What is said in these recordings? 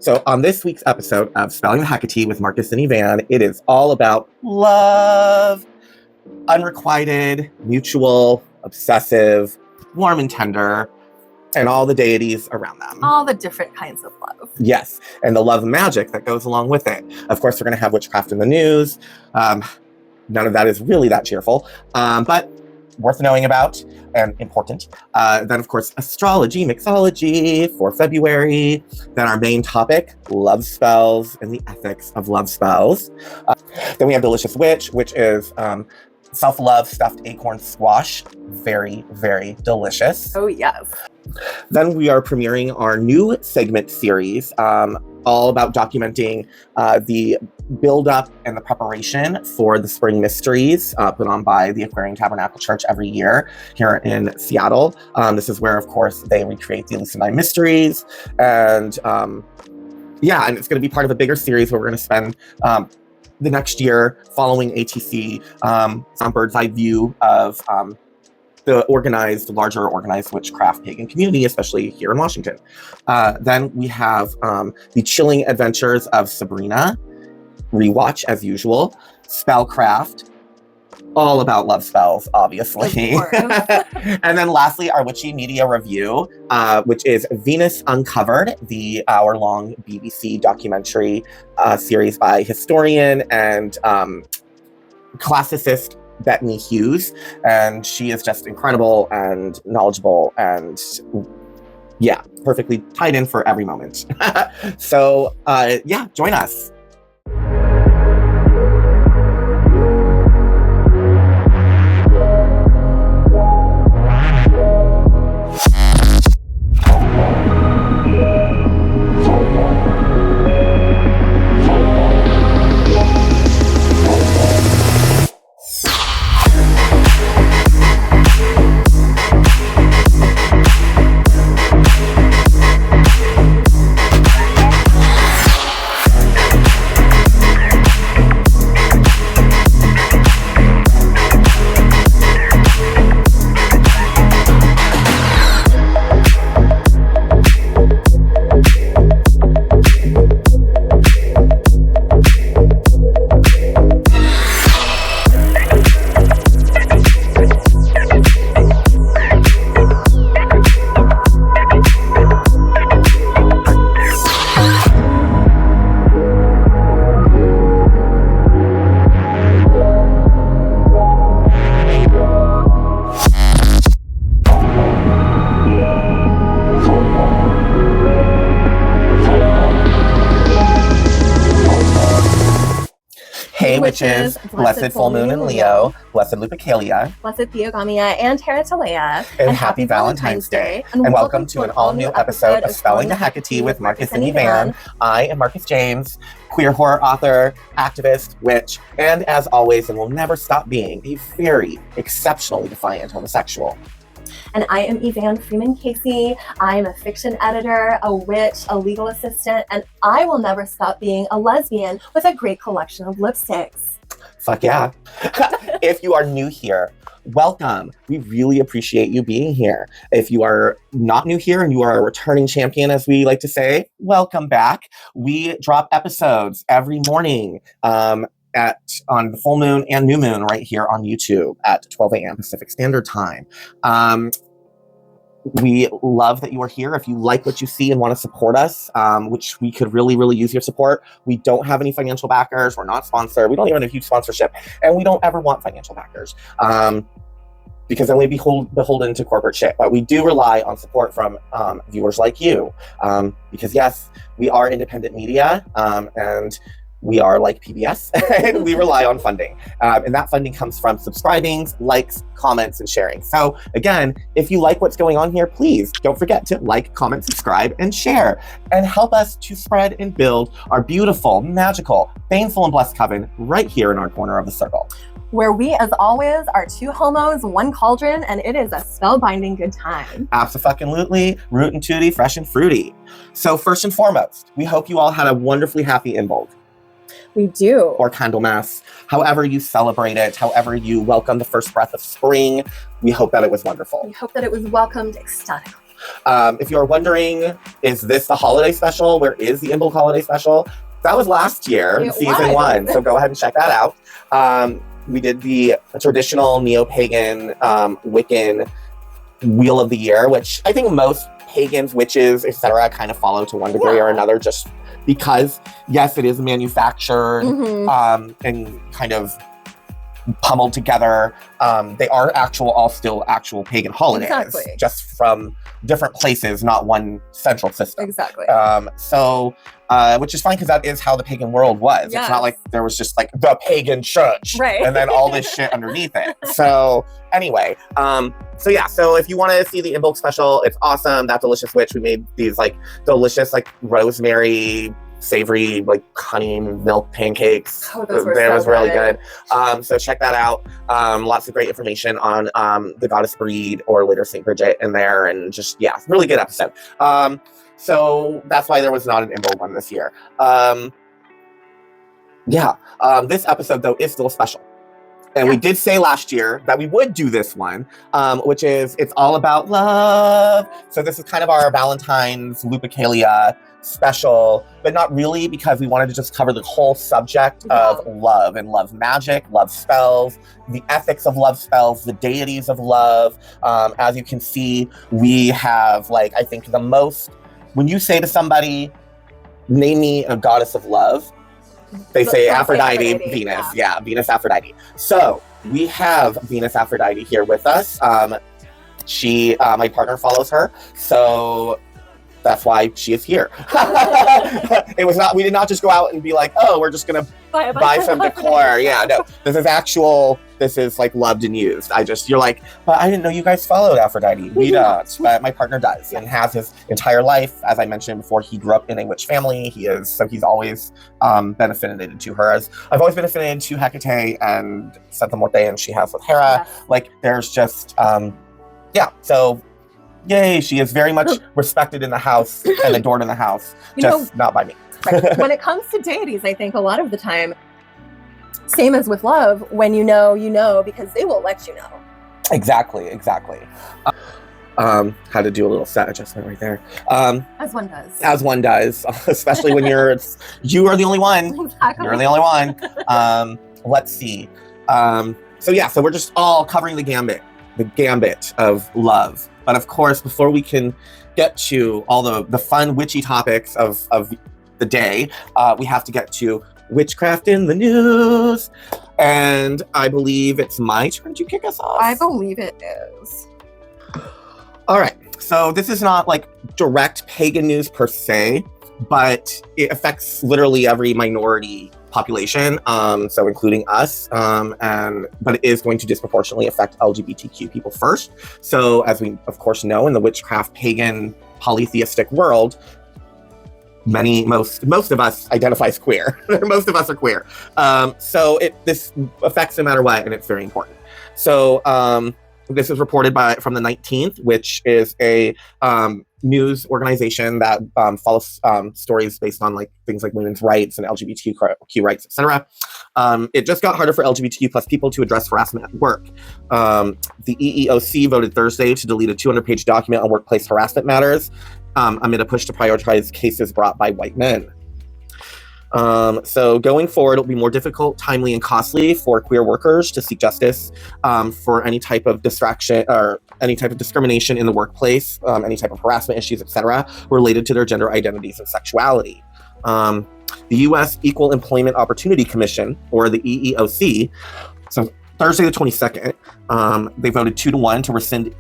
So on this week's episode of Spelling the HEKA-TEA with Marcus and Evan, it is all about love, unrequited, mutual, obsessive, warm and tender, and all the deities around them. All the different kinds of love. Yes, and the love magic that goes along with it. Of course, we're going to have witchcraft in the news. None of that is really that cheerful, but worth knowing about and important. Then, of course, Astrology Mixology for February. Then our main topic, love spells and the ethics of love spells. Then we have Delicious Witch, which is self-love stuffed acorn squash. Very, very delicious. Oh, yes. Then we are premiering our new segment series, all about documenting the build-up and the preparation for the spring mysteries put on by the Aquarian Tabernacle Church every year here in Seattle. This is where, of course, they recreate the Eleusinine mysteries. And and it's going to be part of a bigger series where we're going to spend the next year following ATC, some bird's eye view of the larger organized witchcraft pagan community, especially here in Washington. Then we have the chilling adventures of Sabrina, Rewatch as usual, SpellCraft, all about love spells, obviously. And then lastly, our witchy media review, which is Venus Uncovered, the hour-long BBC documentary series by historian and classicist Bethany Hughes. And she is just incredible and knowledgeable and perfectly tied in for every moment. So join us. Hey witches, blessed full moon in Leo, blessed Lupercalia, blessed Theogamia and Teratolea, and happy Valentine's Day. And welcome to an all-new episode of Spelling the HEKA-TEA with Marcus and Evan. I am Marcus James, queer horror author, activist, witch, and as always, and will never stop being, a very exceptionally defiant homosexual. And I am Evan Freeman Casey. I'm a fiction editor, a witch, a legal assistant, and I will never stop being a lesbian with a great collection of lipsticks. Fuck yeah. If you are new here, welcome. We really appreciate you being here. If you are not new here and you are a returning champion, as we like to say, welcome back. We drop episodes every morning on the full moon and new moon right here on YouTube at 12 a.m. Pacific Standard Time. We love that you are here. If you like what you see and want to support us, which we could really, really use your support. We don't have any financial backers. We're not sponsored. We don't even have a huge sponsorship. And we don't ever want financial backers because then we'd be beholden to corporate shit. But we do rely on support from viewers like you because, yes, we are independent media and we are like PBS, and we rely on funding. And that funding comes from subscribing, likes, comments, and sharing. So again, if you like what's going on here, please don't forget to like, comment, subscribe, and share. And help us to spread and build our beautiful, magical, baneful, and blessed coven right here in our corner of the circle. Where we, as always, are two homos, one cauldron, and it is a spellbinding good time. Abso-fucking-lutely, root and tooty, fresh and fruity. So first and foremost, we hope you all had a wonderfully happy Invoke. We do. Or Candlemas, however you celebrate it, however you welcome the first breath of spring. We hope that it was wonderful. We hope that it was welcomed ecstatically. If you're wondering, is this the holiday special? Where is the Imbolc holiday special? That was last year, season 1. So go ahead and check that out. We did the traditional neo-pagan Wiccan Wheel of the Year, which I think most pagans, witches, etc., kind of follow to one degree or another, just because, yes, it is manufactured and kind of pummeled together. They are all still actual pagan holidays, just from different places, not one central system. Exactly. So, which is fine because that is how the pagan world was. Yes. It's not like there was just like the pagan church, right, and then all this shit underneath it. So anyway, so yeah, so if you want to see the Imbolc special, it's awesome. That delicious witch, we made these like delicious like rosemary, savory, like honey milk pancakes. Oh, those were was really good. So check that out. Lots of great information on the goddess Breed or later Saint Bridget in there, and just really good episode. So that's why there was not an Imbolc one this year. This episode though is still special. And we did say last year that we would do this one, which is it's all about love. So this is kind of our Valentine's Lupercalia special, but not really, because we wanted to just cover the whole subject of love and love magic, love spells, the ethics of love spells, the deities of love. As you can see, we have I think the most, when you say to somebody, name me a goddess of love, they say Aphrodite, Venus. Yeah, Venus-Aphrodite. So we have Venus-Aphrodite here with us. She, my partner follows her. So that's why she is here. We did not just go out and be like, oh, we're just going to buy some decor. Yeah, no, this is like loved and used. You're like, but I didn't know you guys followed Aphrodite. We don't, but my partner does and has his entire life. As I mentioned before, he grew up in a witch family. He's always been affiliated to her, as I've always been affiliated to HEKA-TEA and Santa Morte, and she has with Hera. Like there's just, so yay, she is very much respected in the house and adored in the house, not by me. Right. When it comes to deities, I think a lot of the time, same as with love, when you know, because they will let you know. Exactly. Had to do a little set adjustment right there. As one does. As one does, especially when you are the only one. Exactly. You're the only one. Let's see. So we're just all covering the gambit of love. But of course, before we can get to all the fun witchy topics of the day, we have to get to Witchcraft in the news. And I believe it's my turn to kick us off. I believe it is. All right. So this is not like direct pagan news per se, but it affects literally every minority population, so including us, but it is going to disproportionately affect LGBTQ people first. So as we of course know, in the witchcraft pagan polytheistic world, most of us identify as queer. Most of us are queer. So this affects no matter what, and it's very important. So this is reported from the 19th, which is a news organization that follows stories based on things like women's rights and LGBTQ rights, etc. It just got harder for LGBTQ plus people to address harassment at work. The EEOC voted Thursday to delete a 200-page document on workplace harassment matters amid a push to prioritize cases brought by white men. So going forward, it'll be more difficult, timely, and costly for queer workers to seek justice for any type of distraction or any type of discrimination in the workplace, any type of harassment issues, etc., related to their gender identities and sexuality. The U.S. Equal Employment Opportunity Commission, or the EEOC, so Thursday the 22nd, they voted 2-1 to rescind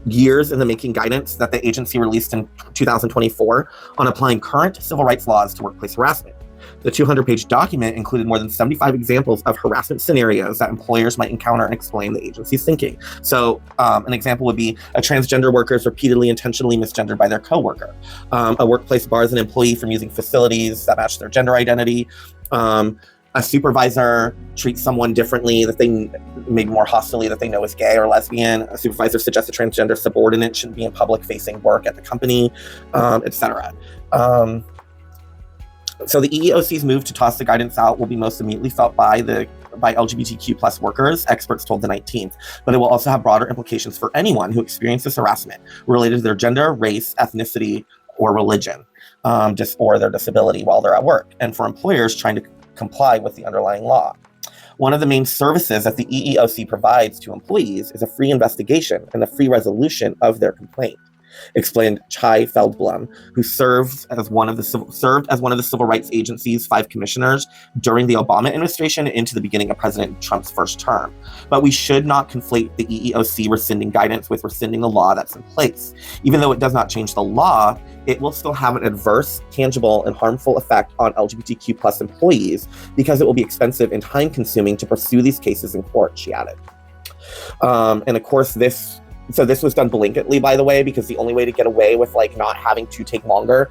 years in the making guidance that the agency released in 2024 on applying current civil rights laws to workplace harassment. The 200-page document included more than 75 examples of harassment scenarios that employers might encounter and explain the agency's thinking. So an example would be a transgender worker is repeatedly intentionally misgendered by their coworker. A workplace bars an employee from using facilities that match their gender identity. A supervisor treats someone differently that they maybe more hostilely that they know is gay or lesbian. A supervisor suggests a transgender subordinate shouldn't be in public facing work at the company, etc. So the EEOC's move to toss the guidance out will be most immediately felt by LGBTQ plus workers, experts told the 19th, but it will also have broader implications for anyone who experiences harassment related to their gender, race, ethnicity, or religion, or their disability while they're at work, and for employers trying to comply with the underlying law. One of the main services that the EEOC provides to employees is a free investigation and a free resolution of their complaint, explained Chai Feldblum, who served as one of the Civil Rights Agency's 5 commissioners during the Obama administration into the beginning of President Trump's first term. But we should not conflate the EEOC rescinding guidance with rescinding the law that's in place. Even though it does not change the law, it will still have an adverse, tangible, and harmful effect on LGBTQ plus employees because it will be expensive and time-consuming to pursue these cases in court, she added. And of course, this was done blanketly, by the way, because the only way to get away with not having to take longer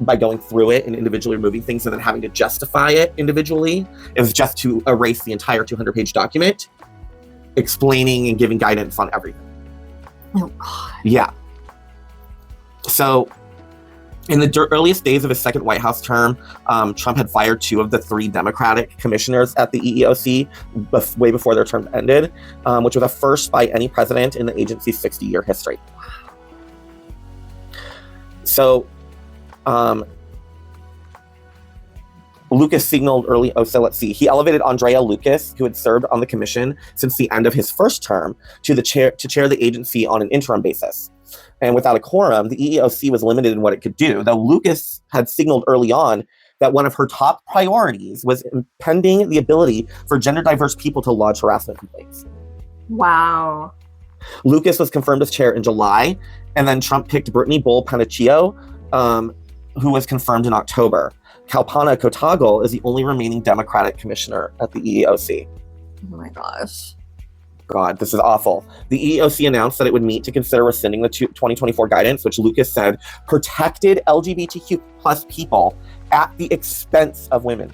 by going through it and individually removing things and then having to justify it individually is just to erase the entire 200-page document, explaining and giving guidance on everything. Oh, God. Yeah. So in the earliest days of his second White House term, Trump had fired 2 of the 3 Democratic commissioners at the EEOC way before their term ended, which was a first by any president in the agency's 60-year history. So, Lucas signaled early. He elevated Andrea Lucas, who had served on the commission since the end of his first term, to chair the agency on an interim basis. And without a quorum, the EEOC was limited in what it could do, though Lucas had signaled early on that one of her top priorities was impeding the ability for gender-diverse people to lodge harassment complaints. Wow. Lucas was confirmed as chair in July, and then Trump picked Brittany Bull-Panaccio, who was confirmed in October. Kalpana Kotagal is the only remaining Democratic commissioner at the EEOC. Oh my gosh. God, this is awful. The EEOC announced that it would meet to consider rescinding the 2024 guidance, which Lucas said protected LGBTQ plus people at the expense of women.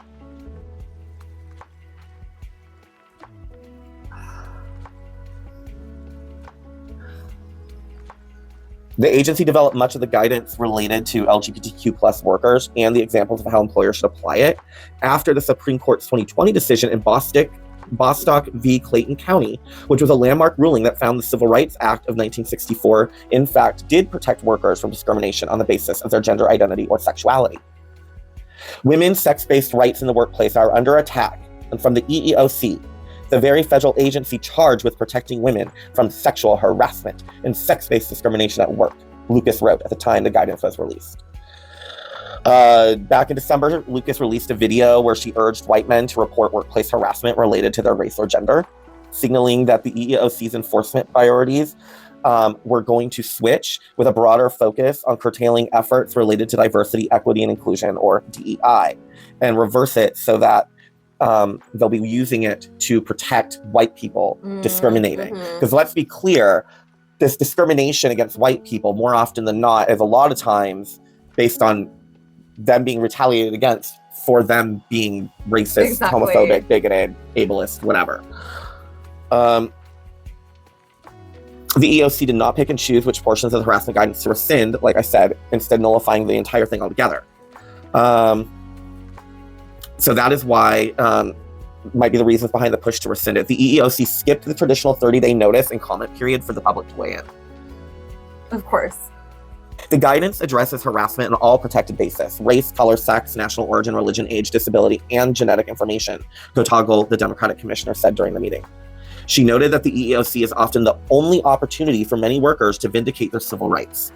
The agency developed much of the guidance related to LGBTQ plus workers and the examples of how employers should apply it after the Supreme Court's 2020 decision in Bostock v. Clayton County, which was a landmark ruling that found the Civil Rights Act of 1964, in fact, did protect workers from discrimination on the basis of their gender identity or sexuality. Women's sex-based rights in the workplace are under attack, and from the EEOC, the very federal agency charged with protecting women from sexual harassment and sex-based discrimination at work, Lucas wrote at the time the guidance was released. Back in December, Lucas released a video where she urged white men to report workplace harassment related to their race or gender, signaling that the EEOC's enforcement priorities were going to switch with a broader focus on curtailing efforts related to diversity, equity, and inclusion, or DEI, and reverse it so that they'll be using it to protect white people discriminating. Because let's be clear, this discrimination against white people, more often than not, is a lot of times based on them being retaliated against for them being racist, homophobic, bigoted, ableist, whatever. The EEOC did not pick and choose which portions of the harassment guidance to rescind, like I said, instead nullifying the entire thing altogether. So that is why might be the reasons behind the push to rescind it. The EEOC skipped the traditional 30-day notice and comment period for the public to weigh in. Of course. The guidance addresses harassment on all protected bases: race, color, sex, national origin, religion, age, disability, and genetic information, Kotagal, the Democratic commissioner, said during the meeting. She noted that the EEOC is often the only opportunity for many workers to vindicate their civil rights.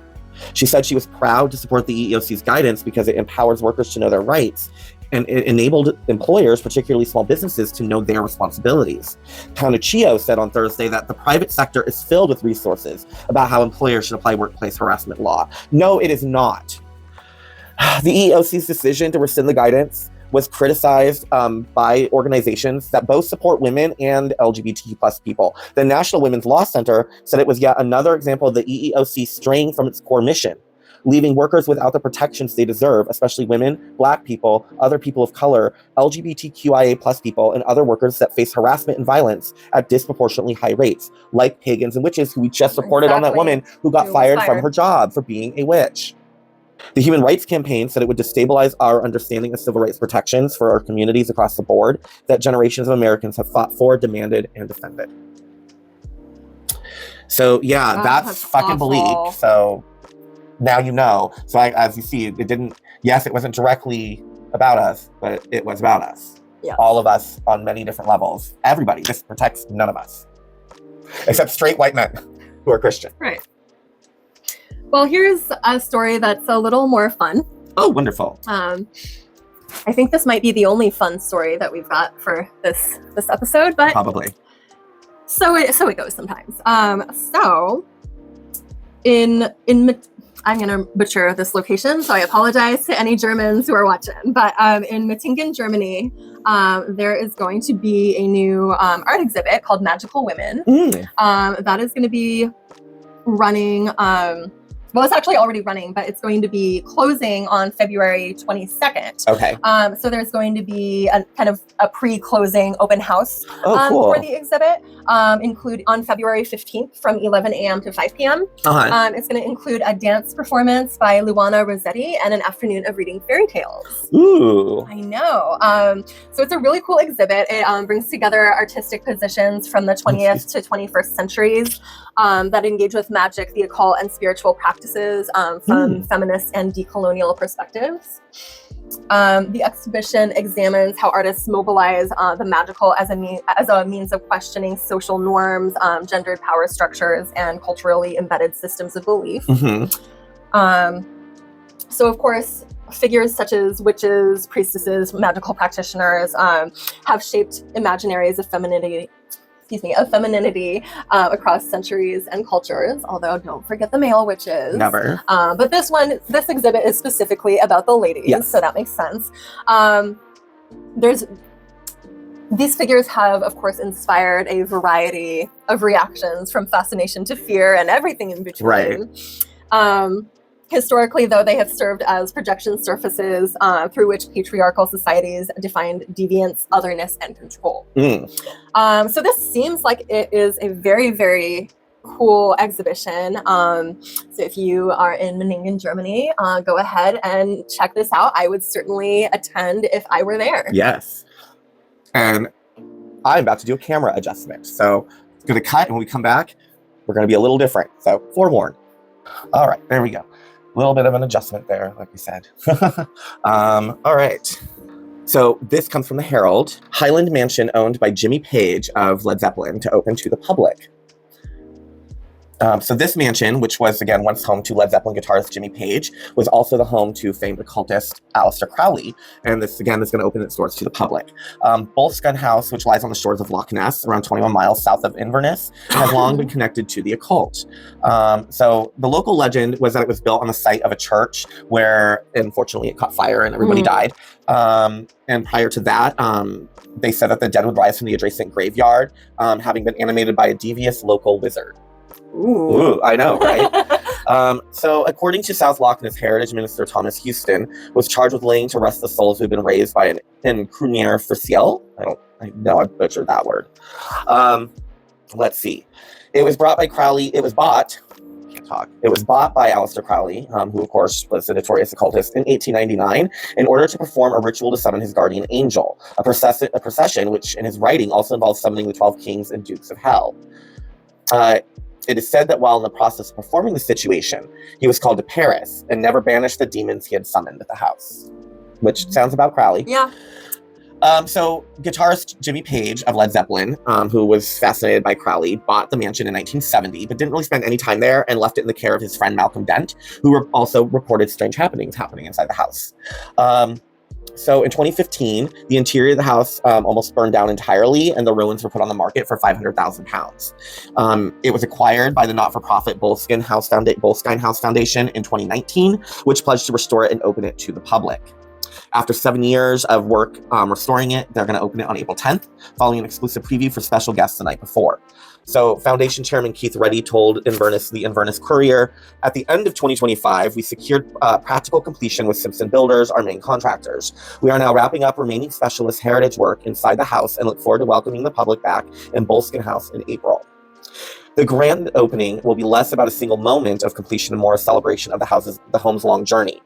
She said she was proud to support the EEOC's guidance because it empowers workers to know their rights, and it enabled employers, particularly small businesses, to know their responsibilities. Panaccio said on Thursday that the private sector is filled with resources about how employers should apply workplace harassment law. No, it is not. The EEOC's decision to rescind the guidance was criticized by organizations that both support women and LGBTQ plus people. The National Women's Law Center said it was yet another example of the EEOC straying from its core mission, leaving workers without the protections they deserve, especially women, Black people, other people of color, LGBTQIA plus people, and other workers that face harassment and violence at disproportionately high rates, like pagans and witches, who we just reported on that woman who got fired from her job for being a witch. The Human Rights Campaign said it would destabilize our understanding of civil rights protections for our communities across the board that generations of Americans have fought for, demanded, and defended. So yeah, that's fucking awful. bleak. So now you know. So as you see, it wasn't directly about us, but it was about us. Yeah. All of us on many different levels. Everybody. This protects none of us. Except straight white men who are Christian. Right. Well, here's a story that's a little more fun. Oh, wonderful. I think this might be the only fun story that we've got for this episode, but probably. So it goes sometimes. So I'm going to butcher this location, so I apologize to any Germans who are watching. But in Mettingen, Germany, there is going to be a new art exhibit called Magical Women. That is going to be running. Well, it's actually already running, but it's going to be closing on February 22nd. Okay. So there's going to be a kind of a pre-closing open house cool. for the exhibit, include on February 15th from 11 a.m. to 5 p.m. It's going to include a dance performance by Luana Rossetti and an afternoon of reading fairy tales. Ooh. I know. So it's a really cool exhibit. It brings together artistic positions from the 20th to 21st centuries that engage with magic, the occult, and spiritual practices from feminist and decolonial perspectives. The exhibition examines how artists mobilize the magical as a means of questioning social norms, gendered power structures, and culturally embedded systems of belief. So, of course, figures such as witches, priestesses, magical practitioners have shaped imaginaries of femininity across centuries and cultures, although don't forget the male witches. Never. But this exhibit is specifically about the ladies, yes. So that makes sense. These figures have, of course, inspired a variety of reactions from fascination to fear and everything in between. Right. Historically, though, they have served as projection surfaces through which patriarchal societies defined deviance, otherness, and control. So this seems like it is a very, very cool exhibition. So if you are in Mettingen, Germany, go ahead and check this out. I would certainly attend if I were there. Yes. And I'm about to do a camera adjustment. So it's going to cut, and when we come back, we're going to be a little different. So forewarned. All right, there we go. A little bit of an adjustment there, like we said. All right. So this comes from the Herald. Highland Mansion owned by Jimmy Page of Led Zeppelin to open to the public. So this mansion, which was, again, once home to Led Zeppelin guitarist Jimmy Page, was also the home to famed occultist Aleister Crowley. And this, again, is going to open its doors to the public. Boleskine House, which lies on the shores of Loch Ness, around 21 miles south of Inverness, has long been connected to the occult. So the local legend was that it was built on the site of a church where, unfortunately, it caught fire and everybody died. And prior to that, they said that the dead would rise from the adjacent graveyard, having been animated by a devious local wizard. Ooh, I know, right? So according to South Loch Ness Heritage Minister Thomas Houston, was charged with laying to rest the souls who had been raised by an incrunier for ciel. I know I butchered that word. Let's see. It was bought by Aleister Crowley, who of course was a notorious occultist, in 1899, in order to perform a ritual to summon his guardian angel, a procession which in his writing also involves summoning the 12 kings and dukes of hell. It is said that while in the process of performing the situation, he was called to Paris and never banished the demons he had summoned at the house, which sounds about Crowley. Yeah. So guitarist Jimmy Page of Led Zeppelin, who was fascinated by Crowley, bought the mansion in 1970, but didn't really spend any time there and left it in the care of his friend Malcolm Dent, who also reported strange happenings happening inside the house. So in 2015, the interior of the house almost burned down entirely, and the ruins were put on the market for £500,000. It was acquired by the not-for-profit Boleskine House Foundation in 2019, which pledged to restore it and open it to the public. After 7 years of work restoring it, they're going to open it on April 10th, following an exclusive preview for special guests the night before. So Foundation Chairman Keith Reddy told the Inverness Courier, at the end of 2025, we secured practical completion with Simpson Builders, our main contractors. We are now wrapping up remaining specialist heritage work inside the house and look forward to welcoming the public back in Boleskine House in April. The grand opening will be less about a single moment of completion and more a celebration of the home's long journey.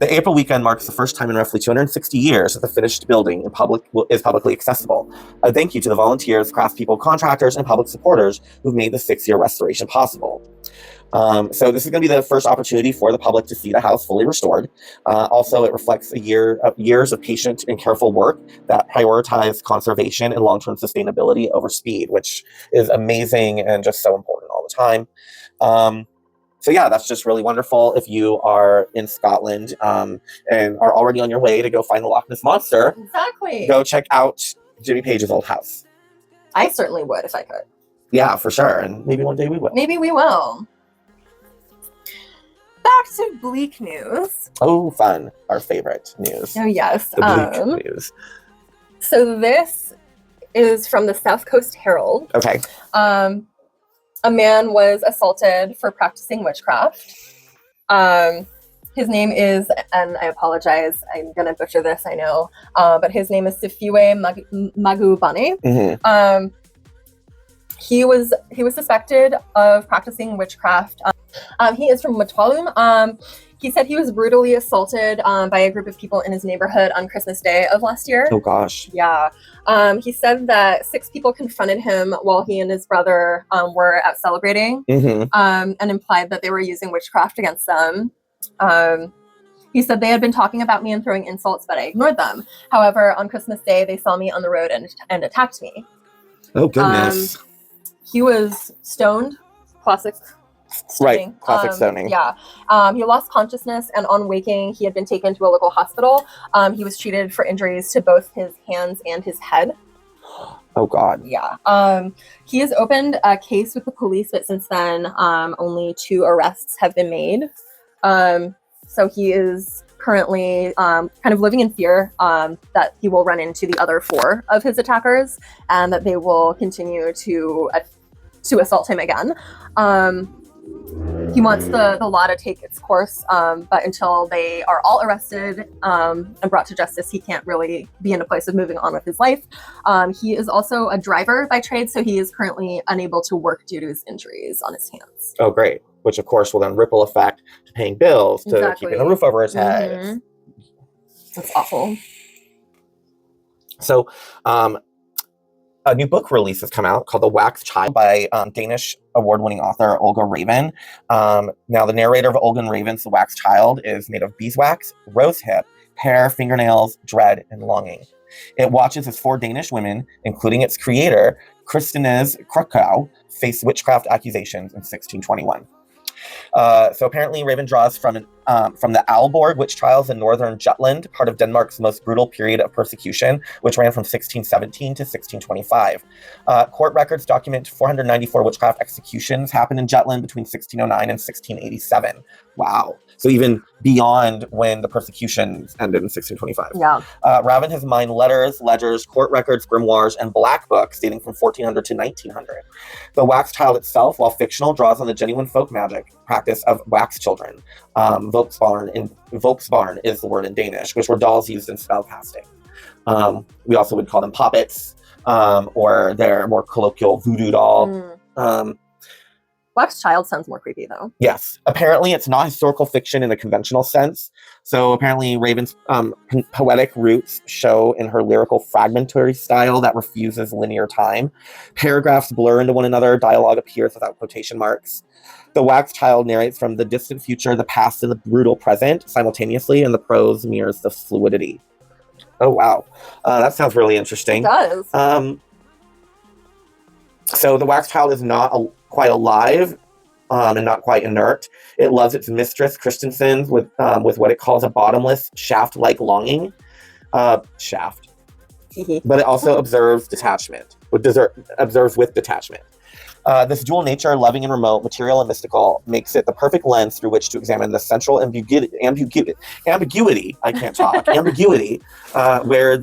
The April weekend marks the first time in roughly 260 years that the finished building is publicly accessible. A thank you to the volunteers, craftspeople, contractors, and public supporters who've made the 6-year restoration possible. So this is going to be the first opportunity for the public to see the house fully restored. Also, it reflects years of patient and careful work that prioritize conservation and long-term sustainability over speed, which is amazing and just so important all the time. So yeah, that's just really wonderful. If you are in Scotland and are already on your way to go find the Loch Ness Monster, exactly, go check out Jimmy Page's old house. I certainly would if I could. Yeah, for sure. And maybe one day we will. Maybe we will. Back to bleak news. Oh, fun. Our favorite news. Oh, yes. The bleak news. So this is from the South Coast Herald. Okay. A man was assaulted for practicing witchcraft. His name is, and I apologize, I'm going to butcher this, I know, but his name is Sifiwe Magubane. Mm-hmm. He was suspected of practicing witchcraft. He is from Matwalum. He said he was brutally assaulted by a group of people in his neighborhood on Christmas Day of last year. Oh, gosh. Yeah. He said that 6 people confronted him while he and his brother were out celebrating, Mm-hmm. and implied that they were using witchcraft against them. He said they had been talking about me and throwing insults, but I ignored them. However, on Christmas Day, they saw me on the road and attacked me. Oh, goodness. He was stoned. Classic stoning. Right, classic stoning. Yeah. He lost consciousness, and on waking, he had been taken to a local hospital. He was treated for injuries to both his hands and his head. Oh, God. Yeah. He has opened a case with the police, but since then, only 2 arrests have been made. So he is currently kind of living in fear that he will run into the other 4 of his attackers and that they will continue to assault him again. He wants the law to take its course, but until they are all arrested and brought to justice, he can't really be in a place of moving on with his life. He is also a driver by trade, so he is currently unable to work due to his injuries on his hands. Oh, great. Which, of course, will then ripple effect to paying bills, to Exactly. keeping a roof over his head. Mm-hmm. That's awful. So, a new book release has come out called The Wax Child by Danish award-winning author Olga Raven. Now, the narrator of Olga Raven's The Wax Child is made of beeswax, rosehip, hair, fingernails, dread, and longing. It watches as 4 Danish women, including its creator, Christines Krakow, face witchcraft accusations in 1621. So apparently Raven draws from the Aalborg witch trials in northern Jutland, part of Denmark's most brutal period of persecution, which ran from 1617 to 1625. Court records document 494 witchcraft executions happened in Jutland between 1609 and 1687. Wow. So even beyond when the persecutions ended in 1625. Yeah. Raven has mined letters, ledgers, court records, grimoires, and black books dating from 1400 to 1900. The Wax Child itself, while fictional, draws on the genuine folk magic practice of wax children. Volksbarn is the word in Danish, which were dolls used in spell casting. We also would call them poppets, or their more colloquial voodoo doll. Wax Child sounds more creepy, though. Yes. Apparently, it's not historical fiction in the conventional sense. So apparently, Raven's poetic roots show in her lyrical fragmentary style that refuses linear time. Paragraphs blur into one another. Dialogue appears without quotation marks. The Wax Child narrates from the distant future, the past, and the brutal present simultaneously, and the prose mirrors the fluidity. Oh, wow. That sounds really interesting. It does. So the Wax Child is not quite alive and not quite inert. It loves its mistress, Christensen, with what it calls a bottomless shaft-like longing. Shaft. But it also observes detachment. Observes with detachment. This dual nature, loving and remote, material and mystical, makes it the perfect lens through which to examine the central ambiguity, I can't talk, ambiguity, where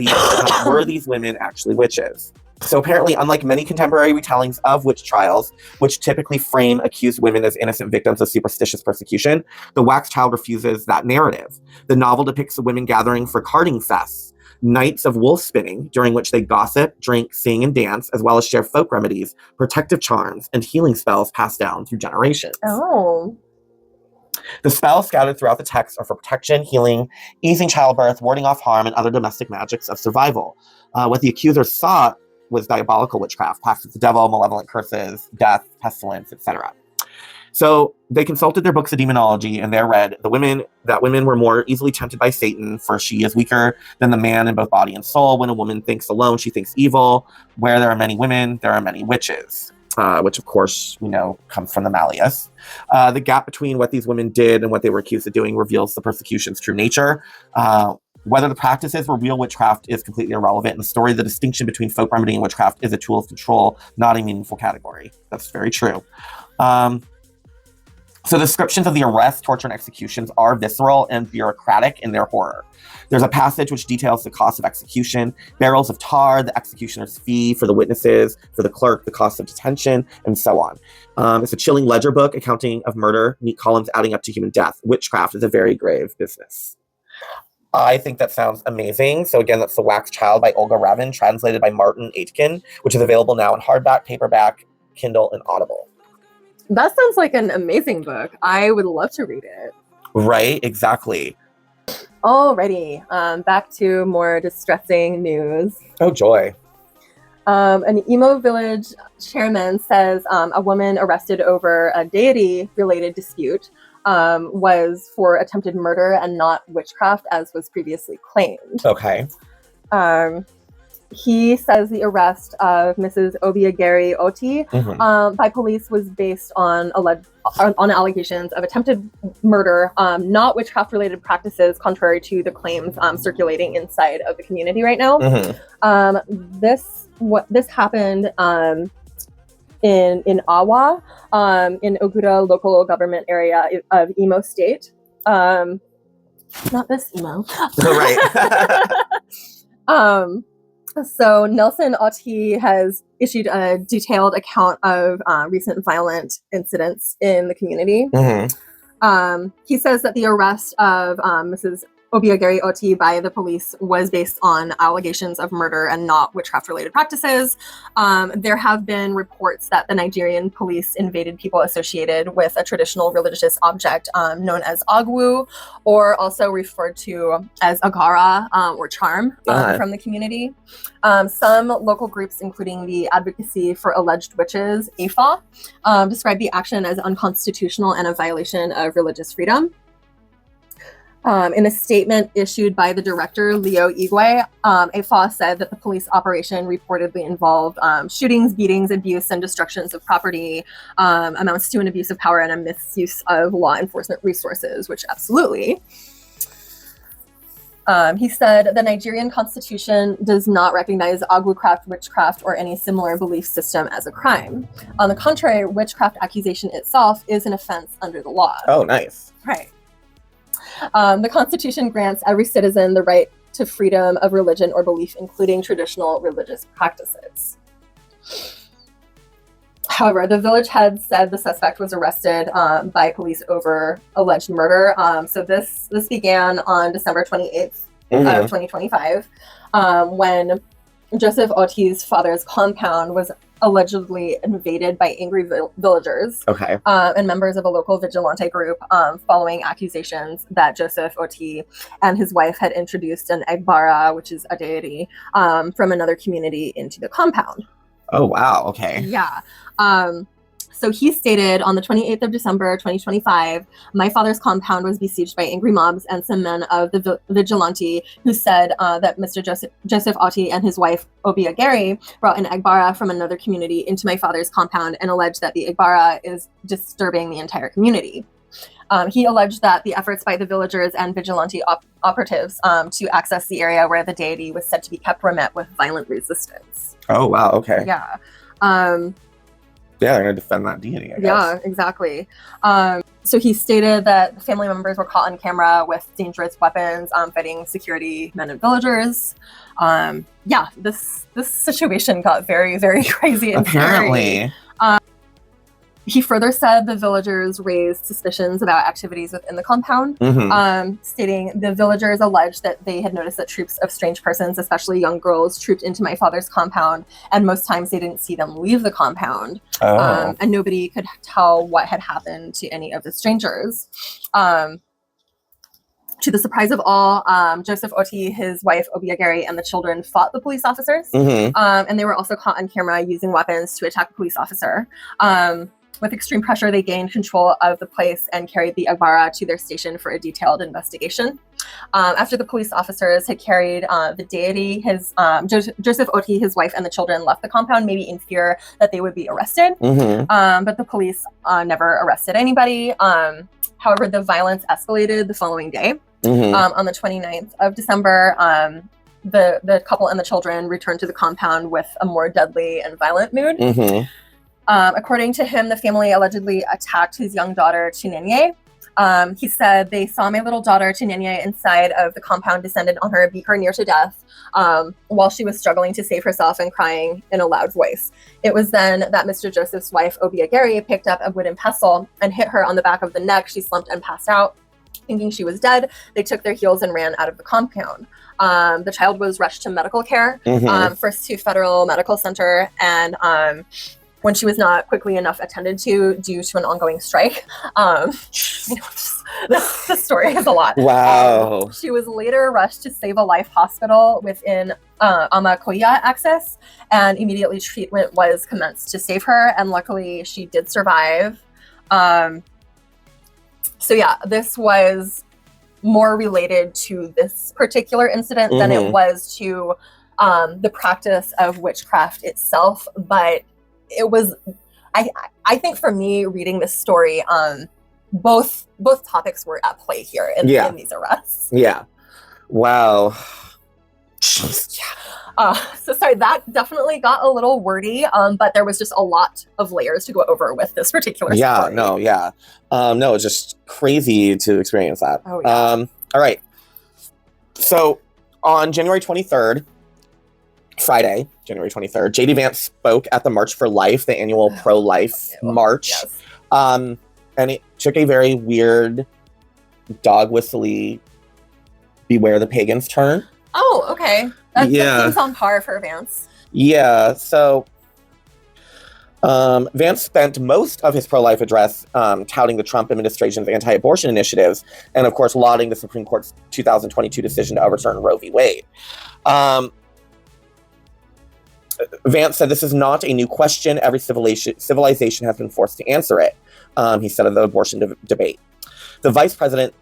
were these women actually witches? So apparently, unlike many contemporary retellings of witch trials, which typically frame accused women as innocent victims of superstitious persecution, The Wax Child refuses that narrative. The novel depicts the women gathering for carding fests, nights of wool spinning, during which they gossip, drink, sing, and dance, as well as share folk remedies, protective charms, and healing spells passed down through generations. Oh. The spells scattered throughout the text are for protection, healing, easing childbirth, warding off harm, and other domestic magics of survival. What the accusers sought was diabolical witchcraft, pacts with the devil, malevolent curses, death, pestilence, etc. So they consulted their books of demonology, and there read that women were more easily tempted by Satan, for she is weaker than the man in both body and soul. When a woman thinks alone, she thinks evil. Where there are many women, there are many witches. Which, of course, we know comes from the Malleus. The gap between what these women did and what they were accused of doing reveals the persecution's true nature. Whether the practices were real witchcraft is completely irrelevant. In the story, the distinction between folk remedy and witchcraft is a tool of control, not a meaningful category. That's very true. So descriptions of the arrest, torture, and executions are visceral and bureaucratic in their horror. There's a passage which details the cost of execution, barrels of tar, the executioner's fee for the witnesses, for the clerk, the cost of detention, and so on. It's a chilling ledger book accounting of murder, neat columns adding up to human death. Witchcraft is a very grave business. I think that sounds amazing. So again, that's The Wax Child by Olga Ravin, translated by Martin Aitken, which is available now in hardback, paperback, Kindle, and Audible. That sounds like an amazing book. I would love to read it. Right, exactly. Alrighty, back to more distressing news. Oh, joy. An emo village chairman says a woman arrested over a deity-related dispute was for attempted murder and not witchcraft, as was previously claimed. Okay. He says the arrest of Mrs. Obiageri Oti by police was based on allegations of attempted murder, not witchcraft-related practices, contrary to the claims circulating inside of the community right now. This happened in Awa, in Oguta local government area of Imo State. Not this Imo. Right. So Nelson Oti has issued a detailed account of recent violent incidents in the community. He says that the arrest of Mrs. Obiageri Oti by the police was based on allegations of murder and not witchcraft-related practices. There have been reports that the Nigerian police invaded people associated with a traditional religious object known as agwu, or also referred to as agara or charm from the community. Some local groups, including the Advocacy for Alleged Witches, AFA, describe the action as unconstitutional and a violation of religious freedom. In a statement issued by the director, Leo Igwe, AFA said that the police operation reportedly involved shootings, beatings, abuse, and destructions of property, amounts to an abuse of power and a misuse of law enforcement resources, which absolutely. He said the Nigerian constitution does not recognize agwucraft, witchcraft, or any similar belief system as a crime. On the contrary, witchcraft accusation itself is an offense under the law. Oh, nice. Right. The Constitution grants every citizen the right to freedom of religion or belief, including traditional religious practices. However, the village head said the suspect was arrested by police over alleged murder. So this began on December 28th of 2025, when Joseph Oti's father's compound was allegedly invaded by angry villagers and members of a local vigilante group, following accusations that Joseph Oti and his wife had introduced an Egbara, which is a deity, from another community into the compound. Oh, wow. Okay. Yeah. So he stated on the 28th of December, 2025, my father's compound was besieged by angry mobs and some men of the vigilante who said that Mr. Joseph Oti and his wife, Obiageri, brought an Egbara from another community into my father's compound and alleged that the Egbara is disturbing the entire community. He alleged that the efforts by the villagers and vigilante operatives to access the area where the deity was said to be kept were met with violent resistance. Oh, wow. Okay. Yeah. Yeah, they're going to defend that deity, I guess. Yeah, exactly. So he stated that the family members were caught on camera with dangerous weapons, fighting security men and villagers. Yeah, this situation got very, very crazy and apparently. Scary. He further said the villagers raised suspicions about activities within the compound, stating the villagers alleged that they had noticed that troops of strange persons, especially young girls, trooped into my father's compound, and most times they didn't see them leave the compound. And nobody could tell what had happened to any of the strangers. To the surprise of all, Joseph Oti, his wife Obiageri, and the children fought the police officers. And they were also caught on camera using weapons to attack a police officer. With extreme pressure, they gained control of the place and carried the Agbara to their station for a detailed investigation. After the police officers had carried the deity, Joseph Oti, his wife, and the children left the compound, maybe in fear that they would be arrested. But the police never arrested anybody. However, the violence escalated the following day. On the 29th of December, the couple and the children returned to the compound with a more deadly and violent mood. According to him, the family allegedly attacked his young daughter, Chinenye. He said, they saw my little daughter, Chinenye, inside of the compound, descended on her, beat her near to death while she was struggling to save herself and crying in a loud voice. It was then that Mr. Joseph's wife, Obiageri, picked up a wooden pestle and hit her on the back of the neck. She slumped and passed out. Thinking she was dead, they took their heels and ran out of the compound. The child was rushed to medical care, first to Federal Medical Center, and when she was not quickly enough attended to due to an ongoing strike. The story is a lot. Wow. She was later rushed to Save a Life Hospital within Amakoya access, and immediately treatment was commenced to save her, and luckily she did survive. So yeah, this was more related to this particular incident than it was to the practice of witchcraft itself, but it was, I think for me, reading this story, both topics were at play here in these arrests. Yeah. Wow. So sorry, that definitely got a little wordy, but there was just a lot of layers to go over with this particular story. No, it's just crazy to experience that. Oh, yeah. All right. So on January 23rd, Friday, January 23rd, J.D. Vance spoke at the March for Life, the annual pro-life march. Yes. And it took a very weird dog whistly beware the pagans turn. Oh, okay. That seems on par for Vance. Yeah, so Vance spent most of his pro-life address touting the Trump administration's anti-abortion initiatives and, of course, lauding the Supreme Court's 2022 decision to overturn Roe v. Wade. Vance said, "This is not a new question. Every civilization has been forced to answer it," he said of the abortion debate. The vice president,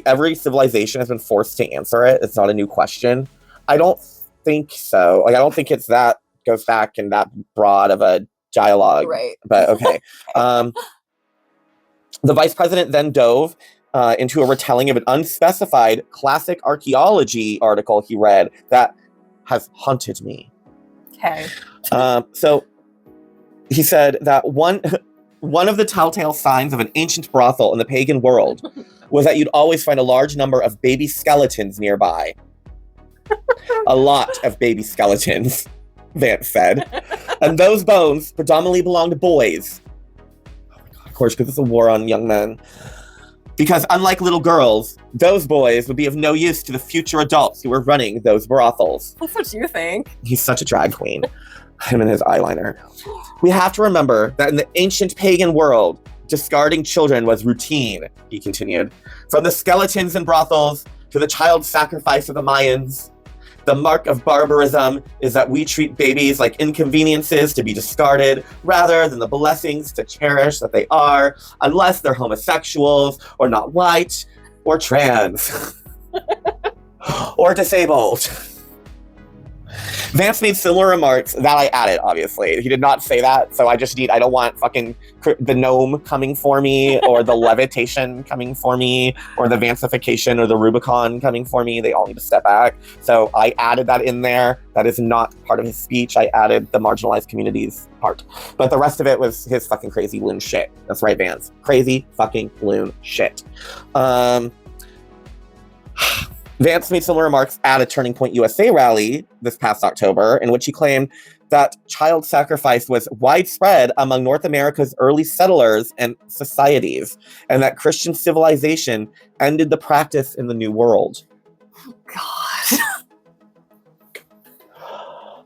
every civilization has been forced to answer it? It's not a new question? I don't think so. I don't think it's that goes back in that broad of a dialogue. Right. But okay. The vice president then dove into a retelling of an unspecified classic archaeology article he read that has haunted me. Okay. So he said that one of the telltale signs of an ancient brothel in the pagan world was that you'd always find a large number of baby skeletons nearby. A lot of baby skeletons, Vance said. And those bones predominantly belonged to boys. Oh my God, of course, because it's a war on young men. Because unlike little girls, those boys would be of no use to the future adults who were running those brothels. That's what you think. He's such a drag queen. Him and his eyeliner. We have to remember that in the ancient pagan world, discarding children was routine, he continued. From the skeletons in brothels to the child sacrifice of the Mayans, the mark of barbarism is that we treat babies like inconveniences to be discarded rather than the blessings to cherish that they are, unless they're homosexuals or not white or trans or disabled. Vance made similar remarks that I added, obviously. He did not say that, so I don't want fucking the gnome coming for me, or the levitation coming for me, or the Vancification or the Rubicon coming for me. They all need to step back. So I added that in there. That is not part of his speech. I added the marginalized communities part. But the rest of it was his fucking crazy loon shit. That's right, Vance. Crazy fucking loon shit. Vance made similar remarks at a Turning Point USA rally this past October, in which he claimed that child sacrifice was widespread among North America's early settlers and societies, and that Christian civilization ended the practice in the New World. God.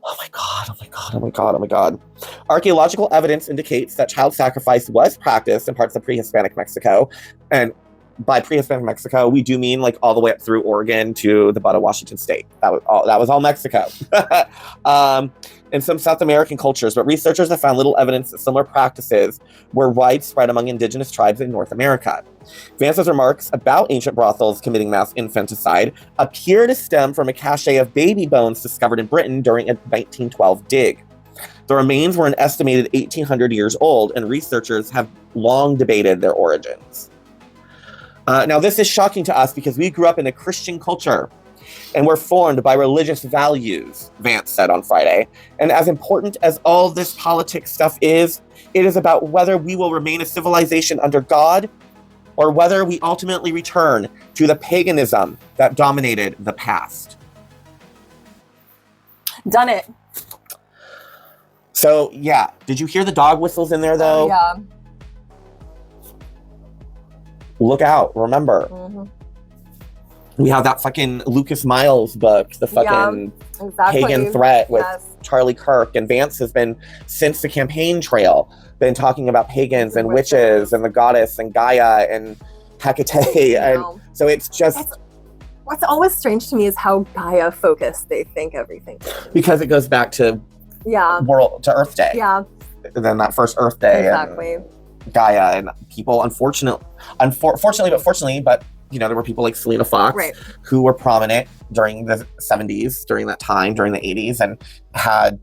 Oh my God, oh my God, oh my God, oh my God. Archaeological evidence indicates that child sacrifice was practiced in parts of pre-Hispanic Mexico. And by pre-Hispanic Mexico, we do mean like all the way up through Oregon to the butt of Washington State. That was all Mexico. In some South American cultures, but researchers have found little evidence that similar practices were widespread among indigenous tribes in North America. Vance's remarks about ancient brothels committing mass infanticide appear to stem from a cache of baby bones discovered in Britain during a 1912 dig. The remains were an estimated 1,800 years old, and researchers have long debated their origins. Now, this is shocking to us because we grew up in a Christian culture and we're formed by religious values, Vance said on Friday. And as important as all this politics stuff is, it is about whether we will remain a civilization under God or whether we ultimately return to the paganism that dominated the past. Done it. So, yeah. Did you hear the dog whistles in there, though? Yeah. Look out. Remember. Mm-hmm. We have that fucking Lucas Miles book, the fucking pagan threat with Charlie Kirk. And Vance has been, since the campaign trail, been talking about pagans and witches and the goddess and Gaia and HEKA-TEA. And so it's just... What's always strange to me is how Gaia-focused they think everything is. Because it goes back to Earth Day. Yeah. And then that first Earth Day. Exactly. And Gaia and people, unfortunately, but you know, there were people like Selena Fox who were prominent during the 70s, during that time, during the 80s, and had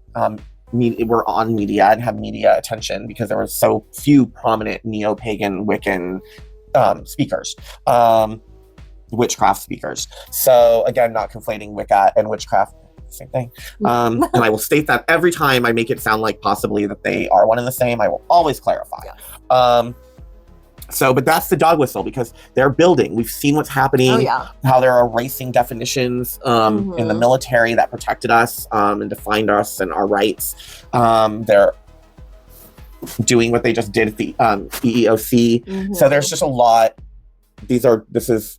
were on media and had media attention because there were so few prominent neo-pagan Wiccan speakers, witchcraft speakers. So again, not conflating Wicca and witchcraft, same thing. And I will state that every time I make it sound like possibly that they are one and the same. I will always clarify. But that's the dog whistle because they're building. We've seen what's happening, how they're erasing definitions in the military that protected us and defined us and our rights. They're doing what they just did at the EEOC. So there's just a lot. This is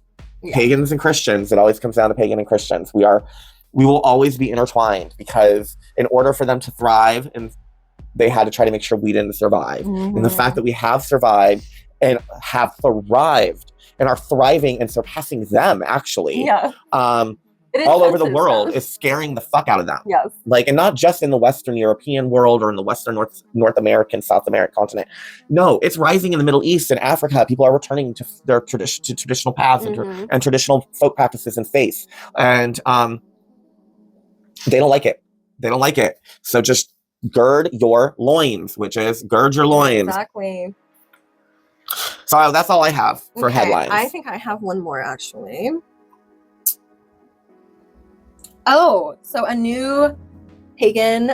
pagans and Christians. It always comes down to pagan and Christians. We will always be intertwined because in order for them to thrive, and they had to try to make sure we didn't survive. And the fact that we have survived and have thrived and are thriving and surpassing them actually all over the world is scaring the fuck out of them. Like, and not just in the Western European world or in the Western North American, South American continent. No, it's rising in the Middle East and Africa. People are returning to their traditional paths and traditional folk practices and faith. And they don't like it. They don't like it. So just gird your loins, which is gird your loins. Exactly. So that's all I have for headlines. I think I have one more actually. Oh, so a new pagan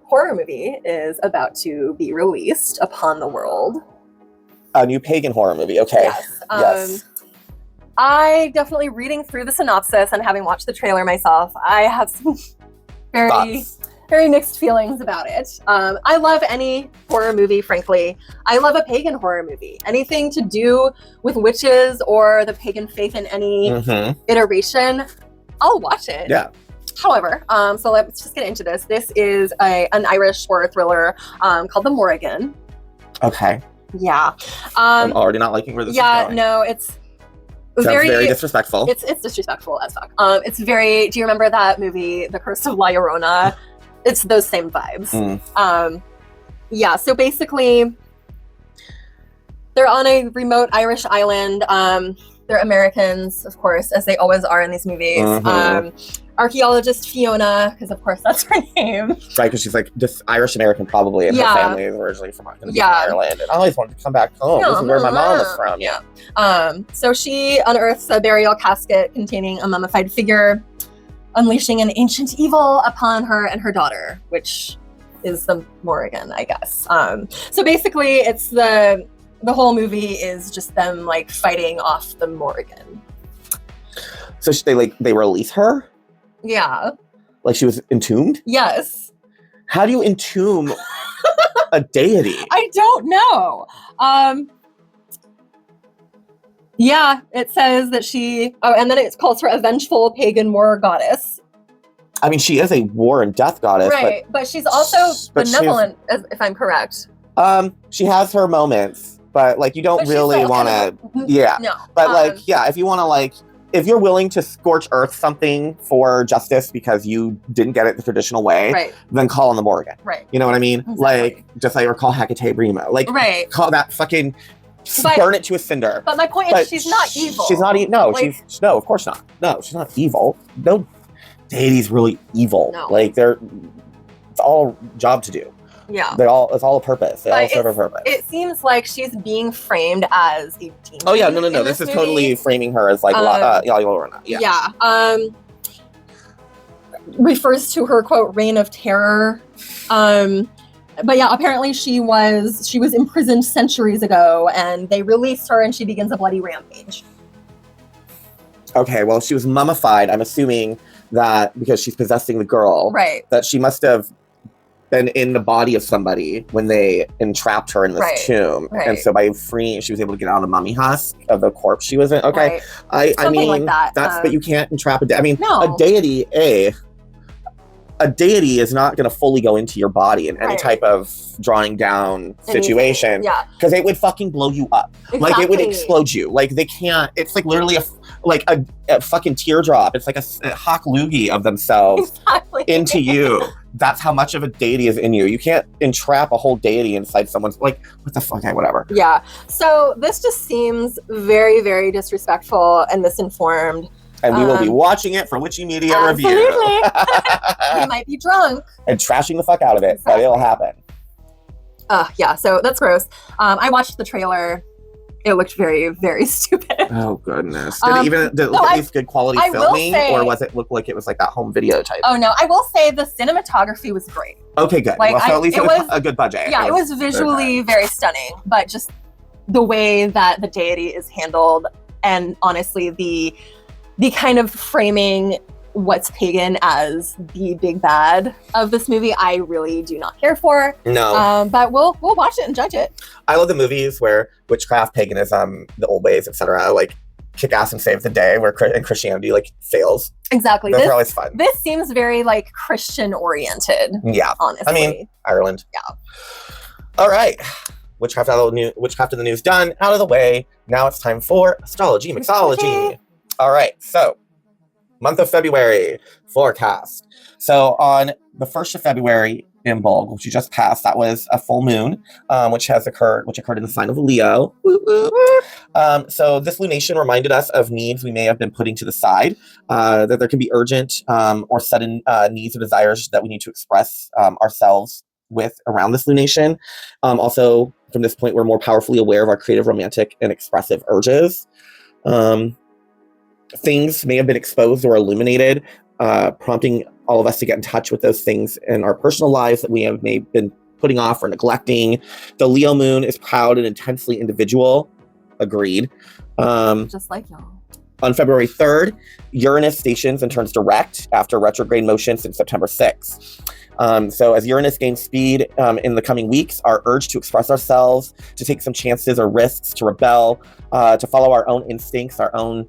horror movie is about to be released upon the world. A new pagan horror movie, okay. Yes. I definitely, reading through the synopsis and having watched the trailer myself, I have some very mixed feelings about it. I love any horror movie, frankly. I love a pagan horror movie. Anything to do with witches or the pagan faith in any iteration, I'll watch it. Yeah. However, so let's just get into this. This is an Irish horror thriller called The Morrigan. Okay. Yeah. I'm already not liking where this is going. No, it's very disrespectful. It's disrespectful as fuck. It's very. Do you remember that movie, The Curse of La Llorona? It's those same vibes. So basically, they're on a remote Irish island. They're Americans, of course, as they always are in these movies. Archaeologist Fiona, because of course that's her name. Right, because she's like this Irish American probably, and her family is originally from Ireland. And I always wanted to come back home. This is where my mom is from. So she unearths a burial casket containing a mummified figure, unleashing an ancient evil upon her and her daughter, which is the Morrigan, I guess. So basically, it's the whole movie is just them like fighting off the Morrigan. So they release her? Yeah. Like she was entombed? Yes. How do you entomb a deity? I don't know. Yeah, it says that she. Oh, and then it calls her a vengeful pagan war goddess. I mean, she is a war and death goddess, right? But she's also benevolent, if I'm correct. She has her moments, but like you don't really want to. Yeah. No. But like, yeah, if you want to like. If you're willing to scorch earth something for justice because you didn't get it the traditional way, right, then call on the Morgan. Right. You know what I mean? Exactly. Like, just like, or call HEKA-TEA. Like, right. Call that fucking, burn it to a cinder. But my point is, she's not evil. She's not evil. No, like, no, of course not. No, she's not evil. No deity's really evil. No. Like, it's all job to do. Yeah. It's all a purpose. They all serve a purpose. It seems like she's being framed as a demon. Oh yeah, no. This is totally framing her as like yeah. Refers to her quote reign of terror. But yeah, apparently she was imprisoned centuries ago, and they released her, and she begins a bloody rampage. Okay, well, she was mummified. I'm assuming that because she's possessing the girl, right? That she must have been in the body of somebody when they entrapped her in this tomb, and so by freeing, she was able to get out of the mummy husk of the corpse she was in. Okay, I mean like that. That's but you can't entrap a deity. I mean, no. A deity is not going to fully go into your body in any type of drawing down situation, because it would fucking blow you up. Exactly. Like it would explode you. Like they can't. It's like literally a fucking teardrop. It's like a hawk loogie of themselves into you. That's how much of a deity is in you. You can't entrap a whole deity inside someone's, like, what the fuck, okay, whatever. Yeah. So this just seems very, very disrespectful and misinformed. And we will be watching it for Witchy Media Review. We might be drunk. And trashing the fuck out of it, but it'll happen. Yeah, so that's gross. I watched the trailer. It looked very, very stupid. Oh, goodness. Did it look at least good quality filming? Or was it look like it was like that home video type? Oh, no. I will say the cinematography was great. Okay, good. Like, well, so at least it was a good budget. Yeah, it was visually very stunning. But just the way that the deity is handled, and honestly, the kind of framing what's pagan as the big bad of this movie, I really do not care for. No. But we'll watch it and judge it. I love the movies where witchcraft, paganism, the old ways, etc., like kick ass and save the day, where Christianity like fails. Exactly. Those are always fun. This seems very like Christian oriented. Yeah. Honestly. I mean, Ireland. Yeah. All right. Witchcraft in the news done, out of the way. Now it's time for Astrology Mixology. All right. So, month of February forecast. So on the 1st of February in Bulg, which you just passed, that was a full moon, which occurred in the sign of Leo. So this lunation reminded us of needs we may have been putting to the side, that there can be urgent or sudden needs or desires that we need to express ourselves with around this lunation. Also, from this point, we're more powerfully aware of our creative, romantic, and expressive urges. Things may have been exposed or illuminated, prompting all of us to get in touch with those things in our personal lives that we have been putting off or neglecting. The Leo moon is proud and intensely individual. Agreed. Just like y'all. On February 3rd, Uranus stations and turns direct after retrograde motion since September 6th. So as Uranus gains speed in the coming weeks, our urge to express ourselves, to take some chances or risks, to rebel, to follow our own instincts, our own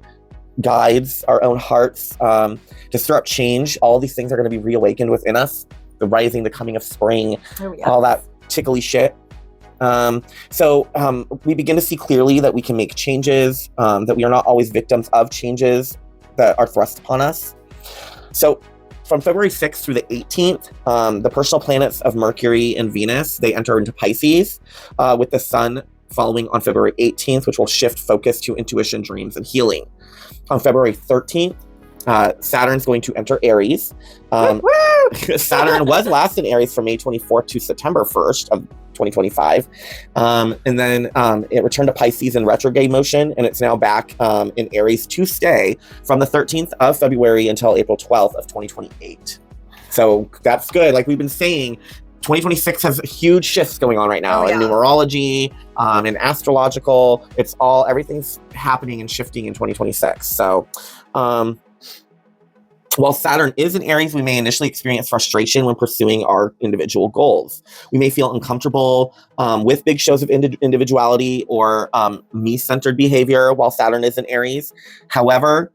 guides, our own hearts, to stir up change. All of these things are going to be reawakened within us. The rising, the coming of spring, all that tickly shit. So we begin to see clearly that we can make changes, that we are not always victims of changes that are thrust upon us. So from February 6th through the 18th, the personal planets of Mercury and Venus, they enter into Pisces, with the sun following on February 18th, which will shift focus to intuition, dreams, and healing. On February 13th, Saturn's going to enter Aries. Saturn was last in Aries from May 24th to September 1st of 2025. And then it returned to Pisces in retrograde motion, and it's now back in Aries to stay from the 13th of February until April 12th of 2028. So that's good. Like we've been saying, 2026 has huge shifts going on right now in numerology, in astrological. Everything's happening and shifting in 2026. So While Saturn is in Aries, we may initially experience frustration when pursuing our individual goals. We may feel uncomfortable with big shows of individuality or me-centered behavior while Saturn is in Aries. However,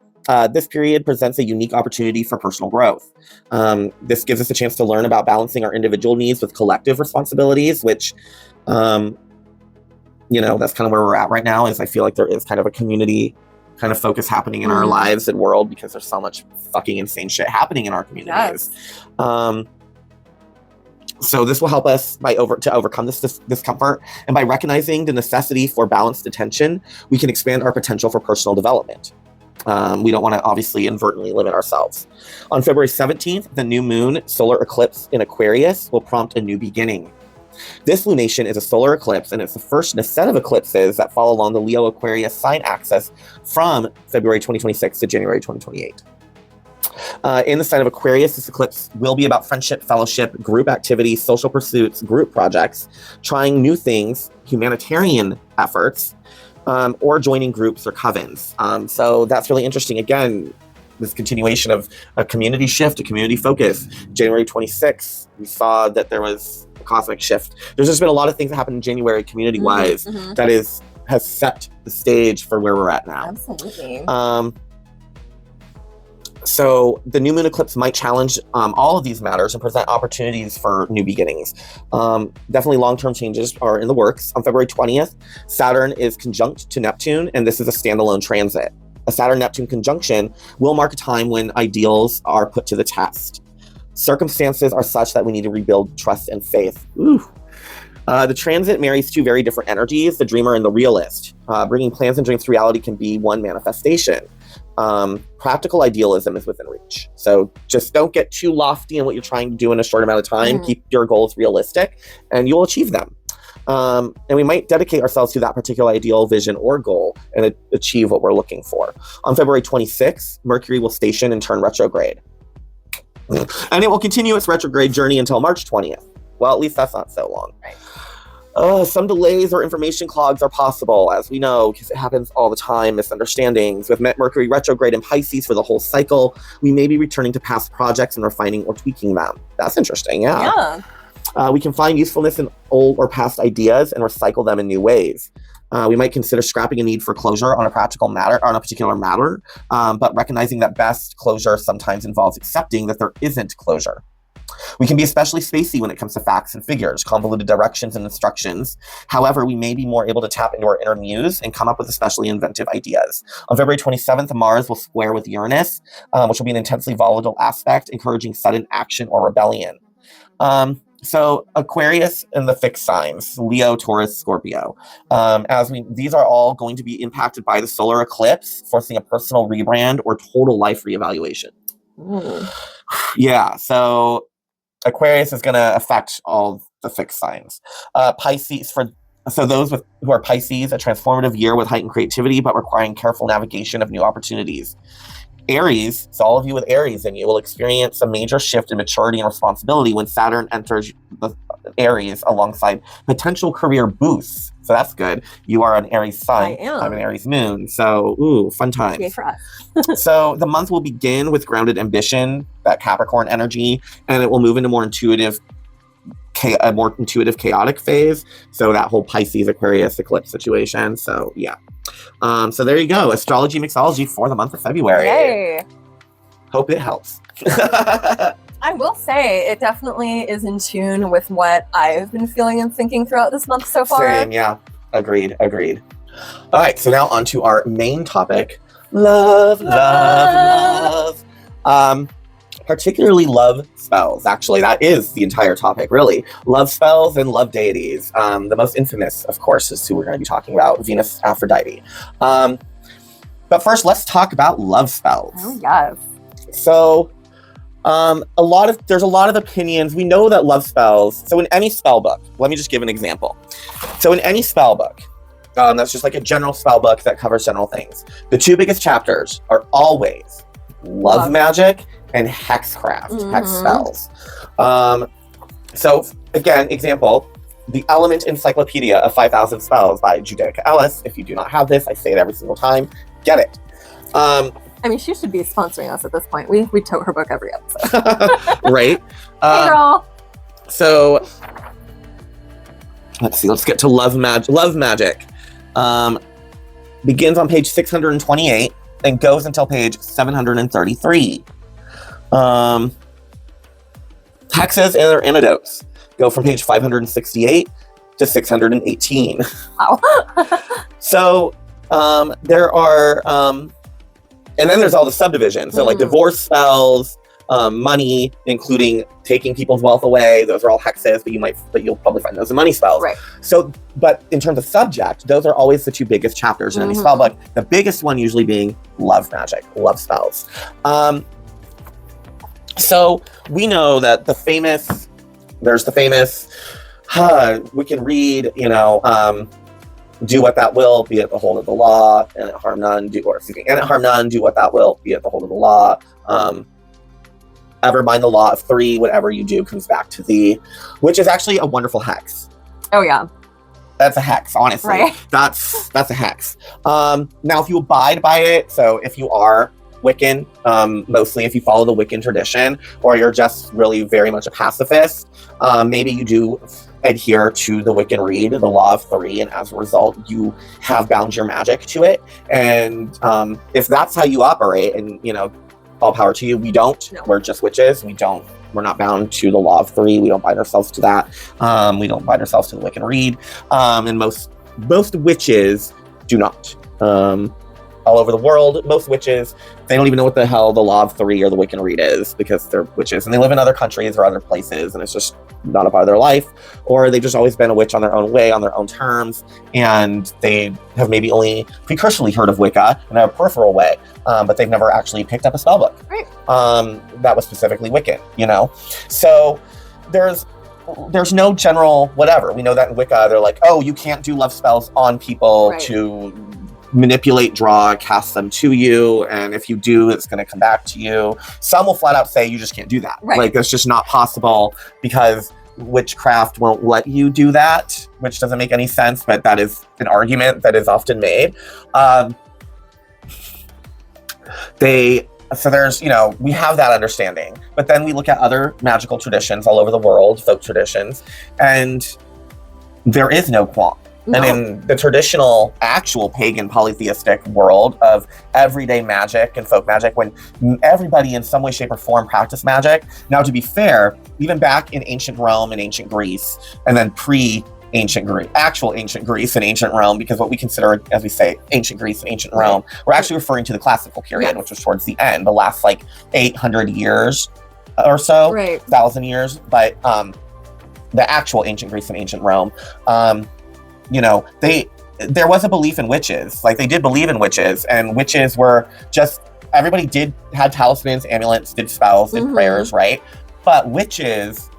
this period presents a unique opportunity for personal growth. This gives us a chance to learn about balancing our individual needs with collective responsibilities, which, that's kind of where we're at right now, is I feel like there is kind of a community kind of focus happening in our lives and world because there's so much fucking insane shit happening in our communities. Yes. So this will help us to overcome this discomfort, and by recognizing the necessity for balanced attention, we can expand our potential for personal development. We don't want to obviously inadvertently limit ourselves. On February 17th, the new moon solar eclipse in Aquarius will prompt a new beginning. This lunation is a solar eclipse, and it's the first in a set of eclipses that fall along the Leo-Aquarius sign axis from February 2026 to January 2028. In the sign of Aquarius, this eclipse will be about friendship, fellowship, group activity, social pursuits, group projects, trying new things, humanitarian efforts, or joining groups or covens. So that's really interesting. Again, this continuation of a community shift, a community focus. January 26th, we saw that there was a cosmic shift. There's just been a lot of things that happened in January community-wise that has set the stage for where we're at now. Absolutely. So the new moon eclipse might challenge all of these matters and present opportunities for new beginnings. Definitely long-term changes are in the works. On February 20th, Saturn is conjunct to Neptune, and this is a standalone transit. A Saturn-Neptune conjunction will mark a time when ideals are put to the test. Circumstances are such that we need to rebuild trust and faith. The transit marries two very different energies, the dreamer and the realist. Bringing plans and dreams to reality can be one manifestation. Practical idealism is within reach. So just don't get too lofty in what you're trying to do in a short amount of time. Keep your goals realistic and you'll achieve them. And we might dedicate ourselves to that particular ideal, vision, or goal and achieve what we're looking for. On February 26th, Mercury will station and turn retrograde. And it will continue its retrograde journey until March 20th. Well, at least that's not so long. Right. Some delays or information clogs are possible, as we know, because it happens all the time, misunderstandings. With Mercury retrograde in Pisces for the whole cycle, we may be returning to past projects and refining or tweaking them. That's interesting, yeah. We can find usefulness in old or past ideas and recycle them in new ways. We might consider scrapping a need for closure on a particular matter, but recognizing that best closure sometimes involves accepting that there isn't closure. We can be especially spacey when it comes to facts and figures, convoluted directions and instructions. However, we may be more able to tap into our inner muse and come up with especially inventive ideas. On February 27th, Mars will square with Uranus, which will be an intensely volatile aspect, encouraging sudden action or rebellion. So Aquarius and the fixed signs, Leo, Taurus, Scorpio. These are all going to be impacted by the solar eclipse, forcing a personal rebrand or total life reevaluation. Yeah, so Aquarius is going to affect all the fixed signs. Pisces, so those who are Pisces, a transformative year with heightened creativity, but requiring careful navigation of new opportunities. Aries, so all of you with Aries in you will experience a major shift in maturity and responsibility when Saturn enters the Aries alongside potential career boosts. So that's good. You are an Aries sun. I am. I'm an Aries moon. So, fun times. Yay for us. So the month will begin with grounded ambition, that Capricorn energy, and it will move into a more intuitive, chaotic phase. So that whole Pisces, Aquarius eclipse situation. So yeah. So there you go. Astrology Mixology for the month of February. Yay. Hope it helps. I will say it definitely is in tune with what I've been feeling and thinking throughout this month so far. Same, yeah. Agreed. All right, so now on to our main topic. Love. Particularly love spells. Actually, that is the entire topic, really. Love spells and love deities. The most infamous, of course, is who we're going to be talking about, Venus-Aphrodite. But first, let's talk about love spells. Oh, yes. So, there's a lot of opinions. We know that love spells, so in any spell book, let me just give an example. So in any spell book, that's just like a general spell book that covers general things. The two biggest chapters are always love magic and hexcraft, hex spells. So again, example, the Element Encyclopedia of 5,000 Spells by Judaica Ellis. If you do not have this, I say it every single time, get it. I mean, she should be sponsoring us at this point. We tote her book every episode. Right? Hey, girl. So let's see. Let's get to love magic. Begins on page 628 and goes until page 733. Hexas and their antidotes go from page 568 to 618. Wow. So there are, and then there's all the subdivisions. So like divorce spells, money, including taking people's wealth away. Those are all hexes, but you'll probably find those in money spells. Right. So, but in terms of subject, those are always the two biggest chapters in any spell book. The biggest one usually being love magic, love spells. So we know that there's the famous, we can read, do what that will, be at the hold of the law, and it harm none, and it harm none, do what that will, be at the hold of the law. Ever mind the law of three, whatever you do comes back to thee, which is actually a wonderful hex. Oh yeah. That's a hex, honestly. Right. That's a hex. Now, if you abide by it, so if you are Wiccan, mostly if you follow the Wiccan tradition, or you're just really very much a pacifist, maybe you do adhere to the Wiccan Rede, the law of three, and as a result, you have bound your magic to it. And if that's how you operate, and all power to you. We don't. No. We're just witches. We're not bound to the law of three. We don't bind ourselves to that. We don't bind ourselves to the Wiccan Rede. And most witches do not. All over the world, most witches, they don't even know what the hell the law of three or the Wiccan Rede is, because they're witches and they live in other countries or other places, and it's just not a part of their life, or they've just always been a witch on their own way, on their own terms, and they have maybe only precursorily heard of Wicca in a peripheral way, but they've never actually picked up a spell book. Right. That was specifically Wiccan, So there's no general whatever. We know that in Wicca, they're like, oh, you can't do love spells on people to manipulate, draw, cast them to you, and if you do, it's going to come back to you. Some will flat out say you just can't do that. Right. Like, that's just not possible because witchcraft won't let you do that, which doesn't make any sense, but that is an argument that is often made. So there's, we have that understanding, but then we look at other magical traditions all over the world, folk traditions, and there is no qualm. No. And in the traditional, actual pagan polytheistic world of everyday magic and folk magic, when everybody in some way, shape, or form practiced magic. Now, to be fair, even back in ancient Rome and ancient Greece, and then pre-ancient Greece, actual ancient Greece and ancient Rome, because what we consider, as we say, ancient Greece and ancient Rome, we're actually referring to the classical period, which was towards the end, the last 800 years or so, 1,000 years. But the actual ancient Greece and ancient Rome, there was a belief in witches. Like, they did believe in witches, and witches were just, everybody had talismans, amulets, did spells, did prayers, right? But witches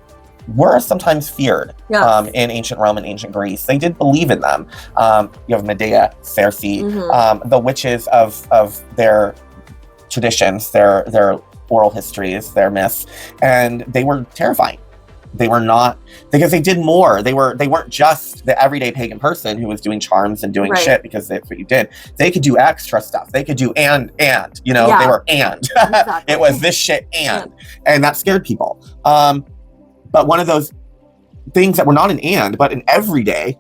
were sometimes feared in ancient Rome and ancient Greece. They did believe in them. You have Medea, Circe, the witches of their traditions, their oral histories, their myths, and they were terrifying. They were not, because they did more. They weren't just the everyday pagan person who was doing charms and doing shit because that's what you did. They could do extra stuff. They could do they were Exactly. It was this shit and that scared people. But one of those things that were not an but an everyday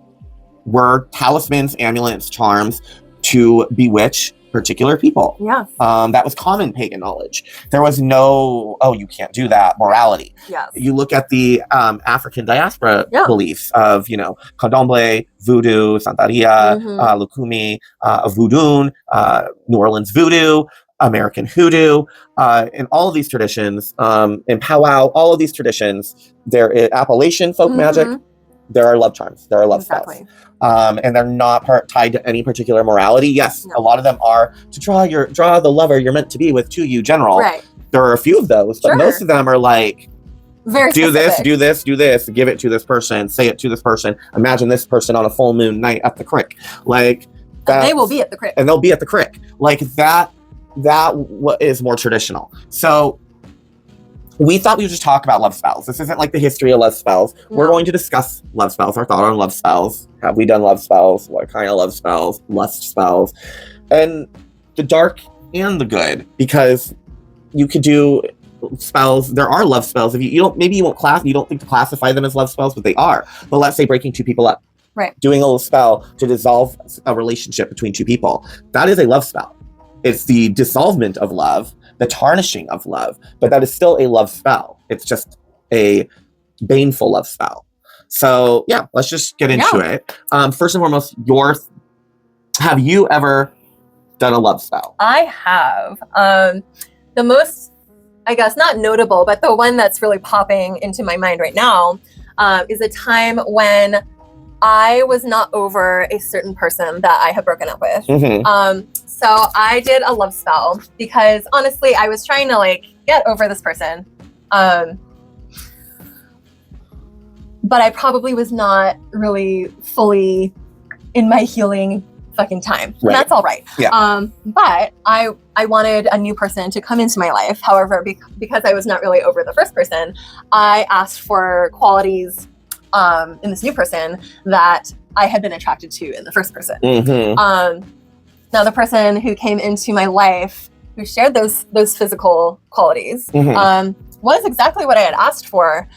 were talismans, amulets, charms to bewitch particular people. Yeah. That was common pagan knowledge. There was no, oh, you can't do that morality. Yes. You look at the African diaspora beliefs of, candomblé, voodoo, santeria, lukumi, voodoo, New Orleans voodoo, American hoodoo, in all of these traditions, in powwow, all of these traditions, there is Appalachian folk magic. There are love charms. There are love spells. And they're not tied to any particular morality. Yes, a lot of them are to draw the lover you're meant to be with to you, general. Right. There are a few of those, but most of them are like, very do specific. do this, give it to this person, say it to this person, imagine this person on a full moon night at the crick. Like, and they will be at the crick. And they'll be at the crick. Like, that is more traditional. So we thought we would just talk about love spells. This isn't like the history of love spells. No. We're going to discuss love spells, our thought on love spells. Have we done love spells? What kind of love spells? Lust spells. And the dark and the good, because you could do spells. There are love spells. If you don't, maybe you don't think to classify them as love spells, but they are. But let's say breaking two people up, right? Doing a little spell to dissolve a relationship between two people. That is a love spell. It's the dissolvement of love, the tarnishing of love, but that is still a love spell. It's just a baneful love spell. So yeah, let's just get into it. First and foremost, have you ever done a love spell? I have. The most, I guess, not notable, but the one that's really popping into my mind right now is a time when I was not over a certain person that I had broken up with. So I did a love spell because honestly, I was trying to like get over this person. But I probably was not really fully in my healing fucking time. Right. That's all right. Yeah. But I wanted a new person to come into my life. However, because I was not really over the first person, I asked for qualities in this new person that I had been attracted to in the first person. Now, the person who came into my life, who shared those physical qualities, was exactly what I had asked for.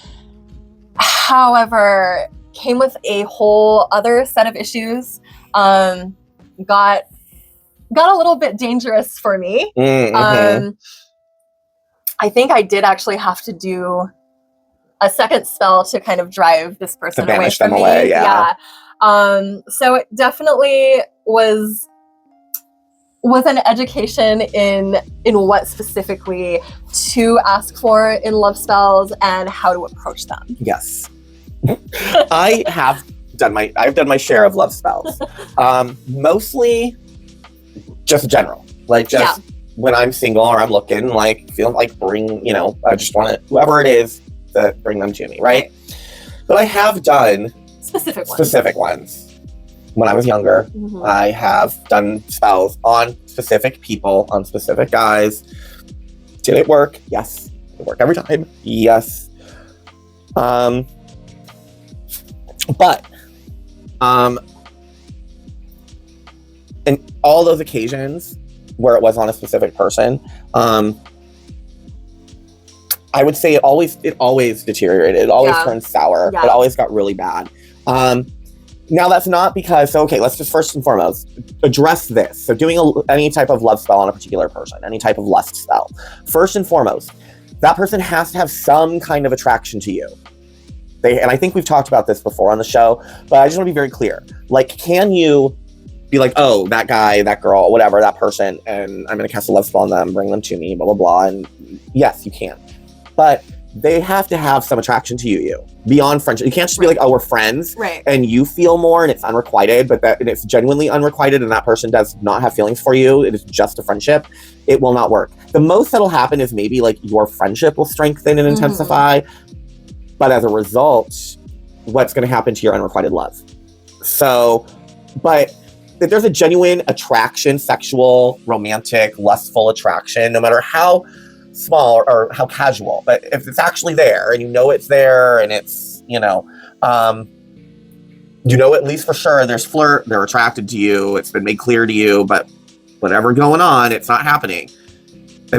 However, came with a whole other set of issues. Got a little bit dangerous for me. I think I did actually have to do a second spell to kind of drive this person away from me. Yeah. So it definitely was an education in what specifically to ask for in love spells and how to approach them. Yes. I've done my share of love spells. Mostly just general. Like just when I'm single or I'm looking, like feeling like I just want to, whoever it is, to bring them to me, right? But I have done specific ones. When I was younger, I have done spells on specific people, on specific guys. Did it work? Yes. Did it work every time? Yes. But in all those occasions where it was on a specific person, I would say it always deteriorated. It always turned sour. It always got really bad. Now that's not because, okay, let's just first and foremost address this. So doing any type of love spell on a particular person, any type of lust spell, first and foremost, that person has to have some kind of attraction to you. And I think we've talked about this before on the show, but I just want to be very clear. Like, can you be like, oh, that guy, that girl, whatever, that person, and I'm going to cast a love spell on them, bring them to me, blah, blah, blah. And yes, you can. But they have to have some attraction to you beyond friendship. You can't just be like, oh, we're friends, and you feel more, and it's unrequited, and it's genuinely unrequited, and that person does not have feelings for you. It is just a friendship. It will not work. The most that'll happen is maybe like your friendship will strengthen and intensify, but as a result, what's going to happen to your unrequited love? So, but if there's a genuine attraction, sexual, romantic, lustful attraction, no matter how small or how casual, but if it's actually there and you know it's there and it's, at least for sure there's flirt, they're attracted to you, it's been made clear to you, but whatever going on, it's not happening.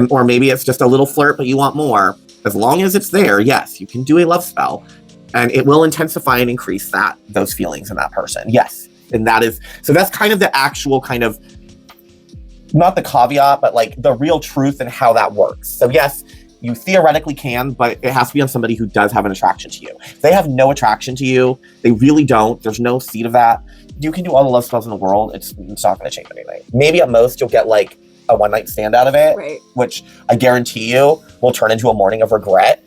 Or maybe it's just a little flirt, but you want more. As long as it's there, yes, you can do a love spell and it will intensify and increase those feelings in that person. Yes. And that's kind of the actual kind of, not the caveat, but like the real truth and how that works. So yes, you theoretically can, but it has to be on somebody who does have an attraction to you. If they have no attraction to you, they really don't, there's no seed of that, you can do all the love spells in the world, it's not going to change anything. Maybe at most you'll get like a one-night stand out of it, which I guarantee you will turn into a morning of regret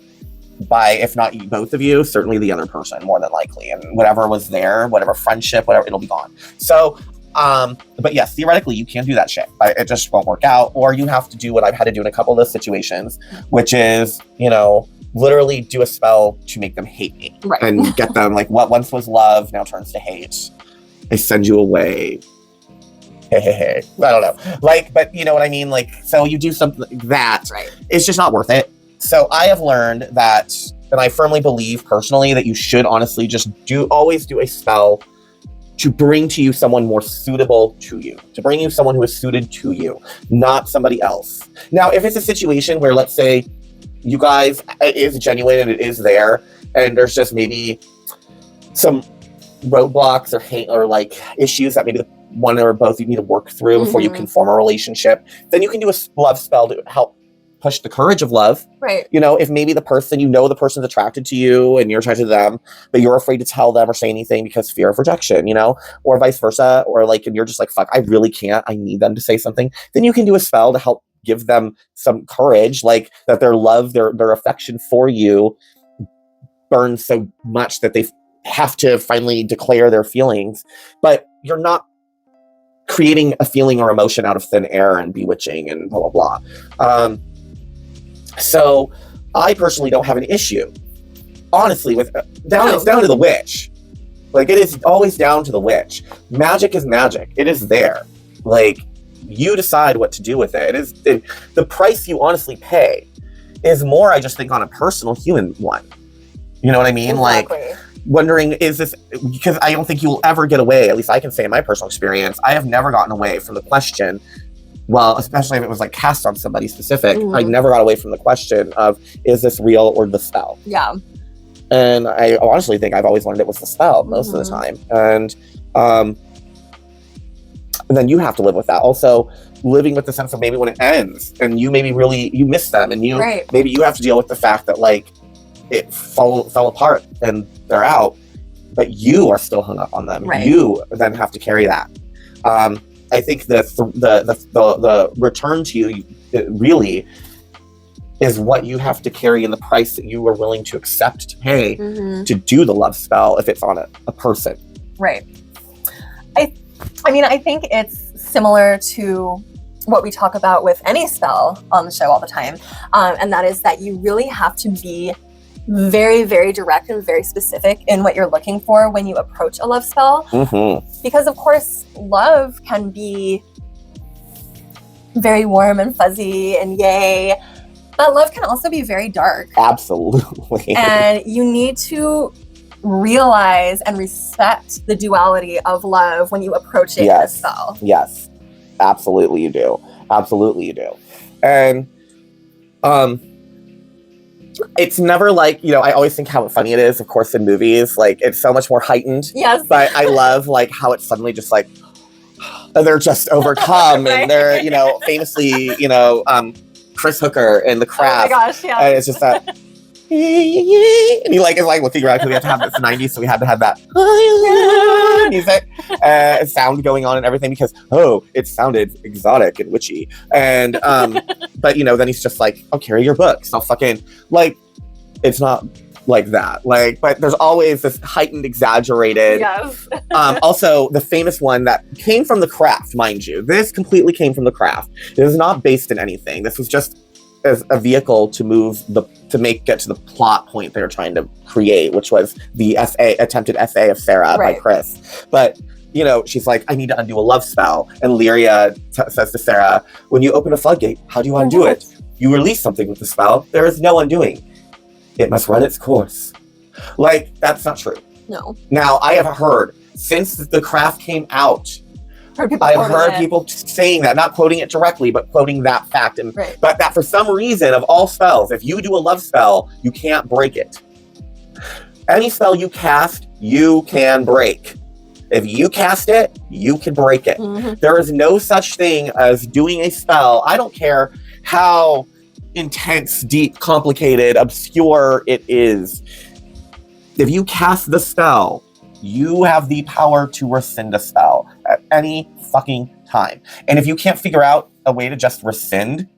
by, if not both of you, certainly the other person, more than likely. And whatever was there, whatever friendship, whatever, it'll be gone. So, but yes, theoretically you can do that shit, but it just won't work out. Or you have to do what I've had to do in a couple of those situations, which is, literally do a spell to make them hate me and get them like, what once was love now turns to hate. I send you away. Hey. I don't know. Like, but you know what I mean? Like, so you do something like that. It's just not worth it. So I have learned that, and I firmly believe personally that you should honestly just always do a spell to bring to you someone more suitable to you, to bring you someone who is suited to you, not somebody else. Now, if it's a situation where, let's say, you guys, it is genuine and it is there, and there's just maybe some roadblocks or like issues that maybe one or both you need to work through before you can form a relationship, then you can do a love spell to help push the courage of love. Right. You know, if maybe the person's attracted to you and you're attracted to them, but you're afraid to tell them or say anything because fear of rejection, you know, or vice versa, or like, and you're just like, fuck, I really can't, I need them to say something, then you can do a spell to help give them some courage, like that their love, their affection for you burns so much that they have to finally declare their feelings. But you're not creating a feeling or emotion out of thin air and bewitching and blah, blah, blah. So I personally don't have an issue, honestly, with it's down to the witch. Like, it is always down to the witch. Magic is magic. It is there. Like, you decide what to do with it. The price you honestly pay is more, I just think, on a personal human one. You know what I mean? Exactly. Like, wondering, is this, because I don't think you will ever get away, at least I can say in my personal experience, I have never gotten away from the question, well, especially if it was like cast on somebody specific, I never got away from the question of, is this real or the spell? Yeah. And I honestly think I've always learned it was the spell most of the time. And then you have to live with that. Also, living with the sense of maybe when it ends and you maybe really, you miss them, and you maybe you have to deal with the fact that like it fell apart and they're out, but you are still hung up on them. Right. You then have to carry that. I think the return to you, it really is what you have to carry in the price that you are willing to accept to pay to do the love spell if it's on a person. Right. I mean, I think it's similar to what we talk about with any spell on the show all the time. And that is that you really have to be very, very direct and very specific in what you're looking for when you approach a love spell. Because, of course, love can be very warm and fuzzy and yay, but love can also be very dark. Absolutely. And you need to realize and respect the duality of love when you approach it in a spell. Yes, absolutely you do. Absolutely you do. And it's never like, you know, I always think how funny it is, of course, in movies, like it's so much more heightened. Yes. But I love like how it's suddenly just like, they're just overcome and they're, you know, famously, you know, Chris Hooker in The Craft. Oh my gosh, yeah. And it's just that, and he like is like looking around because we have to have this 90s, so we had to have that music sound going on and everything because it sounded exotic and witchy. And but you know, then he's just like, I'll carry your books. I'll fucking like, it's not like that. Like, but there's always this heightened, exaggerated. Yes. Also, the famous one that came from The Craft, mind you. This completely came from The Craft. It was not based in anything. This was just as a vehicle to get to the plot point they were trying to create, which was the attempted essay of Sarah by Chris. But you know, she's like, I need to undo a love spell, and Lyria says to Sarah, when you open a floodgate, how do you undo it? You release something with the spell. There is no undoing. It must run its course. Like, that's not true. No. Now, I have heard since The Craft came out, I've heard people saying that, not quoting it directly, but quoting that fact. And but that for some reason, of all spells, if you do a love spell, you can't break it. Any spell you cast, you can break. If you cast it, you can break it. There is no such thing as doing a spell. I don't care how intense, deep, complicated, obscure it is. If you cast the spell, you have the power to rescind a spell at any fucking time. And if you can't figure out a way to just rescind,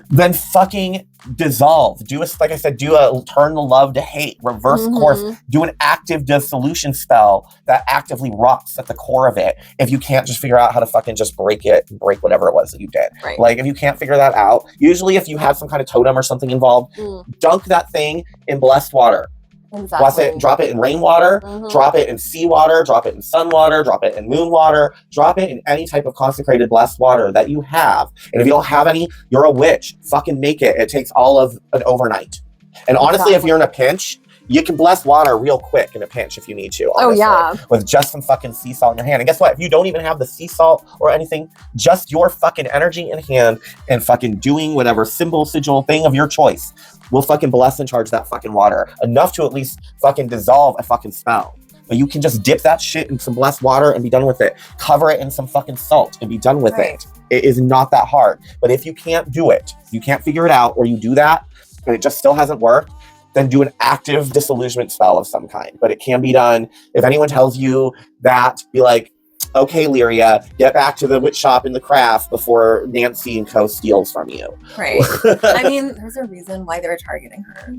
then fucking dissolve. Like I said, turn the love to hate, reverse course, do an active dissolution spell that actively rots at the core of it. If you can't just figure out how to fucking just break it, break whatever it was that you did. Like, if you can't figure that out, usually if you have some kind of totem or something involved, dunk that thing in blessed water. Exactly. Drop it in rainwater, drop it in seawater, drop it in sun water, drop it in moon water, drop it in any type of consecrated blessed water that you have. And if you don't have any, you're a witch. Fucking make it. It takes all of an overnight. And honestly, if you're in a pinch, You can bless water real quick in a pinch if you need to. Honestly, with just some fucking sea salt in your hand. And guess what? If you don't even have the sea salt or anything, just your fucking energy in hand and fucking doing whatever symbol, sigil thing of your choice will fucking bless and charge that fucking water enough to at least fucking dissolve a fucking spell. But you can just dip that shit in some blessed water and be done with it. Cover it in some fucking salt and be done with it. It is not that hard. But if you can't do it, you can't figure it out, or you do that and it just still hasn't worked, then do an active disillusionment spell of some kind. But it can be done. If anyone tells you that, be like, okay, Lyria, get back to the witch shop in the craft before Nancy and co steals from you. Right. I mean, there's a reason why they're targeting her.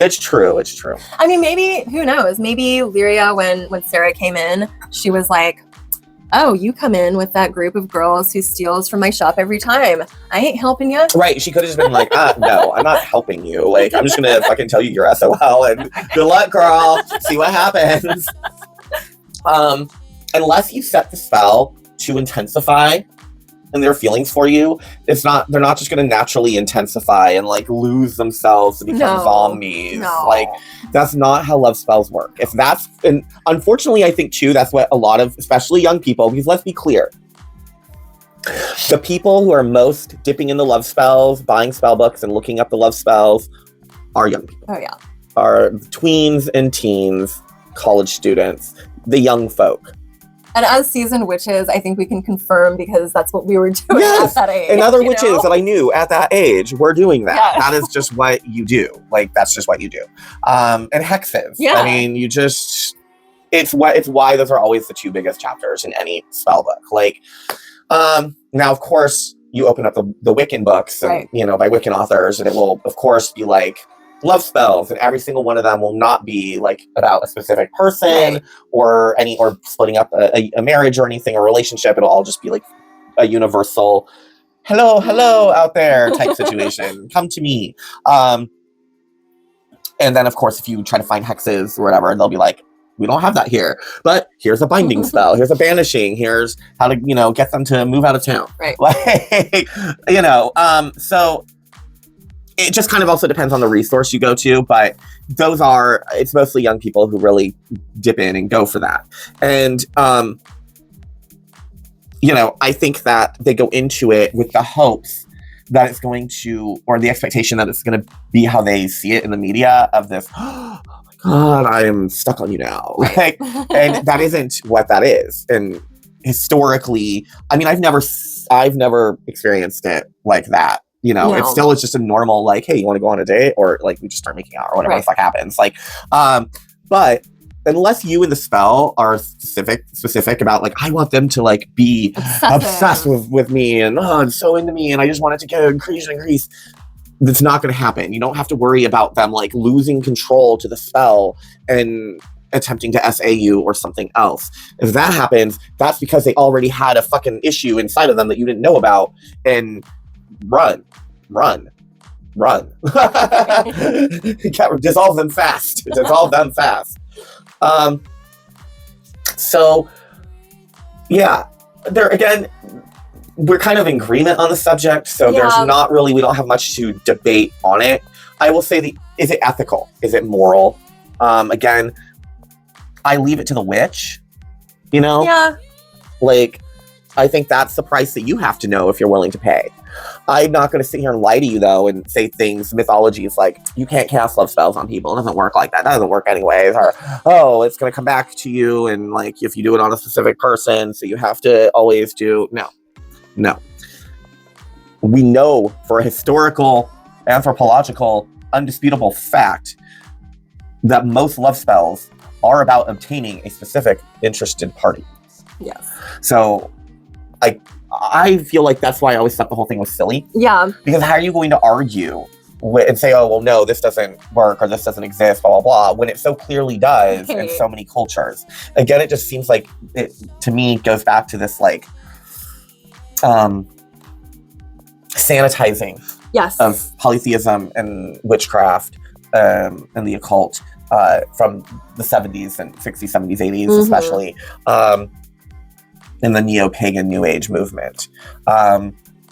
It's true. It's true. I mean, maybe, who knows? Maybe Lyria, when Sarah came in, she was like, oh, you come in with that group of girls who steals from my shop every time. I ain't helping you. Right. She could have just been like, no, I'm not helping you. Like, I'm just going to fucking tell you you're SOL and good luck, girl. See what happens. Unless you set the spell to intensify and their feelings for you, they're not just going to naturally intensify and like lose themselves to become zombies. No. Like, that's not how love spells work. And unfortunately, I think too, that's what a lot of, especially young people, because let's be clear, the people who are most dipping in the love spells, buying spell books and looking up the love spells are young people. Oh yeah. Are tweens and teens, college students, the young folk. And as seasoned witches, I think we can confirm, because that's what we were doing at that age. And other witches that I knew at that age were doing that. Yes. That is just what you do. Like, that's just what you do. And hexes. Yeah. I mean, it's why those are always the two biggest chapters in any spell book. Like, now, of course, you open up the Wiccan books, and, by Wiccan authors, and it will, of course, be like, love spells, and every single one of them will not be like about a specific person or splitting up a marriage or anything, or relationship. It'll all just be like a universal hello out there type situation. Come to me. And then of course, if you try to find hexes or whatever, they'll be like, we don't have that here, but here's a binding spell, here's a banishing, here's how to get them to move out of town, right? Like, so it just kind of also depends on the resource you go to, but it's mostly young people who really dip in and go for that. And, I think that they go into it with the hopes that it's going to, or the expectation that it's going to be how they see it in the media of this, oh my God, I am stuck on you now. Like, and that isn't what that is. And historically, I mean, I've never experienced it like that. It's just a normal, like, hey, you want to go on a date? Or like, we just start making out or whatever the fuck happens. Like, but unless you in the spell are specific about like, I want them to like be obsessed with me and it's so into me and I just want it to get increase. That's not going to happen. You don't have to worry about them like losing control to the spell and attempting to SA you or something else. If that happens, that's because they already had a fucking issue inside of them that you didn't know about, and run. Dissolve them fast. So yeah, there again, we're kind of in agreement on the subject, so there's not really, we don't have much to debate on it. I will say, is it ethical? Is it moral? Again, I leave it to the witch, Yeah. Like, I think that's the price that you have to know if you're willing to pay. I'm not going to sit here and lie to you, though, and say things, mythology is like, you can't cast love spells on people. It doesn't work like that. That doesn't work anyways. Or, it's going to come back to you, and like, if you do it on a specific person, so you have to always do... No. We know for a historical, anthropological, undisputable fact that most love spells are about obtaining a specific interested party. Yes. So, I feel like that's why I always thought the whole thing was silly. Yeah. Because how are you going to argue and say, oh, well, no, this doesn't work or this doesn't exist, blah, blah, blah, when it so clearly does in so many cultures? Again, it just seems like it, to me, goes back to this, like, sanitizing of polytheism and witchcraft and the occult from the 70s and 60s, 70s, 80s, especially. In the neo-pagan New Age movement.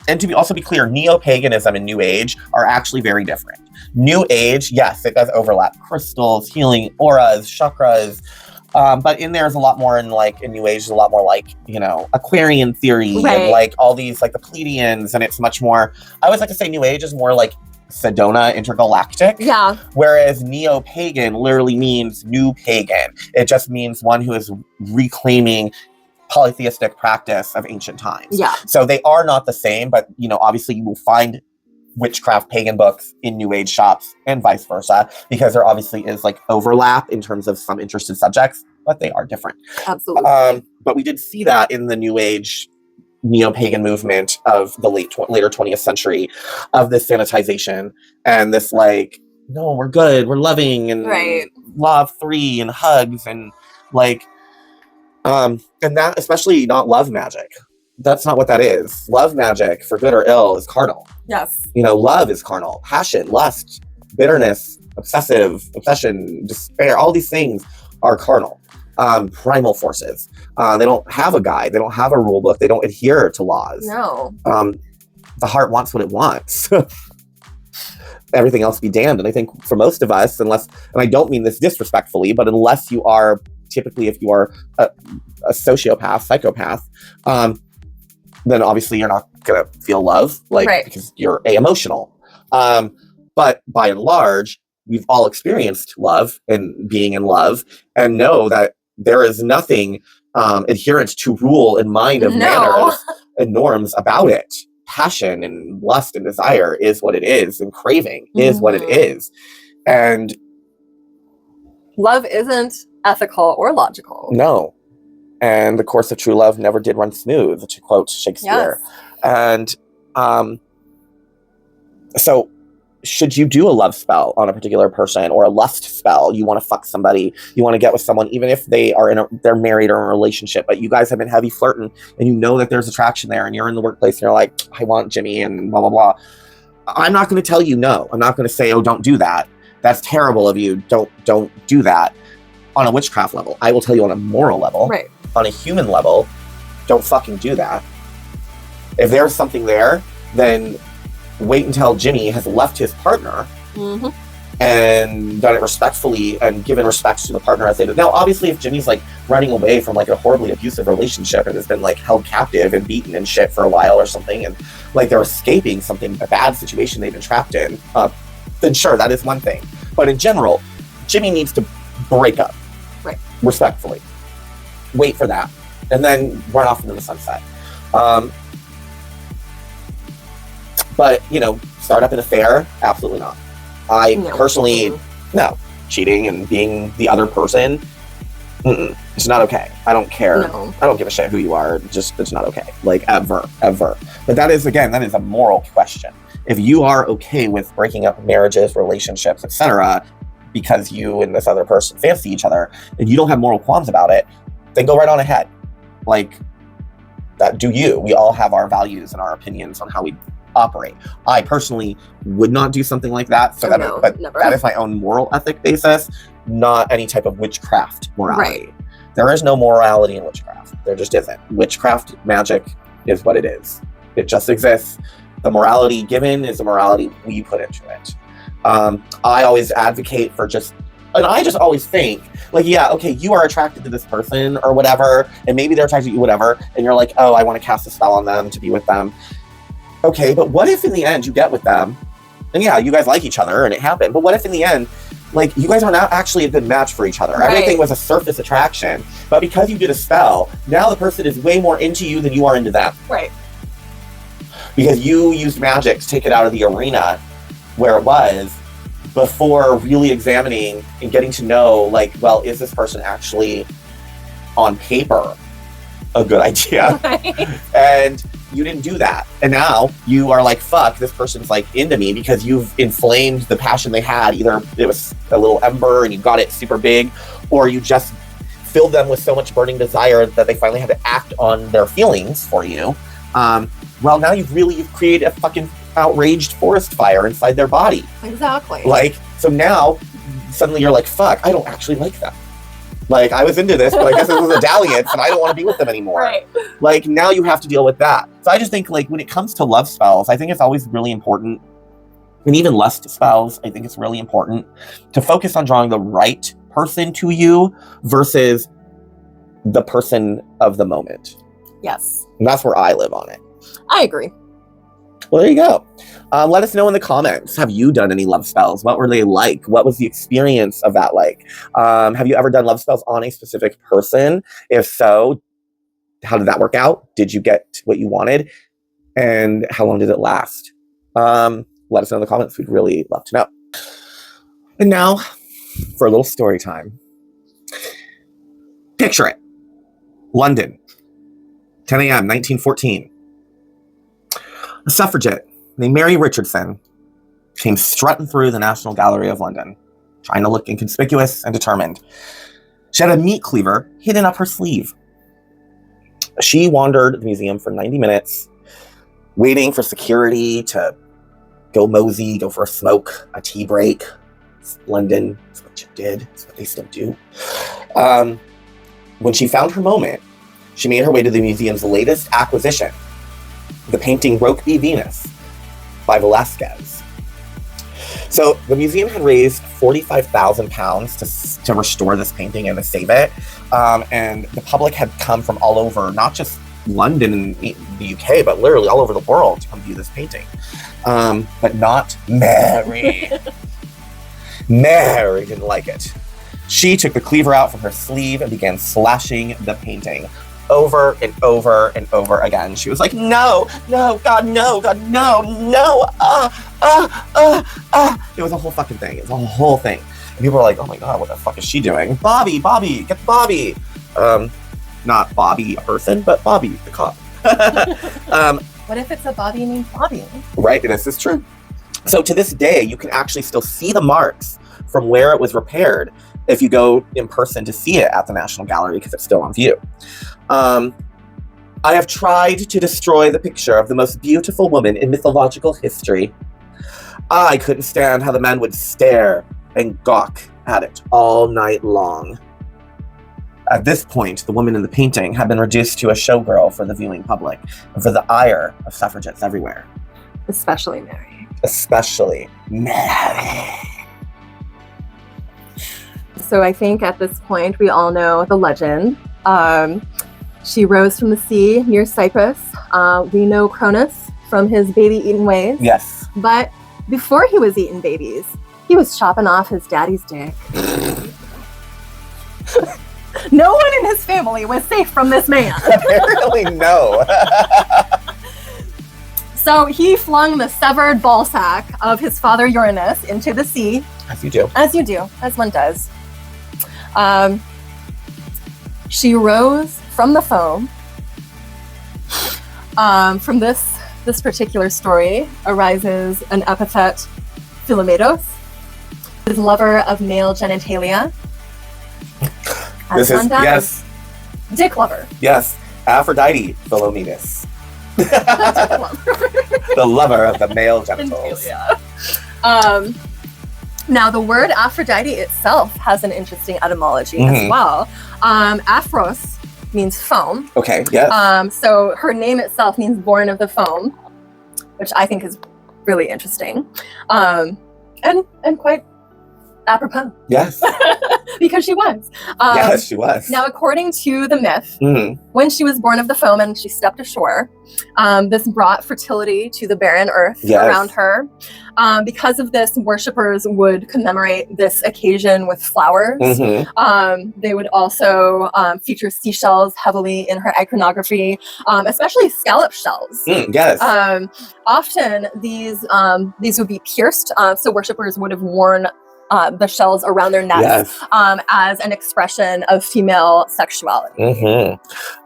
And to also be clear, neo-paganism and New Age are actually very different. New Age, yes, it does overlap crystals, healing, auras, chakras, but in there's a lot more in New Age, is a lot more like, Aquarian theory and like all these like the Pleiadians, and it's much more, I always like to say New Age is more like Sedona intergalactic. Yeah. Whereas neo-pagan literally means new pagan. It just means one who is reclaiming polytheistic practice of ancient times. Yeah. So they are not the same, but obviously you will find witchcraft pagan books in New Age shops and vice versa, because there obviously is like overlap in terms of some interested subjects, but they are different. Absolutely. But we did see that in the New Age neo-pagan movement of the later 20th century, of this sanitization and this like, no, we're good, we're loving, and law of three and hugs and like, and that especially not love magic. That's not what that is. Love magic, for good or ill, is carnal. Yes. Love is carnal. Passion, lust, bitterness, obsession, despair, all these things are carnal. Primal forces. They don't have a guide. They don't have a rule book. They don't adhere to laws. No. The heart wants what it wants. Everything else be damned. And I think for most of us, and I don't mean this disrespectfully, but unless you are, typically if you are a sociopath, psychopath, then obviously you're not going to feel love, because you're emotional. But by and large, we've all experienced love and being in love, and know that there is nothing adherent to rule and mind of manners and norms about it. Passion and lust and desire is what it is, and craving is what it is. And love isn't ethical or logical. No. And the course of true love never did run smooth, to quote Shakespeare. Yes. And so should you do a love spell on a particular person, or a lust spell? You want to fuck somebody, you want to get with someone, even if they are they're married or in a relationship, but you guys have been heavy flirting and you know that there's attraction there, and you're in the workplace and you're like, I want Jimmy and blah, blah, blah. I'm not going to tell you no. I'm not going to say, oh, don't do that. That's terrible of you. Don't do that. On a witchcraft level, I will tell you on a moral level, on a human level, don't fucking do that. If there's something there, then wait until Jimmy has left his partner and done it respectfully and given respect to the partner as they do. Now, obviously, if Jimmy's like running away from like a horribly abusive relationship and has been like held captive and beaten and shit for a while or something, and like they're escaping a bad situation they've been trapped in, then sure, that is one thing. But in general, Jimmy needs to break up. Respectfully. Wait for that. And then run off into the sunset. But, start up an affair? Absolutely not. Personally, no. Cheating and being the other person, it's not okay. I don't care. No. I don't give a shit who you are. It's not okay. Like, ever. But that is a moral question. If you are okay with breaking up marriages, relationships, etc., because you and this other person fancy each other, and you don't have moral qualms about it, then go right on ahead. Like, that, do you. We all have our values and our opinions on how we operate. I personally would not do something like that. But never. That is my own moral ethic basis, not any type of witchcraft morality. There is no morality in witchcraft. There just isn't. Witchcraft magic is what it is. It just exists. The morality given is the morality we put into it. I always advocate for I just always think, like, yeah, okay, you are attracted to this person or whatever, and maybe they're attracted to you, whatever, and you're like, oh, I want to cast a spell on them to be with them. Okay, but what if in the end you get with them, and yeah, you guys like each other and it happened, but what if in the end, like, you guys are not actually a good match for each other? Everything was a surface attraction, but because you did a spell, now the person is way more into you than you are into them. Because you used magic to take it out of the arena where it was, before really examining and getting to know, like, well, is this person actually on paper a good idea? And you didn't do that. And now you are like, fuck, this person's like into me, because you've inflamed the passion they had. Either it was a little ember and you got it super big, or you just filled them with so much burning desire that they finally had to act on their feelings for you. Well, now you've created a fucking outraged forest fire inside their body. Exactly. Like, so now suddenly you're like, fuck, I don't actually like them. Like, I was into this, but I guess it was a dalliance, and I don't want to be with them anymore. Right. Like, now you have to deal with that. So I just think, like, when it comes to love spells, I think it's always really important, and even lust spells, I think it's really important to focus on drawing the right person to you versus the person of the moment. Yes. And that's where I live on it. I agree. Well, there you go. Let us know in the comments. Have you done any love spells? What were they like? What was the experience of that like? Have you ever done love spells on a specific person? If so, how did that work out? Did you get what you wanted? And how long did it last? Let us know in the comments. We'd really love to know. And now, for a little story time. Picture it. London, 10 a.m., 1914. A suffragette named Mary Richardson came strutting through the National Gallery of London, trying to look inconspicuous and determined. She had a meat cleaver hidden up her sleeve. She wandered the museum for 90 minutes, waiting for security to go mosey, go for a smoke, a tea break. It's London, that's what you did, that's what they still do. When she found her moment, she made her way to the museum's latest acquisition, the painting Rokeby Venus by Velasquez. So the museum had raised £45,000 to restore this painting and to save it. And the public had come from all over, not just London and the UK, but literally all over the world to come view this painting. But not Mary. Mary didn't like it. She took the cleaver out from her sleeve and began slashing the painting over and over and over again. She was like, no, God, no, It was a whole fucking thing. It was a whole thing. And people were like, oh my God, what the fuck is she doing? Bobby, get Bobby. Not Bobby, a person, but Bobby, the cop. What if it's a Bobby named Bobby? Right, and this is true. So to this day, you can actually still see the marks from where it was repaired if you go in person to see it at the National Gallery, because it's still on view. I have tried to destroy the picture of the most beautiful woman in mythological history. I couldn't stand how the men would stare and gawk at it all night long. At this point, the woman in the painting had been reduced to a showgirl for the viewing public and for the ire of suffragettes everywhere. Especially Mary. Especially Mary. So I think at this point, we all know the legend. She rose from the sea near Cyprus. We know Cronus from his baby-eating ways. Yes. But before he was eating babies, he was chopping off his daddy's dick. No one in his family was safe from this man. Apparently, no. So he flung the severed ball sack of his father Uranus into the sea. As you do. As you do, as one does. She rose from the foam. From this particular story arises an epithet, Philometos, his lover of male genitalia. This is, yes. Dick lover. Yes, Aphrodite, Philometus. The lover of the male genitals. Now, the word Aphrodite itself has an interesting etymology as well. Aphros means foam. Okay, yes. So her name itself means born of the foam, which I think is really interesting. And quite apropos. Yes. Because she was. Yes, she was. Now, according to the myth, when she was born of the foam and she stepped ashore, this brought fertility to the barren earth around her. Because of this, worshippers would commemorate this occasion with flowers. They would also feature seashells heavily in her iconography, especially scallop shells. Yes. Often these would be pierced, so worshippers would have worn the shells around their necks as an expression of female sexuality.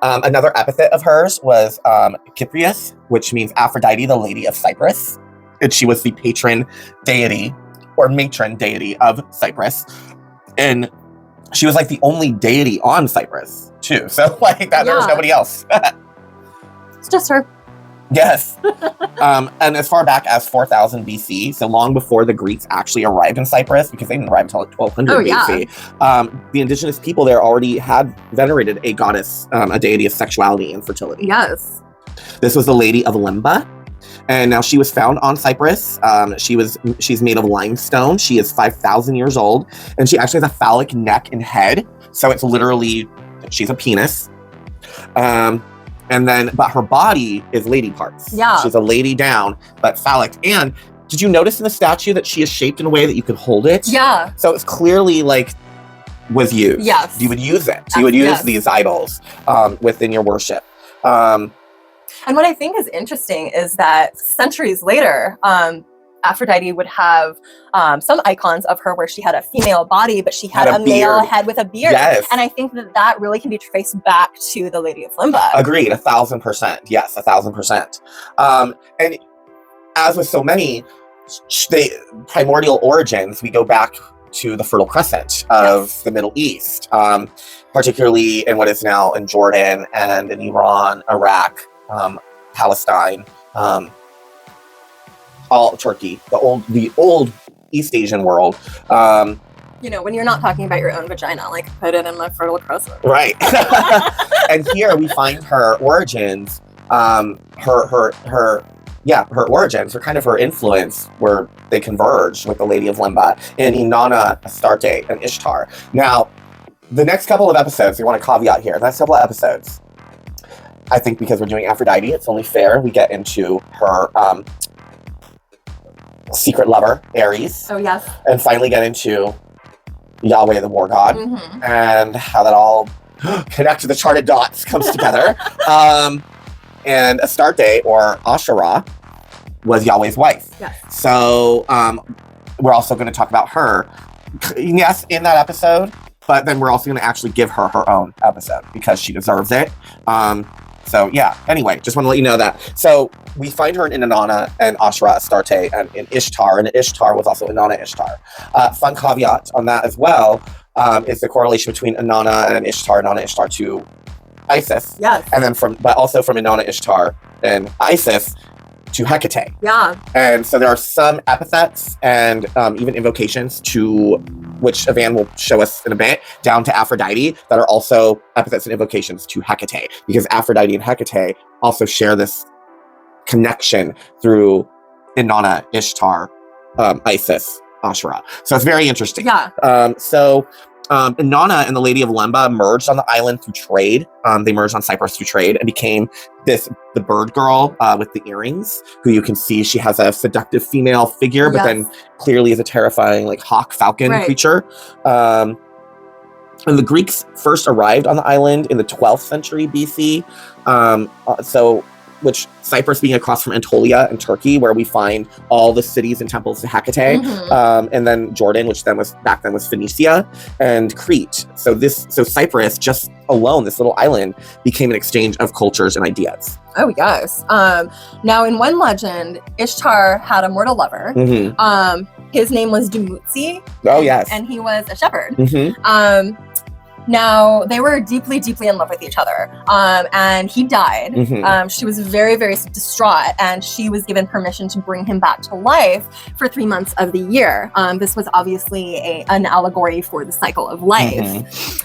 Another epithet of hers was Cyprius, which means Aphrodite, the Lady of Cyprus. And she was the patron deity or matron deity of Cyprus. And she was like the only deity on Cyprus too. So like that, there was nobody else. It's just her. Yes. And as far back as 4000 BC, so long before the Greeks actually arrived in Cyprus, because they didn't arrive until like 1200 BC, the indigenous people there already had venerated a goddess, a deity of sexuality and fertility. Yes. This was the Lady of Limba. And now she was found on Cyprus. She's made of limestone. She is 5,000 years old. And she actually has a phallic neck and head. So it's literally, she's a penis. But her body is lady parts. Yeah. She's a lady down, but phallic. And did you notice in the statue that she is shaped in a way that you can hold it? Yeah. So it's clearly like was used. Yes. You would use it. You would use these idols within your worship. And what I think is interesting is that centuries later, Aphrodite would have some icons of her where she had a female body, but she had a male head with a beard. Yes. And I think that really can be traced back to the Lady of Limba. Agreed, 1,000%. Yes, 1,000%. And as with so many, primordial origins, we go back to the Fertile Crescent of the Middle East, particularly in what is now in Jordan and in Iran, Iraq, Palestine, all Turkey, the old East Asian world. When you're not talking about your own vagina, like put it in my Fertile Crescent. Right. And here we find her origins, her origins, or kind of her influence, where they converge with the Lady of Limba in Inanna, Astarte, and Ishtar. Now, the next couple of episodes, we want to caveat here, the next couple of episodes, I think because we're doing Aphrodite, it's only fair we get into her secret lover, Ares. Oh, yes. And finally get into Yahweh, the war god, and how that all connects to the charted dots comes together. And Astarte, or Asherah, was Yahweh's wife. Yes. So we're also going to talk about her, yes, in that episode, but then we're also going to actually give her her own episode because she deserves it. So yeah, anyway, just want to let you know that. So we find her in Inanna and Asherah, Astarte, and in Ishtar, and Ishtar was also Inanna, Ishtar. Fun caveat on that as well is the correlation between Inanna and Ishtar to Isis. Yes. And then but also from Inanna, Ishtar, and Isis to HEKA-TEA. Yeah. And so there are some epithets and even invocations to, which Evan will show us in a bit, down to Aphrodite, that are also epithets and invocations to HEKA-TEA, because Aphrodite and HEKA-TEA also share this connection through Inanna, Ishtar, Isis, Asherah. So it's very interesting. Yeah. Inanna and the Lady of Limba merged on the island through trade. They merged on Cyprus through trade and became the bird girl with the earrings, who you can see she has a seductive female figure, but then clearly is a terrifying like hawk falcon creature. And the Greeks first arrived on the island in the 12th century BC. Which Cyprus being across from Anatolia and Turkey, where we find all the cities and temples to HEKA-TEA, and then Jordan, which back then was Phoenicia, and Crete. So Cyprus, just alone, this little island, became an exchange of cultures and ideas. Oh yes. Now, in one legend, Ishtar had a mortal lover. His name was Dumuzi. Oh yes. And he was a shepherd. Now, they were deeply, deeply in love with each other, and he died. She was very, very distraught, and she was given permission to bring him back to life for 3 months of the year. This was obviously an allegory for the cycle of life.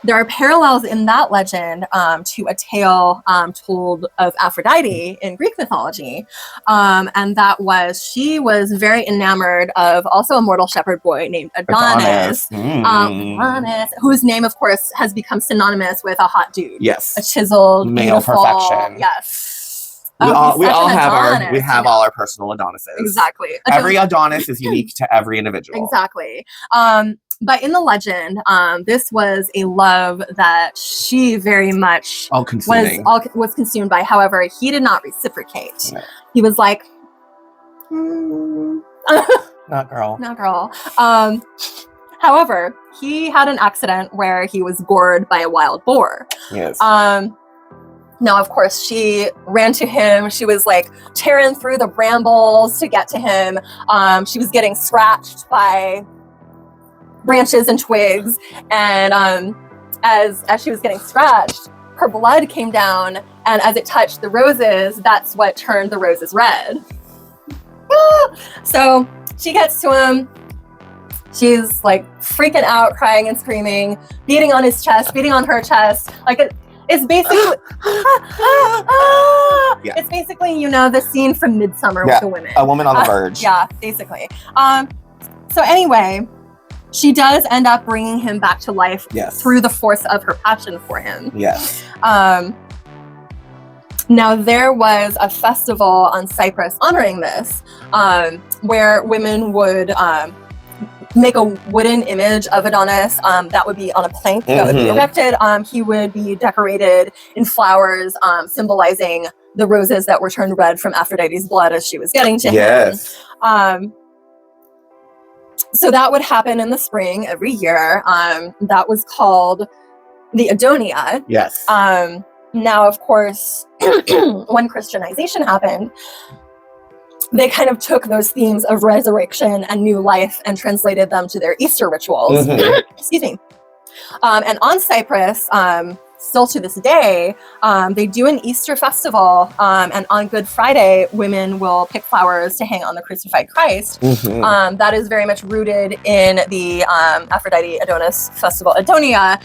There are parallels in that legend to a tale told of Aphrodite in Greek mythology. And that was, she was very enamored of also a mortal shepherd boy named Adonis. Whose name, of course, has become synonymous with a hot dude. Yes. A chiseled, male beautiful, perfection. Yes. We all have all our personal Adonises. Exactly. Every Adonis is unique to every individual. Exactly. But in the legend, this was a love that she very much was consumed by. However, he did not reciprocate. No. He was like, not girl. Not girl. However, he had an accident where he was gored by a wild boar. Yes. Now, of course, she ran to him. She was like tearing through the brambles to get to him. She was getting scratched by branches and twigs, and as she was getting scratched, her blood came down And as it touched the roses, that's what turned the roses red. So she gets to him. She's like freaking out, crying and screaming, beating on his chest, beating on her chest. Like it's basically, Yeah. it's basically, you know, the scene from Midsummer with the women. A woman on the verge. Yeah, basically. So anyway, she does end up bringing him back to life through the force of her passion for him. Yes. Now, there was a festival on Cyprus honoring this, where women would make a wooden image of Adonis that would be on a plank that would be erected. He would be decorated in flowers, symbolizing the roses that were turned red from Aphrodite's blood as she was getting to him. So that would happen in the spring every year. That was called the Adonia. Yes. Now, of course, when Christianization happened, they kind of took those themes of resurrection and new life and translated them to their Easter rituals. Excuse me. And on Cyprus, still to this day, they do an Easter festival, and on Good Friday, women will pick flowers to hang on the crucified Christ. That is very much rooted in the Aphrodite Adonis festival, Adonia,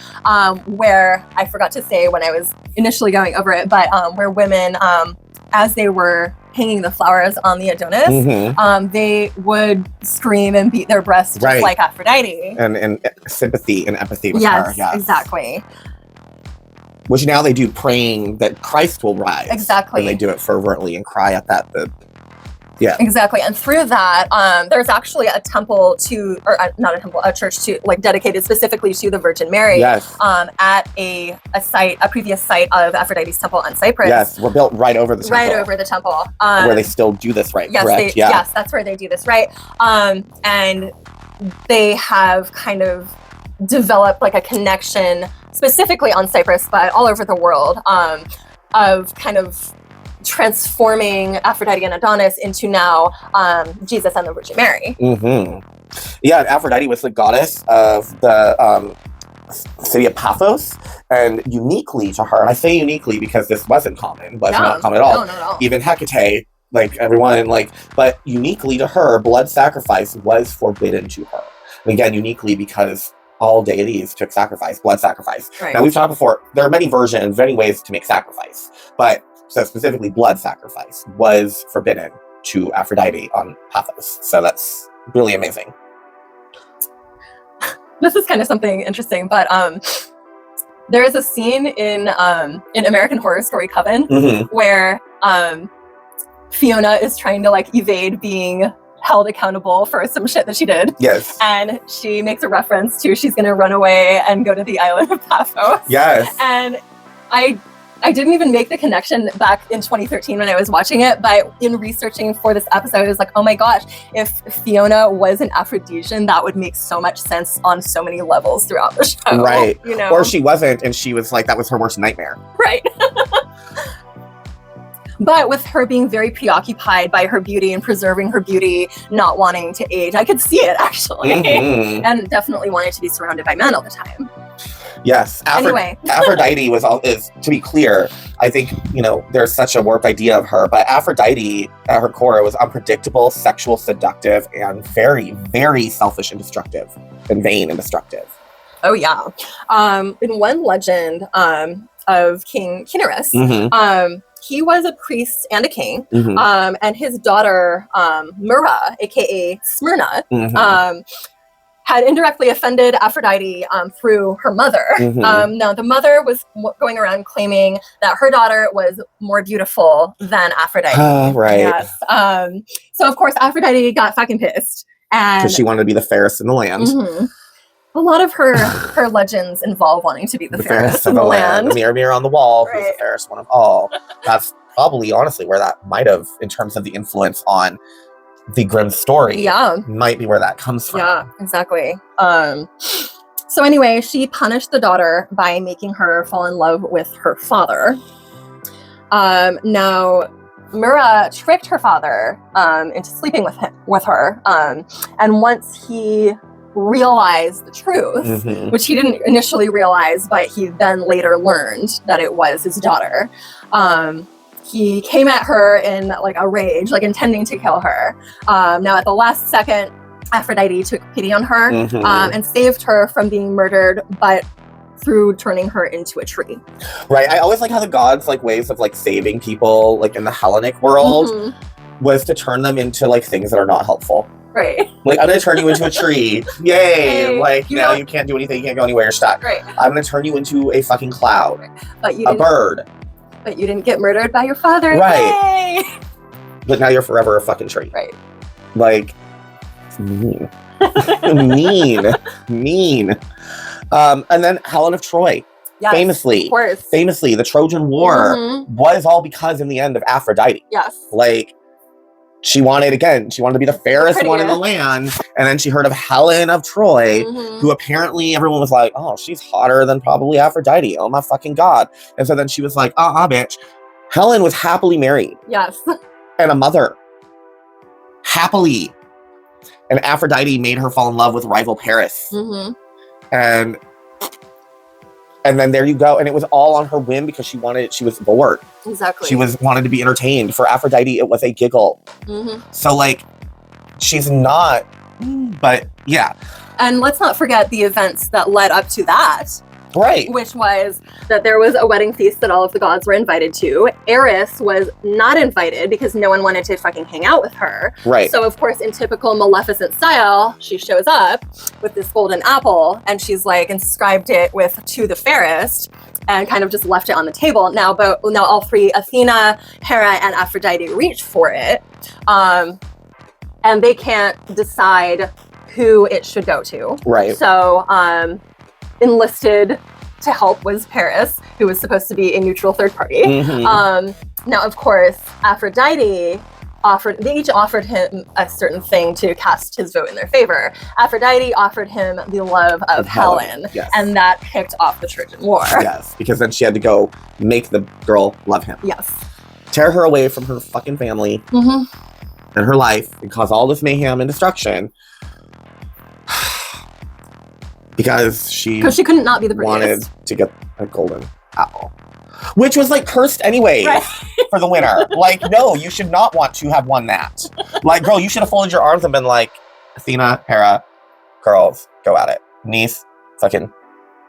where I forgot to say when I was initially going over it, but where women, as they were hanging the flowers on the Adonis, they would scream and beat their breasts just like Aphrodite. And sympathy and empathy with her. Yes, exactly. Which now they do praying that Christ will rise. Exactly. And they do it fervently and cry at that. Exactly. And through that, there's actually a temple to, or not a temple, a church to, like, dedicated specifically to the Virgin Mary. Yes. At a previous site of Aphrodite's temple on Cyprus. Yes, we're built right over the temple. Right over the temple. Where they still do this right, yes, correct? Yes, that's where they do this right. And they have kind of developed like a connection specifically on Cyprus, but all over the world, of kind of transforming Aphrodite and Adonis into now Jesus and the Virgin Mary. Yeah, and Aphrodite was the goddess of the city of Paphos, and uniquely to her, and I say uniquely because this wasn't common, but not common at all. No. Even HEKA-TEA, like everyone, but uniquely to her, blood sacrifice was forbidden to her. And again, uniquely because all deities took sacrifice, blood sacrifice. Right. Now, we've talked before, there are many versions, many ways to make sacrifice, but so specifically blood sacrifice was forbidden to Aphrodite on Paphos. So that's really amazing. This is kind of something interesting, but there is a scene in American Horror Story Coven where Fiona is trying to like evade being held accountable for some shit that she did. Yes. And she makes a reference to she's going to run away and go to the island of Paphos. Yes. And I didn't even make the connection back in 2013 when I was watching it, but in researching for this episode, I was like, oh my gosh, if Fiona was an Aphrodisian, that would make so much sense on so many levels throughout the show. Right. You know? Or she wasn't, and she was like, that was her worst nightmare. Right. But with her being very preoccupied by her beauty and preserving her beauty, not wanting to age, I could see it actually. And definitely wanted to be surrounded by men all the time. Yes. Anyway. Aphrodite is, to be clear, I think, there's such a warped idea of her, but Aphrodite at her core was unpredictable, sexual, seductive, and very, very selfish and destructive, and vain and destructive. Oh, yeah. In one legend of King Cinyras, he was a priest and a king, and his daughter, Myrrha, aka Smyrna, had indirectly offended Aphrodite through her mother. Now, the mother was going around claiming that her daughter was more beautiful than Aphrodite. Right. Yes. So, of course, Aphrodite got fucking pissed. Because she wanted to be the fairest in the land. A lot of her legends involve wanting to be the fairest in the land. The mirror on the wall, who's the fairest one of all. That's probably, honestly, where that might have, in terms of the influence on the Grimm story, might be where that comes from. Yeah, exactly. So anyway, she punished the daughter by making her fall in love with her father. Now, Myrrha tricked her father into sleeping with her. And once he realize the truth, Mhm. which he didn't initially realize, but he then later learned that it was his daughter. He came at her in like a rage, like intending to kill her. Now at the last second, Aphrodite took pity on her Mhm. and saved her from being murdered, but through turning her into a tree. Right. I always like how the gods like ways of like saving people like in the Hellenic world Mhm. was to turn them into like things that are not helpful. Right. Like, I'm gonna turn you into a tree. Yay! Yay. Like, You now know- you can't do anything. You can't go anywhere. You're stuck. Right. I'm gonna turn you into a fucking cloud. But you A didn't. bird. But you didn't get murdered by your father. Right. Yay! But now you're forever a fucking tree. Right. Like, mean. mean. And then Helen of Troy. Yes. Famously, Of course. the Trojan War Mhm. was all because in the end of Aphrodite. Yes. Like, she wanted to be the fairest one in the prettiest. land. And then she heard of Helen of Troy, Mhm. who apparently everyone was like, oh, she's hotter than probably Aphrodite. Oh my fucking God. And so then she was like, bitch. Helen was happily married Yes. and a mother. Happily. And Aphrodite made her fall in love with rival Paris. Mhm. And then there you go. And it was all on her whim because she was bored. Exactly. She wanted to be entertained. For Aphrodite, it was a giggle. Mhm. So like, she's not, but yeah. And let's not forget the events that led up to that, Right. which was that there was a wedding feast that all of the gods were invited to. Eris was not invited because no one wanted to fucking hang out with her. Right. So, of course, in typical Maleficent style, she shows up with this golden apple and she's like inscribed it with "to the fairest" and kind of just left it on the table. Now all three, Athena, Hera, and Aphrodite, reach for it. And they can't decide who it should go to. Right. So, enlisted to help was Paris, who was supposed to be a neutral third party. Mhm. Now, of course, Aphrodite they each offered him a certain thing to cast his vote in their favor. Aphrodite offered him the love of Helen, Yes. and that kicked off the Trojan War. Yes, because then she had to go make the girl love him. Yes. Tear her away from her fucking family Mm-hmm. and her life and cause all this mayhem and destruction. Because she couldn't not be the wanted prettiest. to get a golden apple. Which was like cursed anyway Right. for the winner. Like, no, you should not want to have won that. Like, girl, you should have folded your arms and been like, Athena, Hera, girls, go at it. Niece, fucking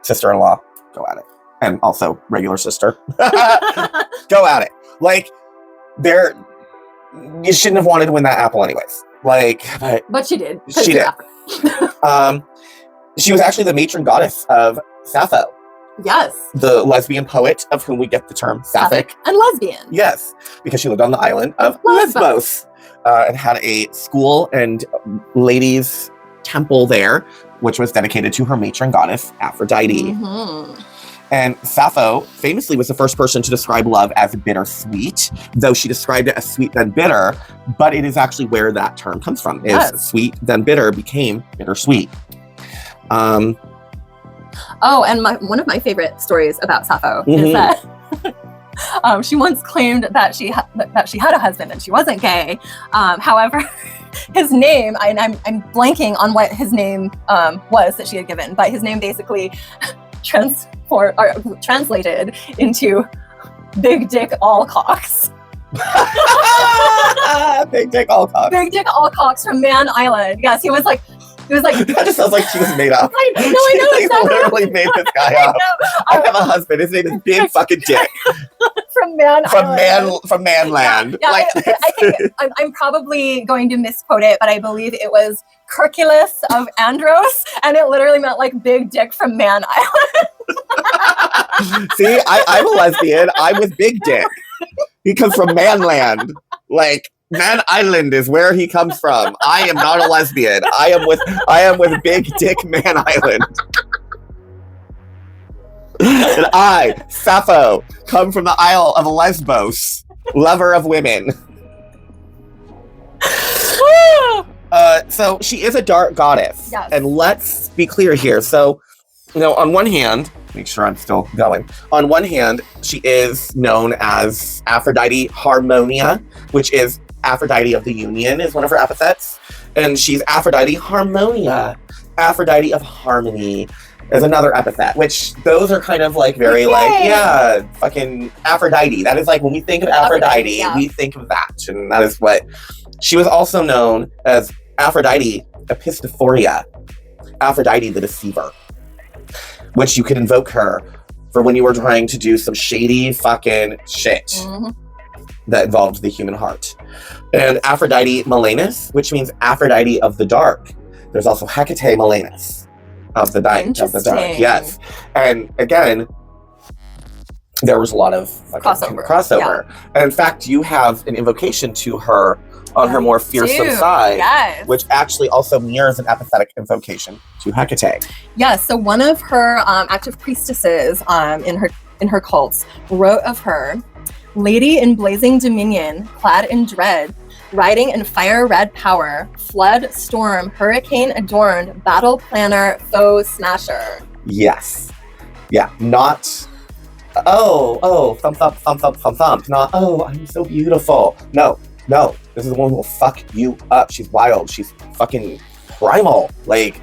sister-in-law, go at it. And also regular sister. Go at it. Like, you shouldn't have wanted to win that apple anyways. Like, But she did. She did. She was actually the matron goddess of Sappho, Yes. the lesbian poet of whom we get the term sapphic. And lesbian. Yes, because she lived on the island of Lesbos. Lesbos and had a school and ladies' temple there, which was dedicated to her matron goddess, Aphrodite. Mhm. And Sappho famously was the first person to describe love as bittersweet, though she described it as sweet then bitter, but it is actually where that term comes from, is Yes. sweet then bitter became bittersweet. Oh, and one of my favorite stories about Sappho Mhm. is that she once claimed that she had a husband and she wasn't gay. However, his name, I'm blanking on what his name was that she had given, but his name basically translated into Big Dick All Cocks. Big Dick Alcock. Big Dick All Cocks from Man Island. Yes, he was like. That just sounds like she was made up. I know, She exactly. literally made this guy I up. I have a husband. His name is Big Fucking Dick from Man Island. from Manland. Yeah, Like, I think I'm probably going to misquote it, but I believe it was Curculus of Andros, and it literally meant like big dick from Man Island. see, I'm a lesbian. I'm with Big Dick. He comes from Manland. Like, Man Island is where he comes from. I am not a lesbian. I am with Big Dick Man Island. And I, Sappho, come from the Isle of Lesbos, lover of women. So she is a dark goddess. Yes. And let's be clear here. So, on one hand, make sure I'm still going. On one hand, she is known as Aphrodite Harmonia, which is Aphrodite of the Union is one of her epithets. And she's Aphrodite Harmonia. Aphrodite of harmony is another epithet, which those are kind of like very like, yeah, fucking Aphrodite. That is like, when we think of Aphrodite, yeah. we think of that. And that is what she was also known as, Aphrodite Epistophoria, Aphrodite the deceiver, which you could invoke her for when you were trying to do some shady fucking shit that involved the human heart. And Aphrodite Melanus, which means Aphrodite of the dark. There's also HEKA-TEA Melanus, of the night, of the dark. Yes. And again, there was a lot of crossover. Yeah. And in fact, you have an invocation to her on her more fearsome side, which actually also mirrors an epithetic invocation to HEKA-TEA. Yes, so one of her active priestesses in her cults wrote of her, "Lady in blazing dominion, clad in dread, riding in fire red power, flood, storm, hurricane adorned, battle planner, foe smasher." Yes. Yeah, not, thump, thump, thump, thump, thump, thump. Not, oh, I'm so beautiful. No. This is the one who will fuck you up. She's wild. She's fucking primal. Like,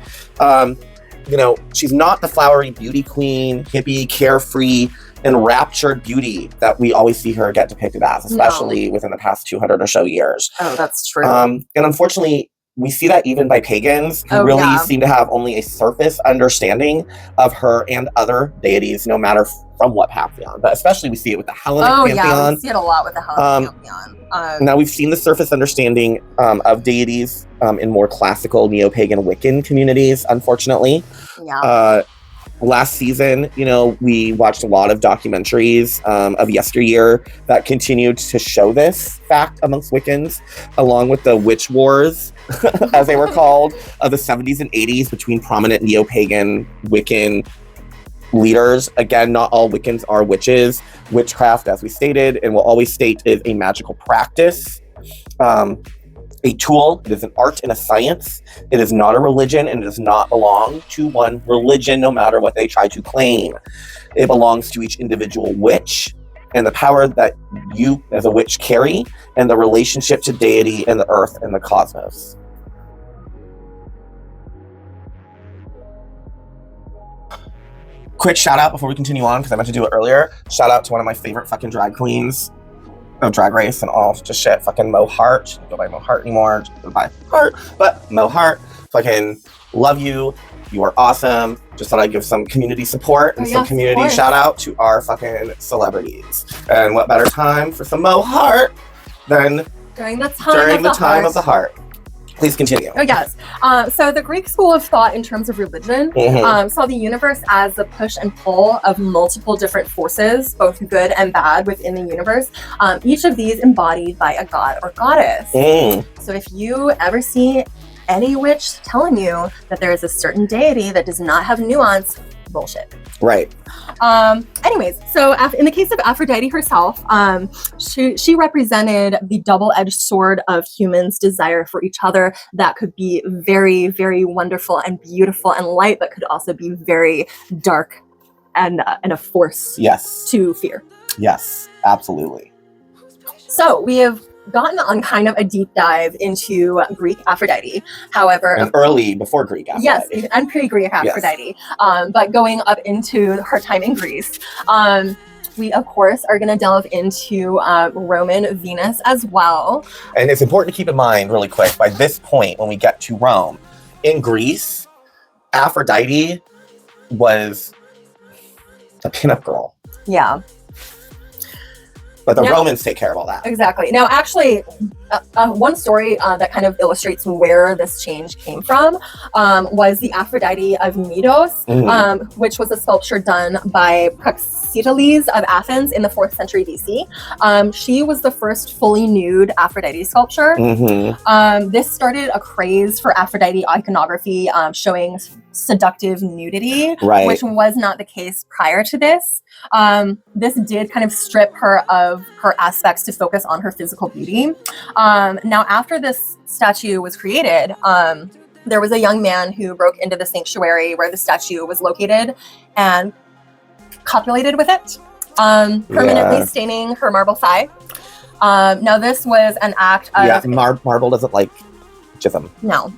she's not the flowery beauty queen, hippie, carefree, enraptured beauty that we always see her get depicted as, especially within the past 200 or so years. Oh, that's true. And unfortunately, we see that even by pagans who really seem to have only a surface understanding of her and other deities, no matter from what pantheon. But especially we see it with the Hellenic pantheon. Yeah, we see it a lot with the Hellenic pantheon. Now we've seen the surface understanding of deities in more classical neo-pagan Wiccan communities, unfortunately. Yeah. Last season, we watched a lot of documentaries of yesteryear that continued to show this fact amongst Wiccans, along with the witch wars, as they were called, of the 70s and 80s between prominent neo-pagan Wiccan leaders. Again, not all Wiccans are witches. Witchcraft, as we stated, and will always state, is a magical practice. A tool. It is an art and a science. It is not a religion, and it does not belong to one religion, no matter what they try to claim. It belongs to each individual witch, and the power that you as a witch carry, and the relationship to deity and the earth and the cosmos. Quick shout out before we continue on, because I meant to do it earlier. Shout out to one of my favorite fucking drag queens of Drag Race and all just shit, fucking Mo Hart. She doesn't go by Mo Hart anymore. She goes by Hart, but Mo Hart, fucking love you. You are awesome. Just thought I'd give some community support and some community shout out to our fucking celebrities. And what better time for some Mo Hart than during the time of the heart. Please continue. Oh, yes. So the Greek school of thought in terms of religion saw the universe as the push and pull of multiple different forces, both good and bad within the universe, each of these embodied by a god or goddess. So if you ever see any witch telling you that there is a certain deity that does not have nuance, bullshit. Right. Anyways, so in the case of Aphrodite herself, she represented the double-edged sword of humans' desire for each other that could be very, very wonderful and beautiful and light, but could also be very dark and a force to fear. Yes, absolutely. So we have gotten on kind of a deep dive into Greek Aphrodite. However, and early before Greek Aphrodite. Yes, and pre-Greek Aphrodite. But going up into her time in Greece, we of course are going to delve into Roman Venus as well. And it's important to keep in mind really quick, by this point when we get to Rome, in Greece, Aphrodite was a pinup girl. Yeah. But the Romans take care of all that. Exactly. Now, actually, one story that kind of illustrates where this change came from was the Aphrodite of Knidos, which was a sculpture done by Praxiteles of Athens in the 4th century BC. She was the first fully nude Aphrodite sculpture. This started a craze for Aphrodite iconography, showing seductive nudity, which was not the case prior to this. This did kind of strip her of her aspects to focus on her physical beauty. Now, after this statue was created, there was a young man who broke into the sanctuary where the statue was located and copulated with it, permanently staining her marble thigh. Now, this was an act of... Yeah, marble doesn't like jism. No.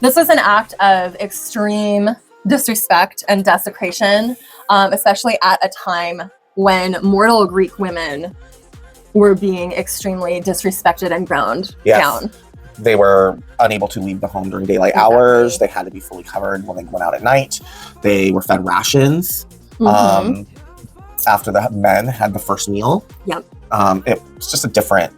This was an act of extreme disrespect and desecration, especially at a time when mortal Greek women were being extremely disrespected and ground down. They were unable to leave the home during daylight hours. They had to be fully covered when they went out at night. They were fed rations after the men had the first meal. Yep. It was just a different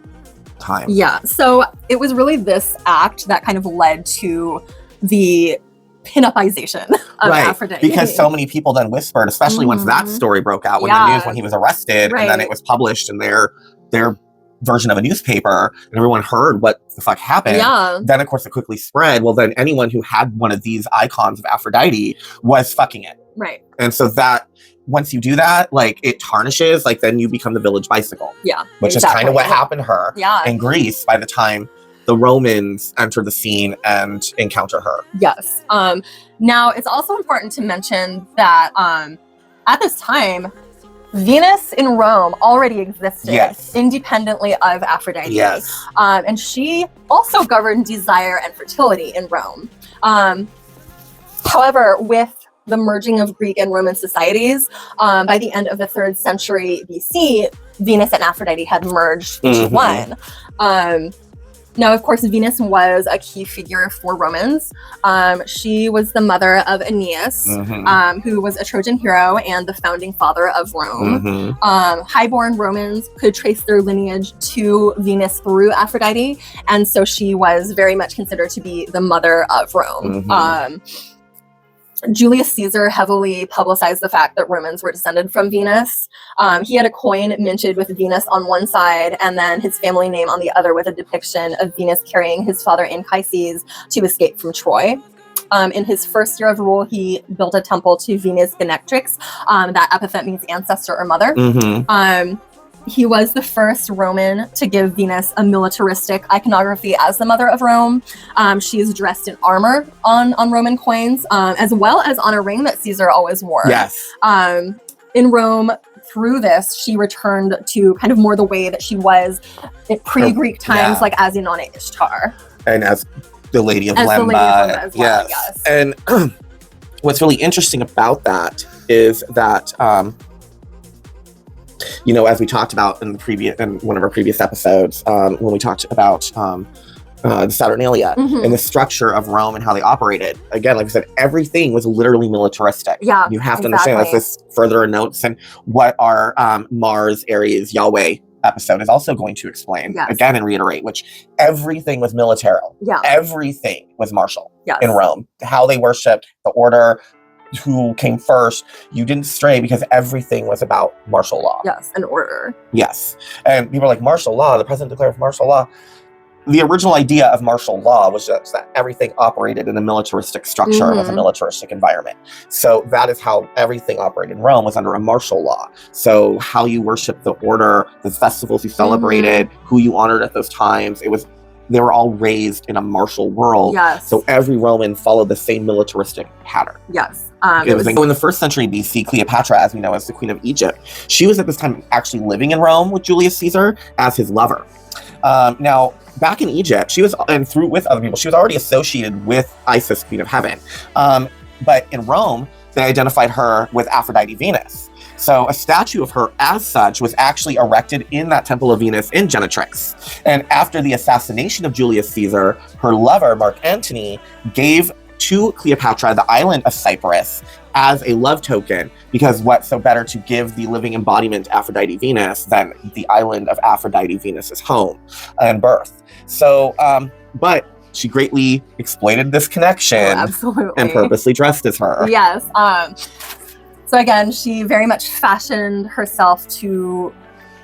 time. Yeah. So it was really this act that kind of led to the pinupization of Aphrodite. Because so many people then whispered, especially once that story broke out, when the news, when he was arrested, and then it was published in their version of a newspaper, and everyone heard what the fuck happened. Then of course it quickly spread. Well, then anyone who had one of these icons of Aphrodite was fucking it. Right. And so that once you do that, like, it tarnishes, like, then you become the village bicycle. Yeah. Which is kind of what happened to her in Greece by the time the Romans enter the scene and encounter her. Yes. Now it's also important to mention that at this time, Venus in Rome already existed independently of Aphrodite. And she also governed desire and fertility in Rome. However, with the merging of Greek and Roman societies, by the end of the 3rd century BC, Venus and Aphrodite had merged into one. Now, of course, Venus was a key figure for Romans. She was the mother of Aeneas, who was a Trojan hero and the founding father of Rome. Highborn Romans could trace their lineage to Venus through Aphrodite, and so she was very much considered to be the mother of Rome. Julius Caesar heavily publicized the fact that Romans were descended from Venus. He had a coin minted with Venus on one side and then his family name on the other, with a depiction of Venus carrying his father Anchises to escape from Troy. In his first year of rule, he built a temple to Venus Genetrix. That epithet means ancestor or mother. He was the first Roman to give Venus a militaristic iconography as the mother of Rome. She is dressed in armor on Roman coins, as well as on a ring that Caesar always wore. In Rome, through this, she returned to kind of more the way that she was in pre-Greek times, like as Inanna Ishtar. And as the Lady of Lemba. Yes. And what's really interesting about that is that you know, as we talked about in one of our previous episodes, when we talked about the Saturnalia and the structure of Rome and how they operated. Again, like I said, everything was literally militaristic. You have to understand that this further notes and what our Mars, Aries, Yahweh episode is also going to explain again and reiterate, which everything was militarial. Everything was martial in Rome. How they worshipped, the order, who came first. You didn't stray because everything was about martial law. An order. And people are like, martial law, the president declared martial law. The original idea of martial law was just that everything operated in a militaristic structure with a militaristic environment. So that is how everything operated in Rome, was under a martial law. So how you worship, the order, the festivals you celebrated, who you honored at those times, they were all raised in a martial world. So every Roman followed the same militaristic pattern. It was in the 1st century BC, Cleopatra, as we know as the Queen of Egypt, she was at this time actually living in Rome with Julius Caesar as his lover. Now, back in Egypt, she was, and through with other people, she was already associated with Isis, Queen of Heaven. But in Rome, they identified her with Aphrodite Venus. So a statue of her as such was actually erected in that Temple of Venus in Genetrix. And after the assassination of Julius Caesar, her lover, Mark Antony, gave to Cleopatra the island of Cyprus as a love token, because what so better to give the living embodiment Aphrodite Venus than the island of Aphrodite Venus's home and birth. So, but she greatly exploited this connection and purposely dressed as her. So again, she very much fashioned herself to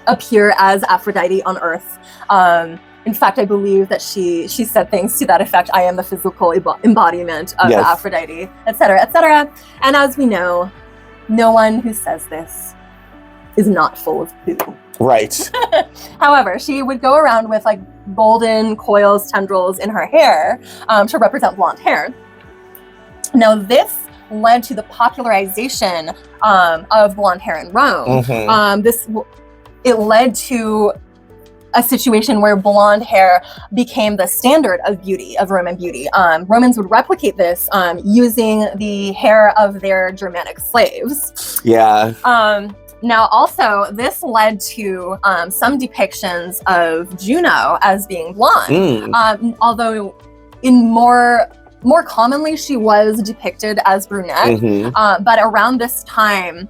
appear as Aphrodite on Earth. In fact, I believe that she said things to that effect: I am the physical embodiment of Aphrodite, etc., etc. And as we know, no one who says this is not full of poo. However, she would go around with like golden coils, tendrils in her hair to represent blonde hair. Now, this led to the popularization of blonde hair in Rome. It led to a situation where blonde hair became the standard of beauty, of Roman beauty. Romans would replicate this using the hair of their Germanic slaves. Yeah. Now, also, this led to some depictions of Juno as being blonde, although in more commonly, she was depicted as brunette. But around this time,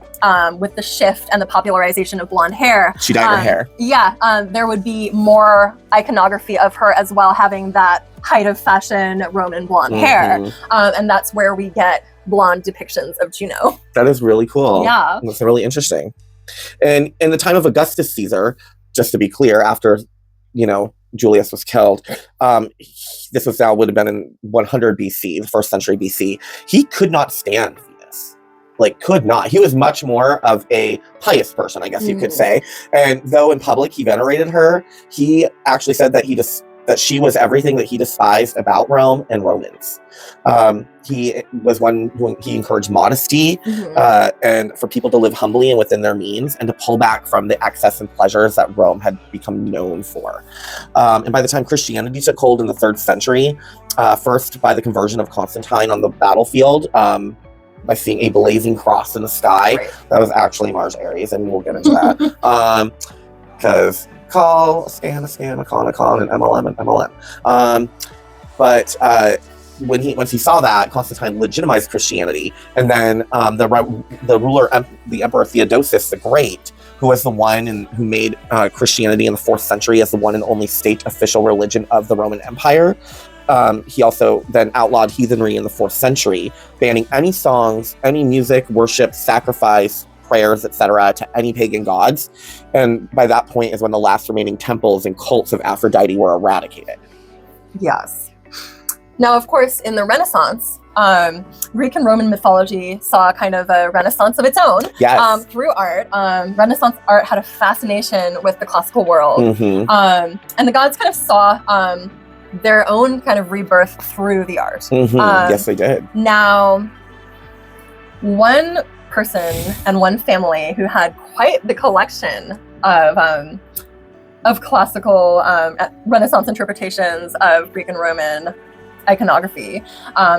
with the shift and the popularization of blonde hair, she dyed her hair. Yeah, there would be more iconography of her as well, having that height of fashion Roman blonde hair. And that's where we get blonde depictions of Juno. That is really cool. Yeah. That's really interesting. And in the time of Augustus Caesar, just to be clear, after, Julius was killed, this was now would have been in 100 BC, the first century BC. He could not stand Venus. Could not. He was much more of a pious person, I guess you could say. And though in public he venerated her, he actually said that that she was everything that he despised about Rome and Romans. He was one who he encouraged modesty and for people to live humbly and within their means and to pull back from the excess and pleasures that Rome had become known for. And by the time Christianity took hold in the 3rd century, first by the conversion of Constantine on the battlefield, by seeing a blazing cross in the sky. Right. That was actually Mars Aries, and we'll get into that. Because call, scan, a con, and MLM. But once he saw that, Constantine legitimized Christianity, and then the Emperor Theodosius the Great, who was the one who made Christianity in the 4th century as the one and only state official religion of the Roman Empire. He also then outlawed heathenry in the 4th century, banning any songs, any music, worship, sacrifice, prayers, etc., to any pagan gods. And by that point is when the last remaining temples and cults of Aphrodite were eradicated. Yes. Now, of course, in the Renaissance, Greek and Roman mythology saw kind of a renaissance of its own through art. Renaissance art had a fascination with the classical world. And the gods kind of saw their own kind of rebirth through the art. Yes, they did. Now, one person and one family who had quite the collection of classical Renaissance interpretations of Greek and Roman iconography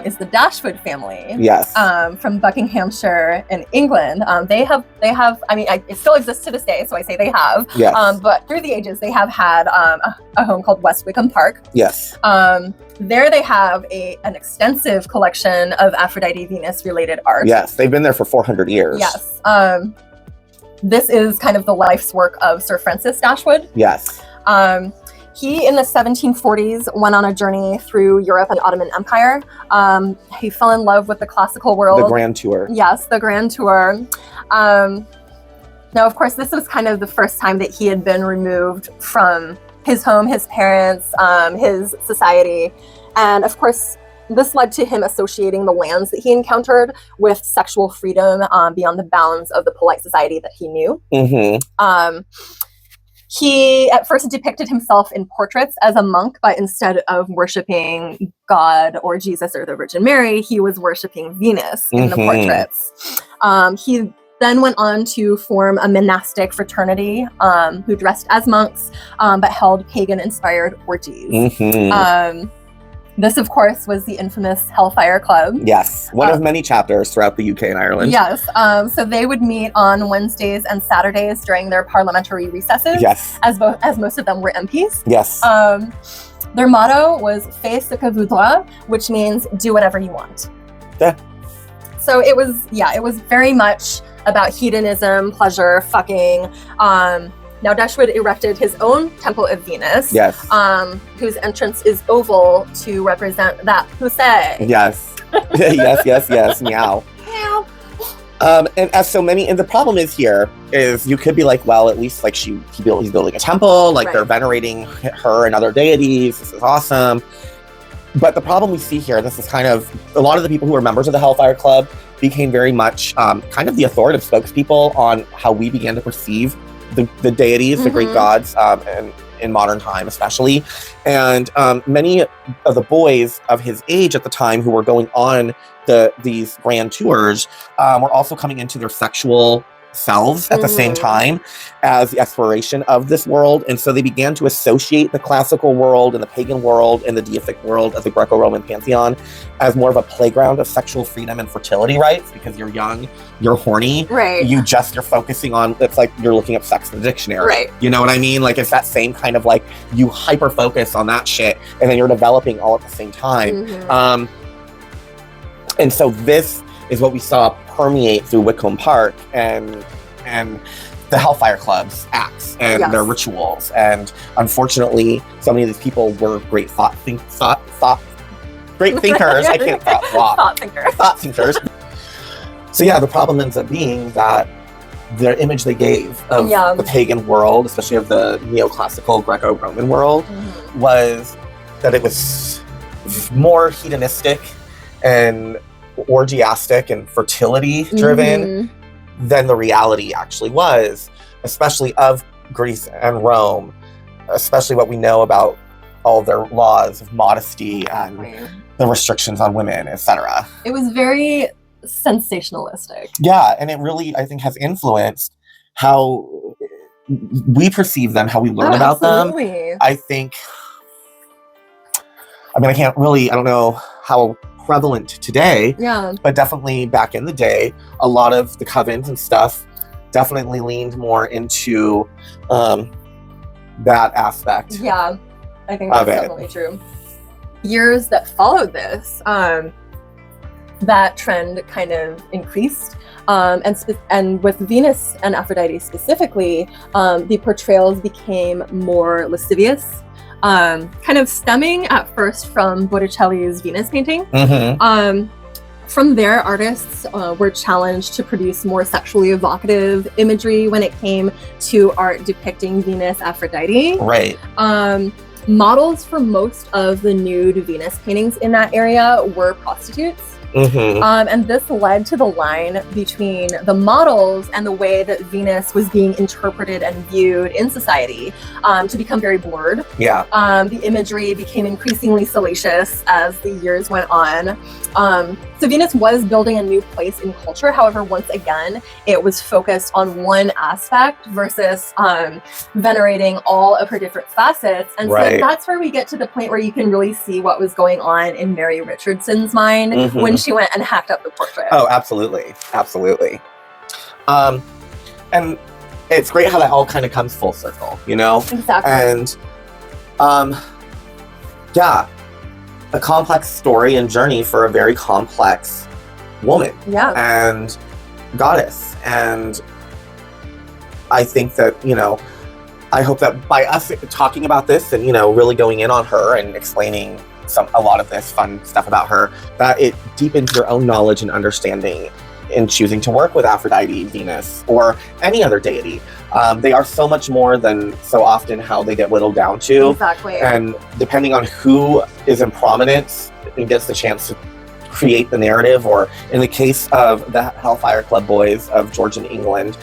is the Dashwood family. Yes. From Buckinghamshire in England. They have. I mean, it still exists to this day, so I say they have. Yes. But through the ages, they have had a home called West Wickham Park. Yes. There they have an extensive collection of Aphrodite Venus related art. Yes, they've been there for 400 years. Yes. This is kind of the life's work of Sir Francis Dashwood. Yes. He, in the 1740s, went on a journey through Europe and the Ottoman Empire. He fell in love with the classical world. The Grand Tour. Yes, the Grand Tour. Now, of course, this was kind of the first time that he had been removed from his home, his parents, his society. And of course, this led to him associating the lands that he encountered with sexual freedom beyond the bounds of the polite society that he knew. He at first depicted himself in portraits as a monk, but instead of worshiping God or Jesus or the Virgin Mary, he was worshiping Venus in the portraits. He then went on to form a monastic fraternity who dressed as monks, but held pagan-inspired orgies. This, of course, was the infamous Hellfire Club. Yes, one of many chapters throughout the UK and Ireland. Yes, so they would meet on Wednesdays and Saturdays during their parliamentary recesses. Yes. As most of them were MPs. Yes. Their motto was "Fais ce que voudras," which means "do whatever you want." Yeah. So it was very much about hedonism, pleasure, fucking. Now, Dashwood erected his own Temple of Venus, yes, whose entrance is oval to represent that pussy. Yes. yes, meow. Meow. And as so many, and the problem is here is you could be like, well, at least like he's building a temple, like they're venerating her and other deities. This is awesome. But the problem we see here, this is kind of a lot of the people who were members of the Hellfire Club became very much kind of the authoritative spokespeople on how we began to perceive the deities, the Greek gods, and in modern time especially. And many of the boys of his age at the time who were going on these grand tours were also coming into their sexual themselves at the same time as the exploration of this world. And so they began to associate the classical world and the pagan world and the deific world of the Greco-Roman pantheon as more of a playground of sexual freedom and fertility rights, because you're young, you're horny, right? You're focusing on, it's like you're looking up sex in the dictionary, right? You know what I mean? Like, it's that same kind of like, you hyper focus on that shit and then you're developing all at the same time. And so this is what we saw permeate through Whitcomb Park and the Hellfire Club's acts and their rituals. And unfortunately, so many of these people were great thought thinkers. I can't thought thinkers. So yeah, the problem ends up being that their image they gave of the pagan world, especially of the neoclassical Greco-Roman world, was that it was more hedonistic and orgiastic and fertility driven than the reality actually was, especially of Greece and Rome, especially what we know about all their laws of modesty and the restrictions on women, etc. It was very sensationalistic. Yeah, and it really, I think, has influenced how we perceive them, how we learn about them. I think, I don't know how prevalent today, but definitely back in the day, a lot of the covens and stuff definitely leaned more into that aspect. Yeah, I think that's definitely true. Years that followed this, that trend kind of increased, and with Venus and Aphrodite specifically, the portrayals became more lascivious. Kind of stemming at first from Botticelli's Venus painting. From there, artists were challenged to produce more sexually evocative imagery when it came to art depicting Venus-Aphrodite. Right. Models for most of the nude Venus paintings in that area were prostitutes. And this led to the line between the models and the way that Venus was being interpreted and viewed in society to become very blurred. The imagery became increasingly salacious as the years went on. So Venus was building a new place in culture. However, once again, it was focused on one aspect versus venerating all of her different facets. And so that's where we get to the point where you can really see what was going on in Mary Richardson's mind when she went and hacked up the portrait. Oh, absolutely. Absolutely. And it's great how that all kind of comes full circle, you know? Exactly. And a complex story and journey for a very complex woman and goddess. And I think that, I hope that by us talking about this and, really going in on her and explaining a lot of this fun stuff about her, that it deepens your own knowledge and understanding in choosing to work with Aphrodite, Venus, or any other deity. They are so much more than so often how they get whittled down to. Exactly. And depending on who is in prominence and gets the chance to create the narrative, or in the case of the Hellfire Club boys of Georgian England,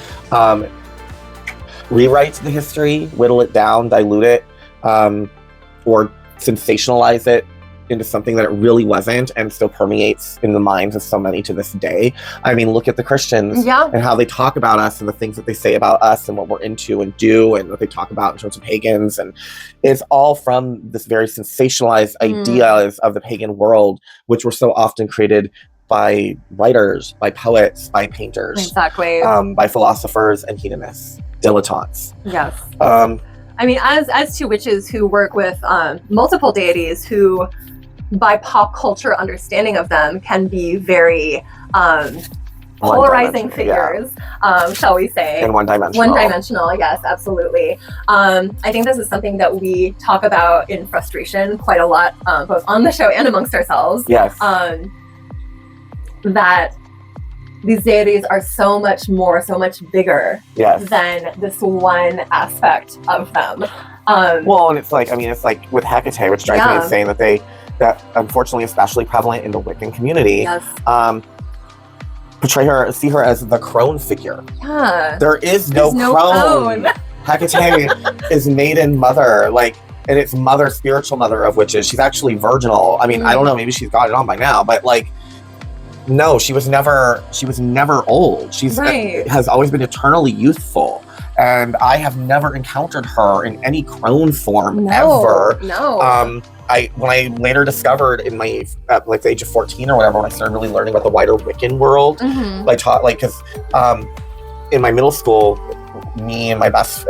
rewrite the history, whittle it down, dilute it, or sensationalize it into something that it really wasn't, and still permeates in the minds of so many to this day. I mean, look at the Christians and how they talk about us and the things that they say about us and what we're into and do and what they talk about in terms of pagans. And it's all from this very sensationalized ideas of the pagan world, which were so often created by writers, by poets, by painters, by philosophers and hedonists, dilettantes. Yes. I mean, as two witches who work with multiple deities who, by pop culture understanding of them, can be very polarizing figures, shall we say. And one-dimensional. One-dimensional, yes, absolutely. I think this is something that we talk about in frustration quite a lot, both on the show and amongst ourselves. Yes. That these deities are so much more, so much bigger than this one aspect of them. Well, and it's like with HEKA-TEA, which drives me insane that unfortunately especially prevalent in the Wiccan community, see her as the crone figure. There is no crone. HEKA-TEA is maiden mother, and it's spiritual mother of witches. She's actually virginal. I mean, I don't know, maybe she's got it on by now, but No, she was never old. She's Right. has always been eternally youthful. And I have never encountered her in any crone form ever. No. When I later discovered in my at like the age of 14 or whatever, when I started really learning about the wider Wiccan world, I taught because in my middle school, me and my best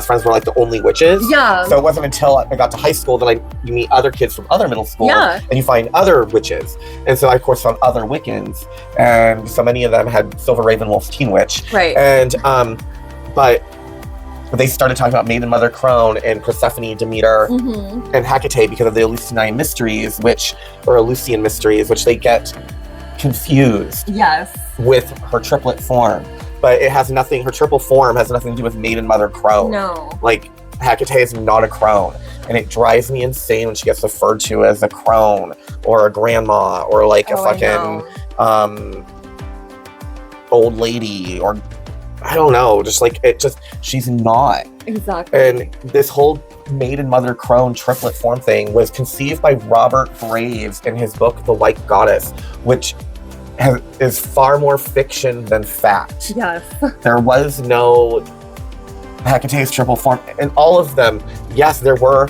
friends were like the only witches. Yeah. So it wasn't until I got to high school that you meet other kids from other middle schools and you find other witches. And so I of course found other Wiccans, and so many of them had Silver Raven Wolf Teen Witch. Right. And but they started talking about Maiden Mother Crone and Persephone, Demeter, and HEKA-TEA because of the Eleusinian mysteries, or Eleusinian mysteries, which they get confused with her triplet form. But it has nothing, her triple form has nothing to do with Maiden Mother Crone. No. Like, HEKA-TEA is not a crone. And it drives me insane when she gets referred to as a crone or a grandma or like a fucking old lady, or I don't know, she's not. Exactly. And this whole Maiden Mother Crone triplet form thing was conceived by Robert Graves in his book, The White Goddess, which is far more fiction than fact. Yes. There was no HEKA-TEA's triple form. And all of them, yes, there were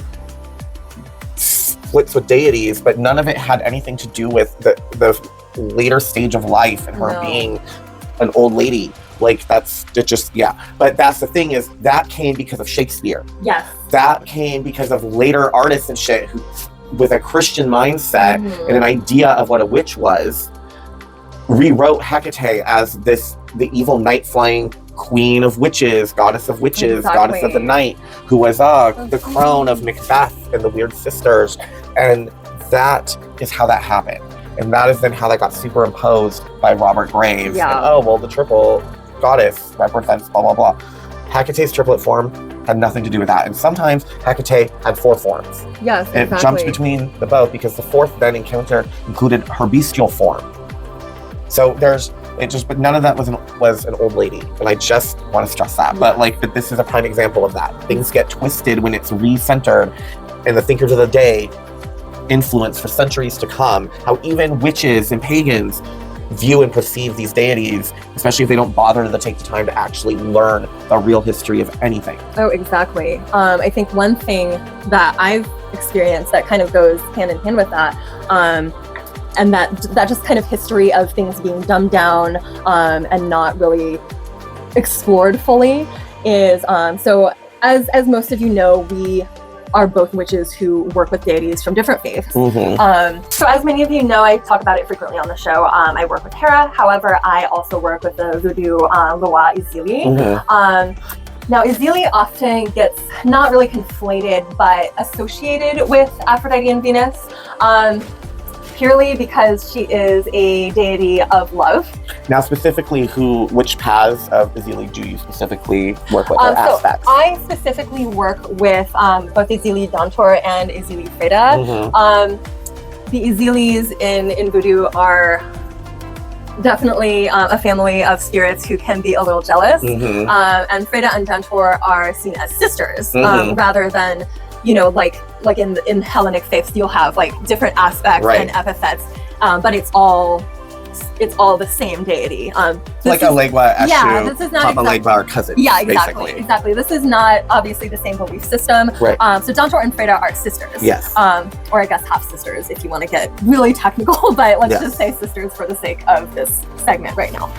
splits with deities, but none of it had anything to do with the later stage of life and her being an old lady. Like, that's it just, But that's the thing, is that came because of Shakespeare. Yes. That came because of later artists and shit who, with a Christian mindset and an idea of what a witch was, rewrote HEKA-TEA as the evil night-flying queen of witches, goddess of witches, goddess of the night, who was the crone of Macbeth and the Weird Sisters. And that is how that happened. And that is then how that got superimposed by Robert Graves. Yeah. And, the triple goddess represents blah, blah, blah. HEKA-TEA's triplet form had nothing to do with that. And sometimes HEKA-TEA had 4 forms. Yes, and it jumped between the both because the 4th then included her bestial form. So but none of that was an old lady, and I just want to stress that. But this is a prime example of that. Things get twisted when it's re-centered, and the thinkers of the day influence for centuries to come. How even witches and pagans view and perceive these deities, especially if they don't bother to take the time to actually learn the real history of anything. Oh, exactly. I think one thing that I've experienced that kind of goes hand in hand with that, and that just kind of history of things being dumbed down and not really explored fully is, so as most of you know, we are both witches who work with deities from different faiths. So as many of you know, I talk about it frequently on the show. I work with Hera. However, I also work with the voodoo Loa Izili. Now, Izili often gets not really conflated, but associated with Aphrodite and Venus, purely because she is a deity of love. Now, specifically, which paths of Izili do you specifically work with, or aspects? So I specifically work with both Izili Dantor and Izili Freda. The Izilis in voodoo are definitely a family of spirits who can be a little jealous. And Freda and Dantor are seen as sisters, rather than, like in Hellenic faiths, you'll have like different aspects and epithets, but it's all the same deity. Like Alegua, Eshu, this is not Papa Legba are cousins. Yeah, exactly. This is not obviously the same belief system. Right. So Dantor and Freda are sisters. Yes. Or I guess half sisters if you want to get really technical, but let's just say sisters for the sake of this segment right now.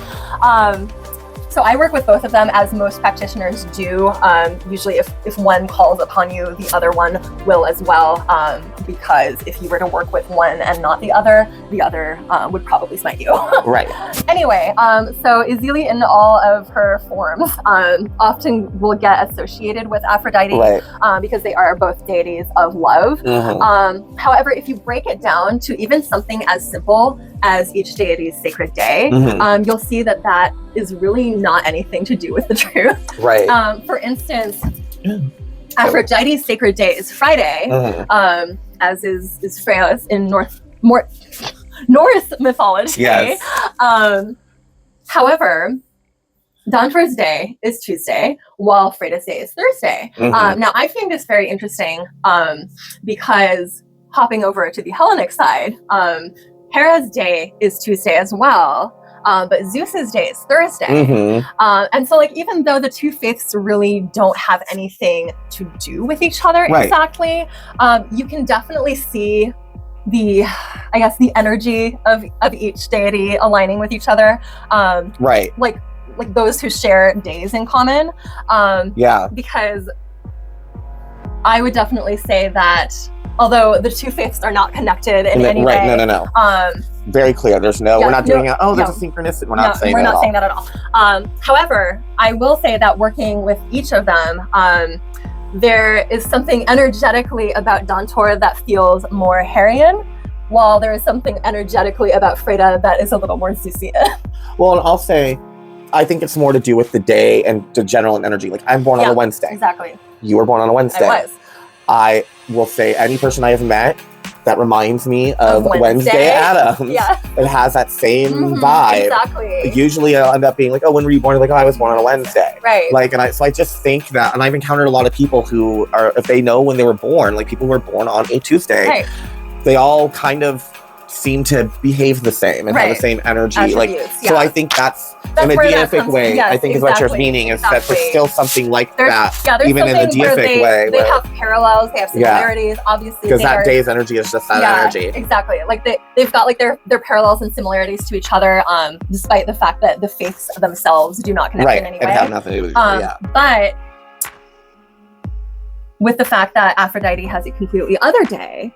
So I work with both of them, as most practitioners do. Usually if one calls upon you, the other one will as well, because if you were to work with one and not the other would probably smite you. Right. Anyway, so Izili in all of her forms often will get associated with Aphrodite, because they are both deities of love. However, if you break it down to even something as simple as each deity's sacred day, you'll see that is really not anything to do with the truth. Right. For instance, Aphrodite's sacred day is Friday, as is Freya's in Norse mythology. Yes. However, Dantor's day is Tuesday, while Freda's day is Thursday. Now, I find this very interesting because hopping over to the Hellenic side, Hera's day is Tuesday as well. But Zeus's day is Thursday. Mm-hmm. And so like, even though the two faiths really don't have anything to do with each other exactly, you can definitely see the energy of each deity aligning with each other. Like those who share days in common. Because I would definitely say that although the two faiths are not connected in any way. No. Very clear. There's we're not doing there's a synchronicity. We're not saying that at all. However, I will say that working with each of them, there is something energetically about Dantor that feels more Herian, while there is something energetically about Freda that is a little more Zeusian. Well, and I'll say, I think it's more to do with the day and the general energy. Like, I'm born on a Wednesday. Exactly. You were born on a Wednesday. I was. I will say any person I have met that reminds me of Wednesday Adams. It has that same vibe. Exactly. Usually I'll end up being like, oh, when were you born? Like, oh, I was born on a Wednesday. Right. Like, so I just think that, and I've encountered a lot of people who are, if they know when they were born, like people who were born on a Tuesday, they all kind of seem to behave the same and have the same energy. Attributes, so I think that's in a deific way, I think is what you're meaning, is that there's still something like that, even in the deific way. They have parallels, they have similarities, obviously. Because that day's energy is just that energy. Exactly. Like they've got like their parallels and similarities to each other, despite the fact that the faiths themselves do not connect in any way. And have nothing to do with each other, But with the fact that Aphrodite has a completely other day,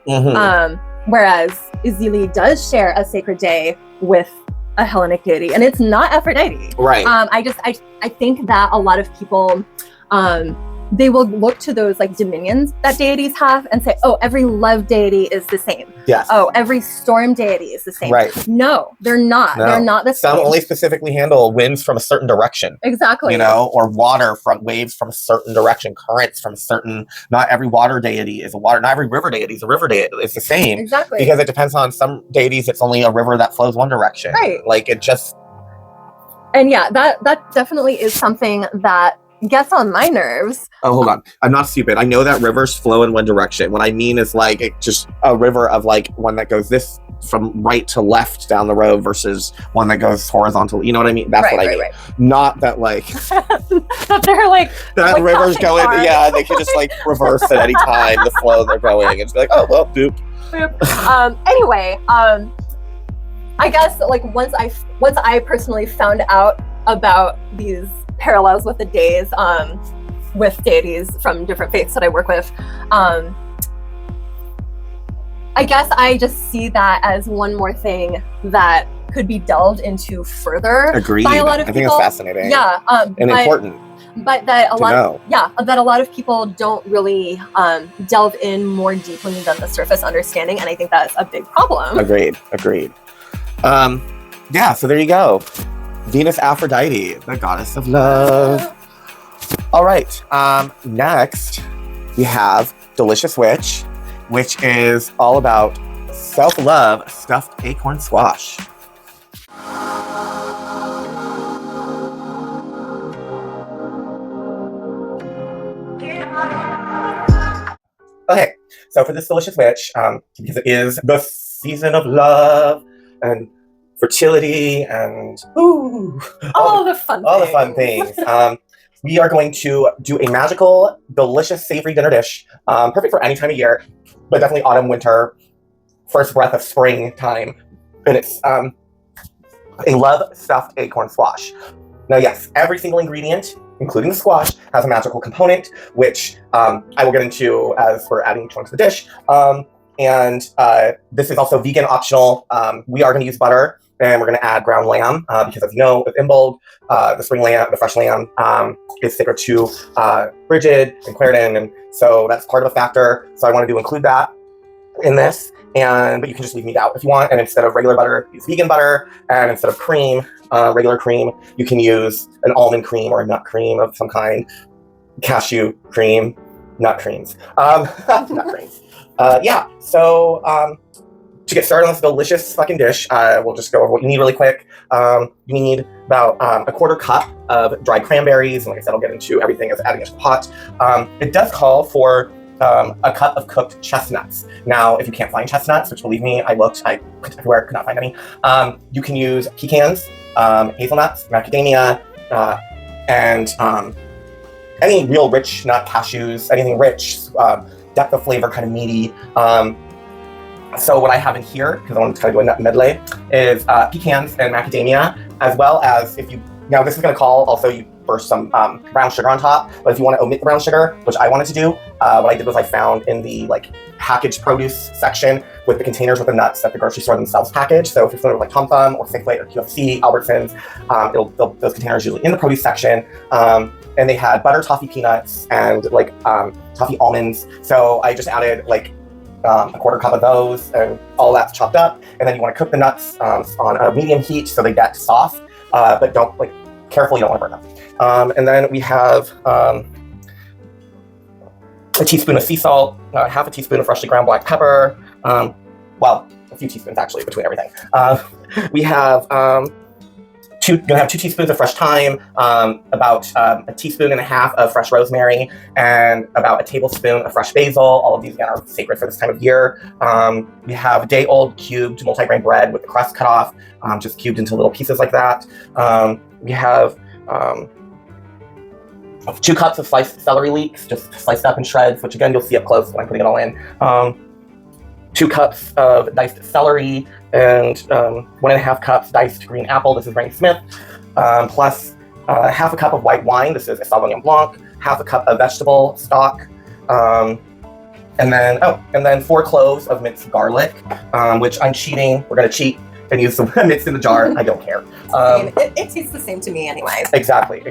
whereas Izili does share a sacred day with a Hellenic deity, and it's not Aphrodite. Right. I think that a lot of people, they will look to those like dominions that deities have and say, oh, every love deity is the same. Yes. Oh, every storm deity is the same. Right. No, they're not. No. They're not the same. Some only specifically handle winds from a certain direction. Exactly. Or water from waves from a certain direction, currents from a certain, not every water deity is a water, not every river deity is a river deity. It's the same. Exactly. Because it depends on some deities, it's only a river that flows one direction. Right. Like it just. And that definitely is something that gets on my nerves. Oh, hold on. I'm not stupid. I know that rivers flow in one direction. What I mean is like it just a river of like one that goes this from right to left down the road versus one that goes horizontal. You know what I mean? That's what I mean. Right. Not that like that they're like that rivers go in. Yeah, they can just like reverse at any time the flow they're going. It's like, oh well, boop. Anyway, I guess like once I personally found out about these parallels with the days with deities from different faiths that I work with, I guess I just see that as one more thing that could be delved into further by a lot of people. I think it's fascinating. Yeah, and important. But that a lot of people don't really delve in more deeply than the surface understanding, and I think that's a big problem. Agreed. So there you go. Venus-Aphrodite, the goddess of love. All right. Next, we have Delicious Witch, which is all about self-love stuffed acorn squash. Okay, so for this Delicious Witch, because it is the season of love and fertility and all the fun things. We are going to do a magical, delicious, savory dinner dish, perfect for any time of year, but definitely autumn, winter, first breath of spring time. And it's a love stuffed acorn squash. Now, yes, every single ingredient, including the squash, has a magical component, which I will get into as we're adding each one to the dish. And this is also vegan optional. We are going to use butter, and we're going to add ground lamb because, as you know, with Imbolg, the spring lamb, the fresh lamb, is sacred to Bridget and Clarendon, and so that's part of a factor. So I wanted to include that in this, but you can just leave meat out if you want. And instead of regular butter, use vegan butter, and instead of cream, regular cream, you can use an almond cream or a nut cream of some kind, cashew cream, nut creams, nut creams. So to get started on this delicious fucking dish, we'll just go over what you need really quick. You need about a quarter cup of dried cranberries, and like I said, I'll get into everything as adding it to the pot. It does call for a cup of cooked chestnuts. Now, if you can't find chestnuts, which believe me, I looked, I everywhere, could not find any, you can use pecans, hazelnuts, macadamia, and any real rich nut, cashews, anything rich, depth of flavor, kind of meaty. So what I have in here, because I want to kind of do a nut medley, is pecans and macadamia, as well as now this is going to call also you for some brown sugar on top, but if you want to omit the brown sugar, which I wanted to do, what I did was I found in the packaged produce section with the containers with the nuts that the grocery store themselves package. So if you're familiar with Tom Thumb or Safeway or QFC, Albertsons, those containers usually in the produce section. And they had butter toffee peanuts and toffee almonds. So I just added a quarter cup of those, and all that's chopped up. And then you want to cook the nuts on a medium heat so they get soft, but don't careful, you don't want to burn them. And then we have a teaspoon of sea salt, half a teaspoon of freshly ground black pepper. Well, a few teaspoons actually between everything. We have you're gonna have 2 teaspoons of fresh thyme, about a teaspoon and a half of fresh rosemary, and about a tablespoon of fresh basil. All of these again are sacred for this time of year. We have day-old cubed multigrain bread with the crust cut off, just cubed into little pieces like that. We have 2 cups of sliced celery leeks, just sliced up in shreds, which again you'll see up close when I'm putting it all in. 2 cups of diced celery, and 1.5 cups diced green apple. This is Granny Smith, plus half a cup of white wine. This is Sauvignon Blanc. Half a cup of vegetable stock, and then 4 cloves of minced garlic, which I'm cheating. We're gonna cheat and use some minced in the jar. I don't care. It tastes the same to me anyway. Exactly.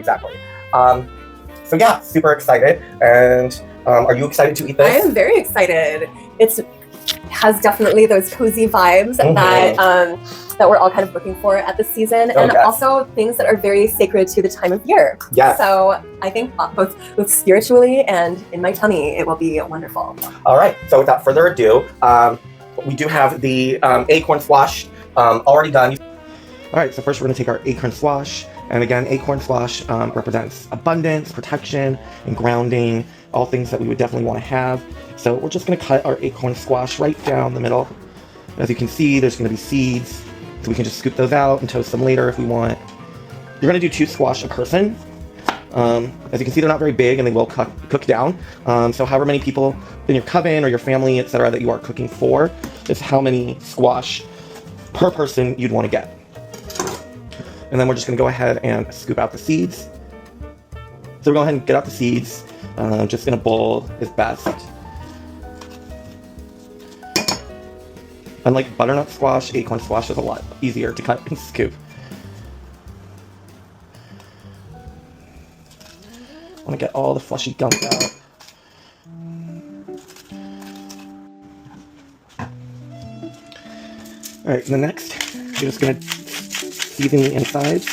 So yeah, super excited. And are you excited to eat this? I am very excited. It has definitely those cozy vibes that we're all kind of looking for at the season, and also things that are very sacred to the time of year. Yes. So I think both spiritually and in my tummy, it will be wonderful. All right. So without further ado, we do have the acorn squash already done. All right. So first we're going to take our acorn squash. And again, acorn squash represents abundance, protection, and grounding, all things that we would definitely want to have. So we're just going to cut our acorn squash right down the middle. As you can see, there's going to be seeds, so we can just scoop those out and toast them later if we want. You're going to do 2 squash a person. As you can see, they're not very big and they will cook down. So however many people in your coven or your family, etc., that you are cooking for is how many squash per person you'd want to get. And then we're just going to go ahead and scoop out the seeds. So we'll go ahead and get out the seeds, just in a bowl is best. Unlike butternut squash, acorn squash is a lot easier to cut and scoop. I want to get all the fleshy gunk out. Alright, and then next, you're just going to season the insides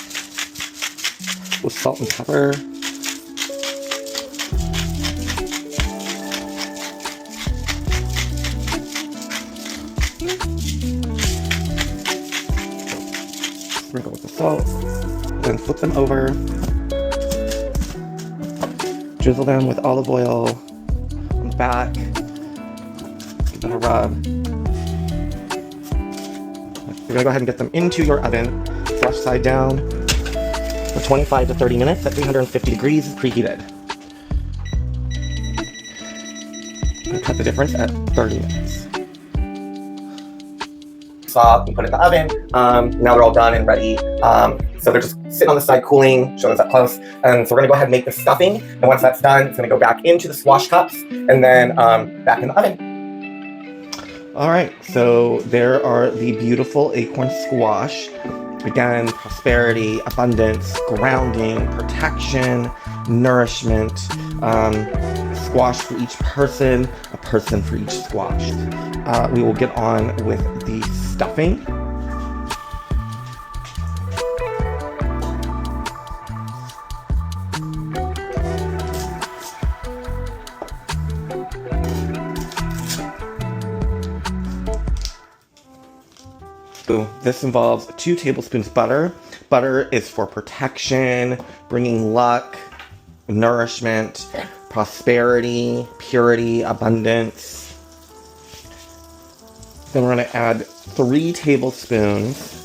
with salt and pepper. Sprinkle with the salt, then flip them over. Drizzle them with olive oil on the back. Give them a rub. You're gonna go ahead and get them into your oven, flush side down, for 25 to 30 minutes at 350 degrees preheated. And cut the difference at 30 minutes. Soft, you put it in the oven. Now they're all done and ready. So they're just sitting on the side cooling, show this up close. And so we're gonna go ahead and make the stuffing. And once that's done, it's gonna go back into the squash cups and then back in the oven. All right, so there are the beautiful acorn squash. Again, prosperity, abundance, grounding, protection, nourishment, squash for each person, a person for each squash. We will get on with the stuffing. This involves 2 tablespoons butter. Butter is for protection, bringing luck, nourishment, prosperity, purity, abundance. Then we're going to add 3 tablespoons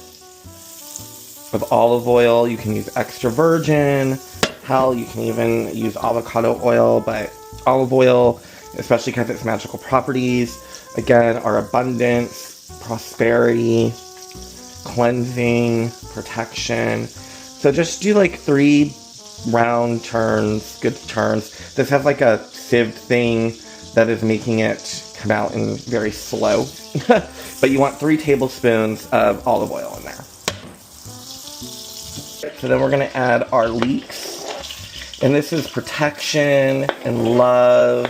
of olive oil. You can use extra virgin. Hell, you can even use avocado oil, but olive oil, especially because it's magical properties, again, are abundance, prosperity, cleansing, protection. So just do like 3 round turns, good turns. This has like a sieve thing that is making it come out in very slow. But you want 3 tablespoons of olive oil in there. So then we're going to add our leeks. And this is protection and love.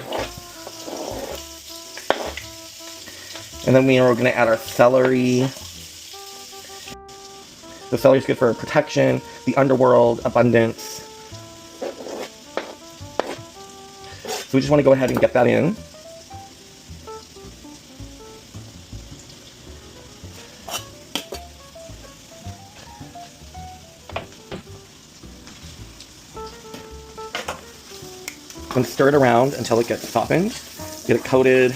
And then we are going to add our celery. The celery is good for protection, the underworld, abundance. So we just want to go ahead and get that in. And stir it around until it gets softened. Get it coated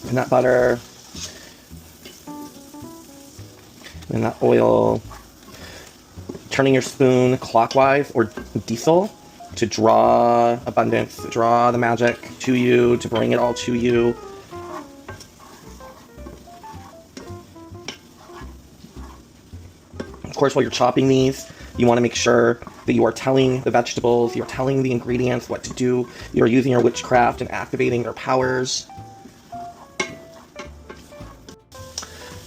in that butter and that oil. Turning your spoon clockwise or diesel to draw abundance, to draw the magic to you, to bring it all to you. Of course, while you're chopping these, you want to make sure that you are telling the vegetables, you're telling the ingredients what to do, you're using your witchcraft and activating their powers.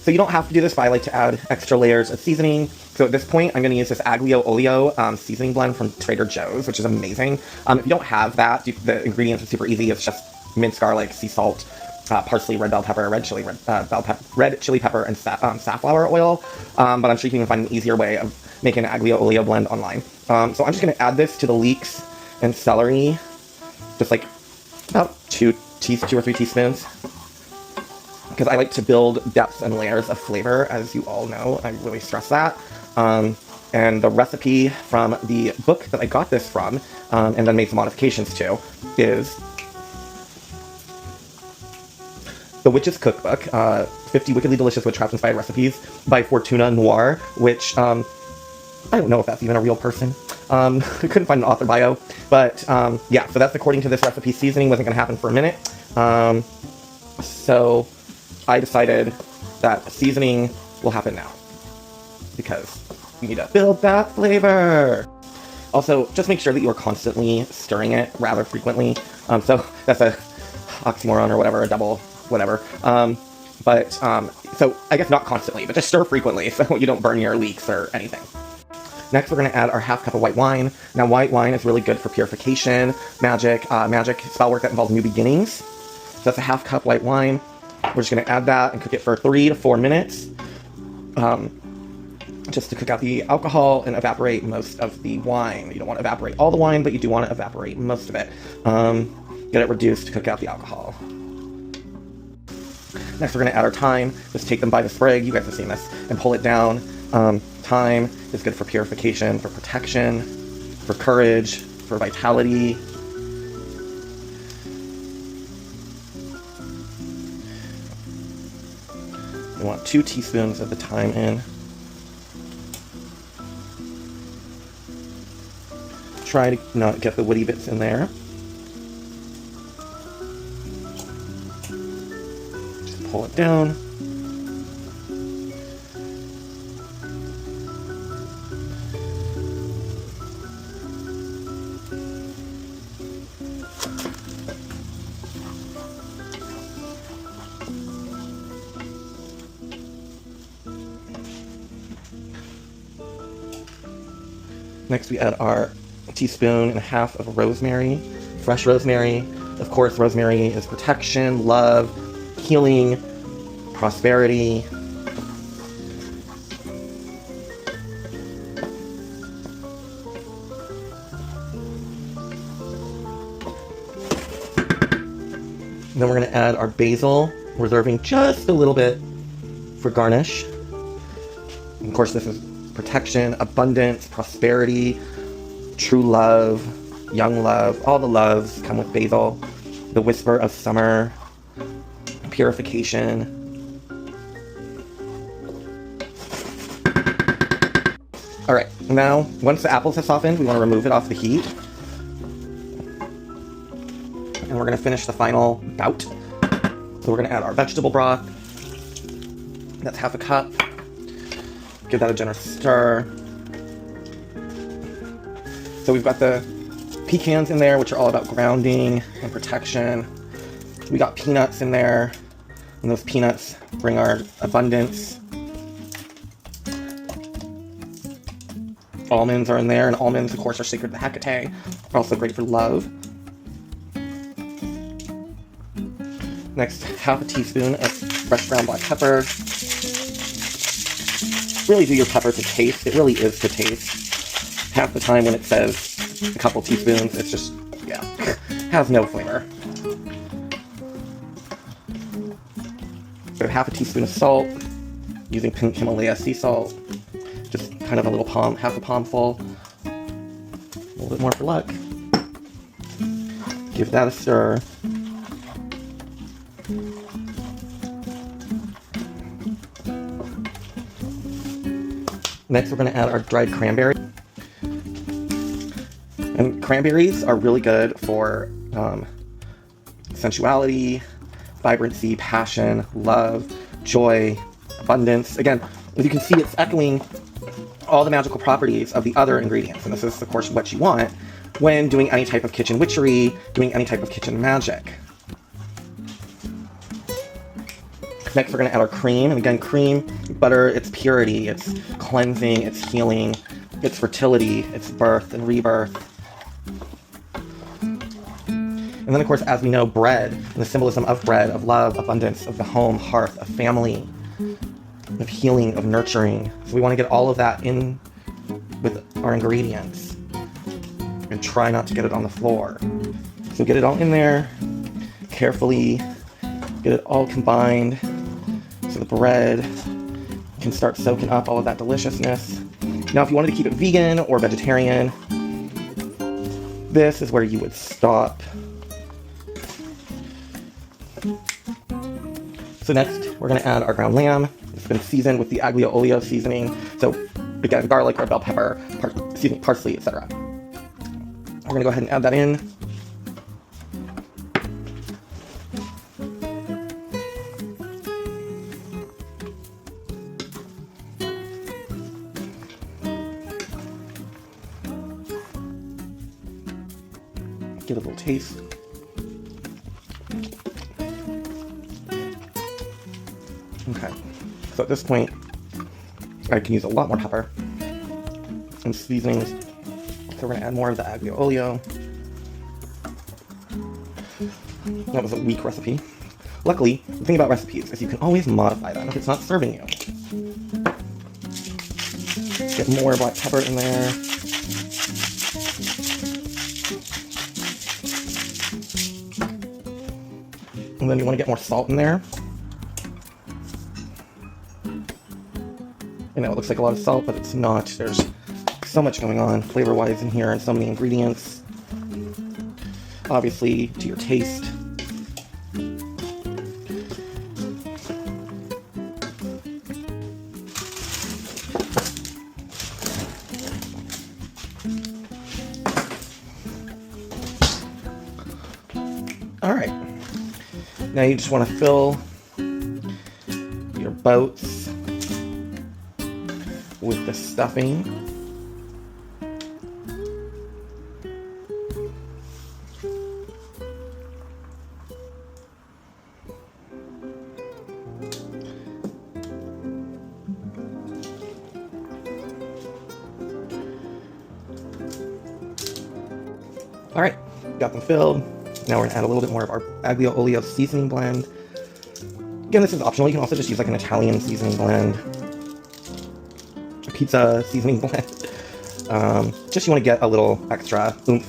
So you don't have to do this, but I like to add extra layers of seasoning. So at this point, I'm going to use this aglio olio seasoning blend from Trader Joe's, which is amazing. If you don't have that, the ingredients are super easy. It's just minced garlic, sea salt, parsley, red bell pepper, red chili pepper, and safflower oil. But I'm sure you can find an easier way of making an aglio olio blend online. So I'm just going to add this to the leeks and celery, just like about 2 or 3 teaspoons. Because I like to build depths and layers of flavor, as you all know. I really stress that. And the recipe from the book that I got this from, and then made some modifications to, is The Witch's Cookbook, 50 Wickedly Delicious Witchcraft-Inspired Recipes by Fortuna Noir, which, I don't know if that's even a real person. I couldn't find an author bio. But, yeah, so that's according to this recipe. Seasoning wasn't going to happen for a minute. So I decided that seasoning will happen now, because you need to build that flavor. Also, just make sure that you are constantly stirring it rather frequently. So that's a oxymoron or whatever, a double whatever. So I guess not constantly, but just stir frequently so you don't burn your leeks or anything. Next, we're going to add our half cup of white wine. Now, white wine is really good for purification, magic spell work that involves new beginnings. So that's a half cup white wine. We're just going to add that and cook it for 3 to 4 minutes. Just to cook out the alcohol and evaporate most of the wine. You don't want to evaporate all the wine, but you do want to evaporate most of it. Get it reduced to cook out the alcohol. Next, we're going to add our thyme. Just take them by the sprig, you guys have seen this, and pull it down. Thyme is good for purification, for protection, for courage, for vitality. We want 2 teaspoons of the thyme in. Try to not get the woody bits in there. Just pull it down. Next, we add our 1.5 teaspoons of rosemary, fresh rosemary. Of course, rosemary is protection, love, healing, prosperity. Then we're going to add our basil, reserving just a little bit for garnish. Of course, this is protection, abundance, prosperity. true love, young love, all the loves come with basil. The whisper of summer, purification. All right, now once the apples have softened, we want to remove it off the heat. And we're gonna finish the final bout. So we're gonna add our vegetable broth. That's half a cup. Give that a generous stir. So we've got the pecans in there, which are all about grounding and protection. We got peanuts in there, and those peanuts bring our abundance. Almonds are in there, and almonds, of course, are sacred to HEKA-TEA. Are also great for love. Next, half a teaspoon of fresh ground black pepper. Really do your pepper to taste. It really is to taste. Half the time when it says a couple teaspoons, it's just, yeah, has no flavor. So half a teaspoon of salt, using pink Himalaya sea salt. Just kind of a little palm, half a palm full. A little bit more for luck. Give that a stir. Next, we're going to add our dried cranberry. And cranberries are really good for sensuality, vibrancy, passion, love, joy, abundance. Again, as you can see, it's echoing all the magical properties of the other ingredients. And this is, of course, what you want when doing any type of kitchen witchery, doing any type of kitchen magic. Next, we're going to add our cream. And again, cream, butter, it's purity, it's cleansing, it's healing, it's fertility, it's birth and rebirth. And then, of course, as we know, bread, and the symbolism of bread, of love, abundance, of the home, hearth, of family, of healing, of nurturing. So we want to get all of that in with our ingredients and try not to get it on the floor. So get it all in there, carefully, get it all combined so the bread can start soaking up all of that deliciousness. Now, if you wanted to keep it vegan or vegetarian, this is where you would stop. So next, we're going to add our ground lamb. It's been seasoned with the aglio olio seasoning. So again, garlic or bell pepper, parsley, etc. We're going to go ahead and add that in. Give it a little taste. Okay, so at this point, I can use a lot more pepper and seasonings. So we're going to add more of the aglio olio. That was a weak recipe. Luckily, the thing about recipes is you can always modify them if it's not serving you. Get more black pepper in there. And then you want to get more salt in there. I know it looks like a lot of salt, but it's not. There's so much going on flavor-wise in here and so many ingredients. Obviously, to your taste. All right. Now you just want to fill your boats with the stuffing. All right, got them filled. Now we're gonna add a little bit more of our aglio olio seasoning blend. Again, this is optional. You can also just use like an Italian seasoning blend, a pizza seasoning blend. Just you want to get a little extra oomph.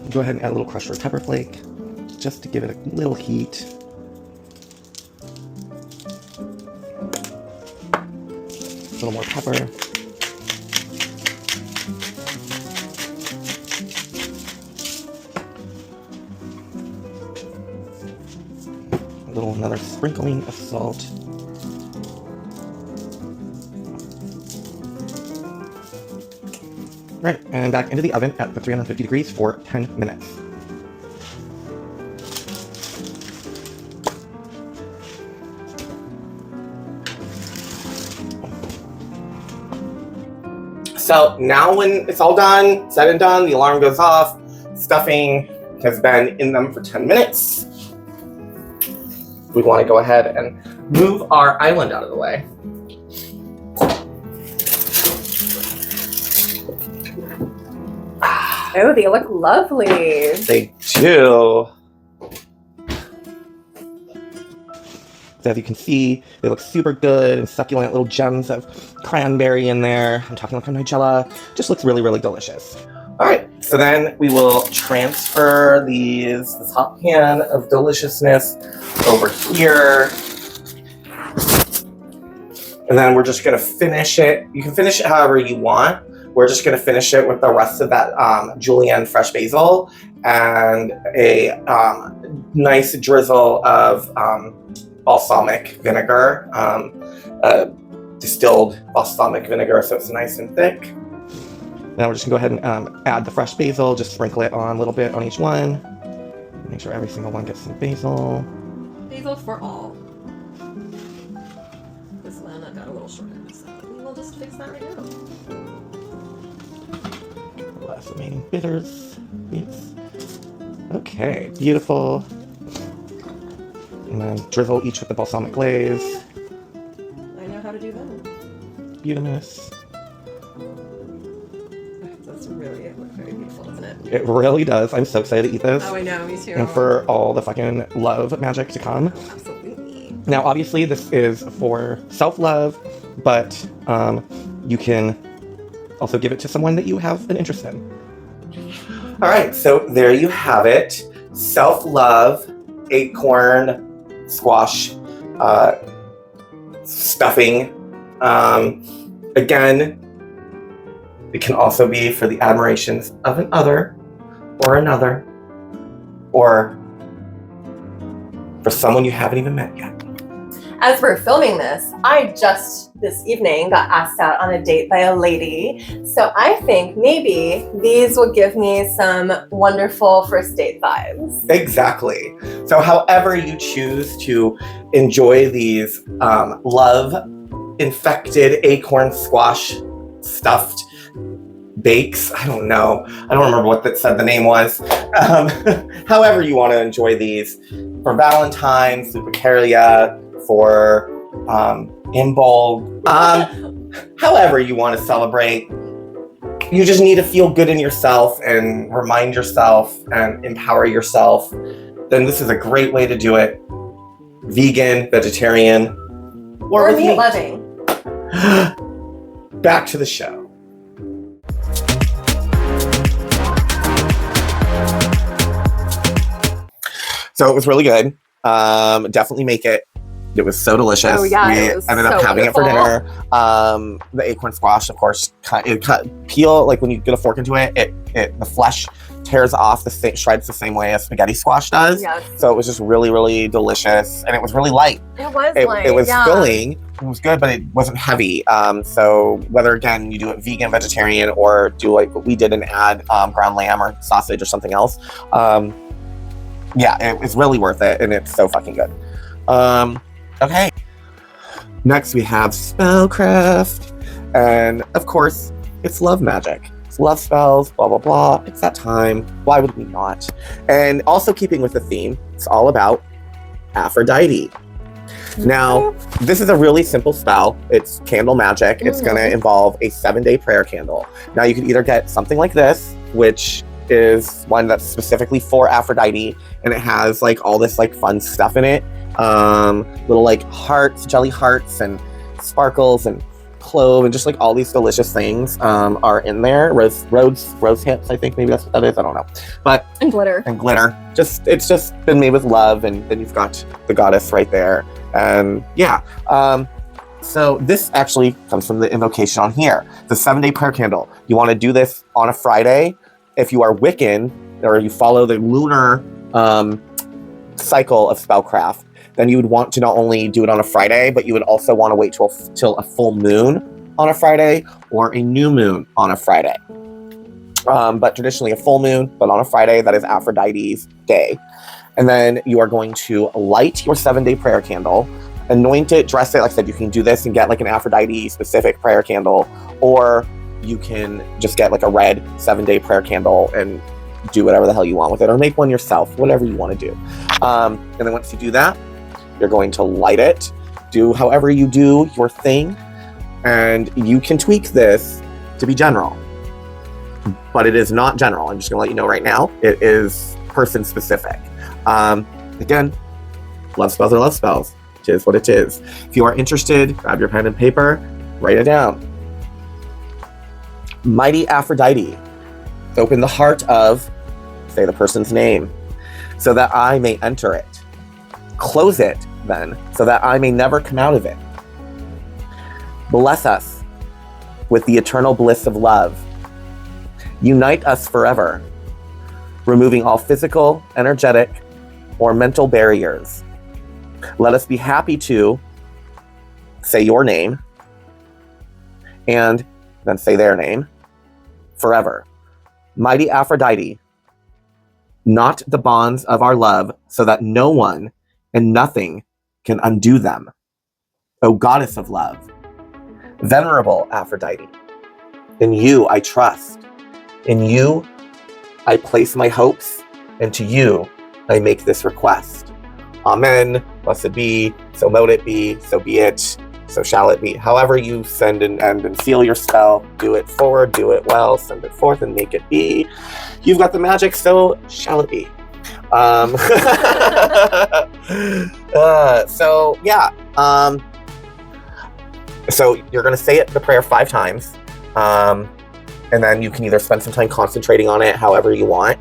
Go ahead and add a little crushed red pepper flake, just to give it a little heat. A little more pepper. another sprinkling of salt. Right, and back into the oven at the 350 degrees for 10 minutes. So now when it's all done, said and done, the alarm goes off, stuffing has been in them for 10 minutes. We want to go ahead and move our island out of the way. Oh, they look lovely. They do. So as you can see, they look super good and succulent, little gems of cranberry in there. I'm talking like a Nigella. Just looks really, really delicious. All right, so then we will transfer this hot pan of deliciousness over here. And then we're just gonna finish it. You can finish it however you want. We're just gonna finish it with the rest of that julienne fresh basil and a nice drizzle of balsamic vinegar, distilled balsamic vinegar, so it's nice and thick. Now we're just gonna go ahead and add the fresh basil, just sprinkle it on a little bit on each one. Make sure every single one gets some basil. Basil for all. This one I got a little shorter, so we'll just fix that right now. The last remaining bitters. Yes. Okay, beautiful. And then drizzle each with the balsamic glaze. I know how to do that. Beautimous. That's really, it looks very beautiful, doesn't it? It really does. I'm so excited to eat this. Oh, I know, me too. And for all the fucking love magic to come. Absolutely. Now, obviously, this is for self-love, but you can also give it to someone that you have an interest in. All right, so there you have it. Self-love, acorn, squash, stuffing. Again, it can also be for the admirations of an other, or another, or for someone you haven't even met yet. As we're filming this, I just this evening got asked out on a date by a lady. So I think maybe these will give me some wonderful first date vibes. Exactly. So however you choose to enjoy these love-infected acorn squash stuffed bakes, I don't know. I don't remember what that said the name was. However you want to enjoy these for Valentine's, Lupercalia, for Imbolg, however you want to celebrate. You just need to feel good in yourself and remind yourself and empower yourself. Then this is a great way to do it. Vegan, vegetarian, or meat loving. Back to the show. So it was really good. Definitely make it. It was so delicious. Oh, yeah, we ended up having it for dinner. The acorn squash, of course, peel, like when you get a fork into it, the flesh tears off shreds the same way as spaghetti squash does. Yes. So it was just really, really delicious, and it was really light. It was light. It was filling. It was good, but it wasn't heavy. So whether again you do it vegan, vegetarian, or do like what we did and add ground lamb or sausage or something else, yeah, it's really worth it, and it's so fucking good. Okay. Next we have SpellCraft, and of course it's love magic. It's love spells, blah blah blah. It's that time. Why would we not? And also keeping with the theme, it's all about Aphrodite. Now, this is a really simple spell. It's candle magic. It's going to involve a 7-day prayer candle. Now, you could either get something like this, which is one that's specifically for Aphrodite, and it has like all this like fun stuff in it. Little like hearts, jelly hearts, and sparkles, and clove, and just like all these delicious things are in there. Rose hips, I think maybe that's what that is. I don't know. And glitter. It's just been made with love, and then you've got the goddess right there. And yeah. So this actually comes from the invocation on here. The 7-day prayer candle. You want to do this on a Friday. If you are Wiccan, or you follow the lunar cycle of SpellCraft, then you would want to not only do it on a Friday, but you would also want to wait till a full moon on a Friday or a new moon on a Friday. But traditionally a full moon, but on a Friday, that is Aphrodite's day. And then you are going to light your 7-day prayer candle, anoint it, dress it. Like I said, you can do this and get like an Aphrodite specific prayer candle, or you can just get like a red 7-day prayer candle and do whatever the hell you want with it, or make one yourself, whatever you want to do. And then once you do that, you're going to light it, do however you do your thing, and you can tweak this to be general, but it is not general. I'm just gonna let you know right now, it is person specific. Again, love spells are love spells. It is what it is. If you are interested, grab your pen and paper, write it down. Mighty Aphrodite, open the heart of, say the person's name, so that I may enter it. Close it then, so that I may never come out of it. Bless us with the eternal bliss of love. Unite us forever, removing all physical, energetic, or mental barriers. Let us be happy to say your name and then say their name forever. Mighty Aphrodite, knot the bonds of our love so that no one and nothing can undo them. O goddess of love, venerable Aphrodite, in you I trust. In you I place my hopes, and to you I make this request. Amen. Blessed be, so mote it be, so be it, so shall it be. However you send and end and seal your spell, do it forward, do it well, send it forth and make it be. You've got the magic, so shall it be. So yeah. So you're going to say the prayer 5 times. And then you can either spend some time concentrating on it, however you want.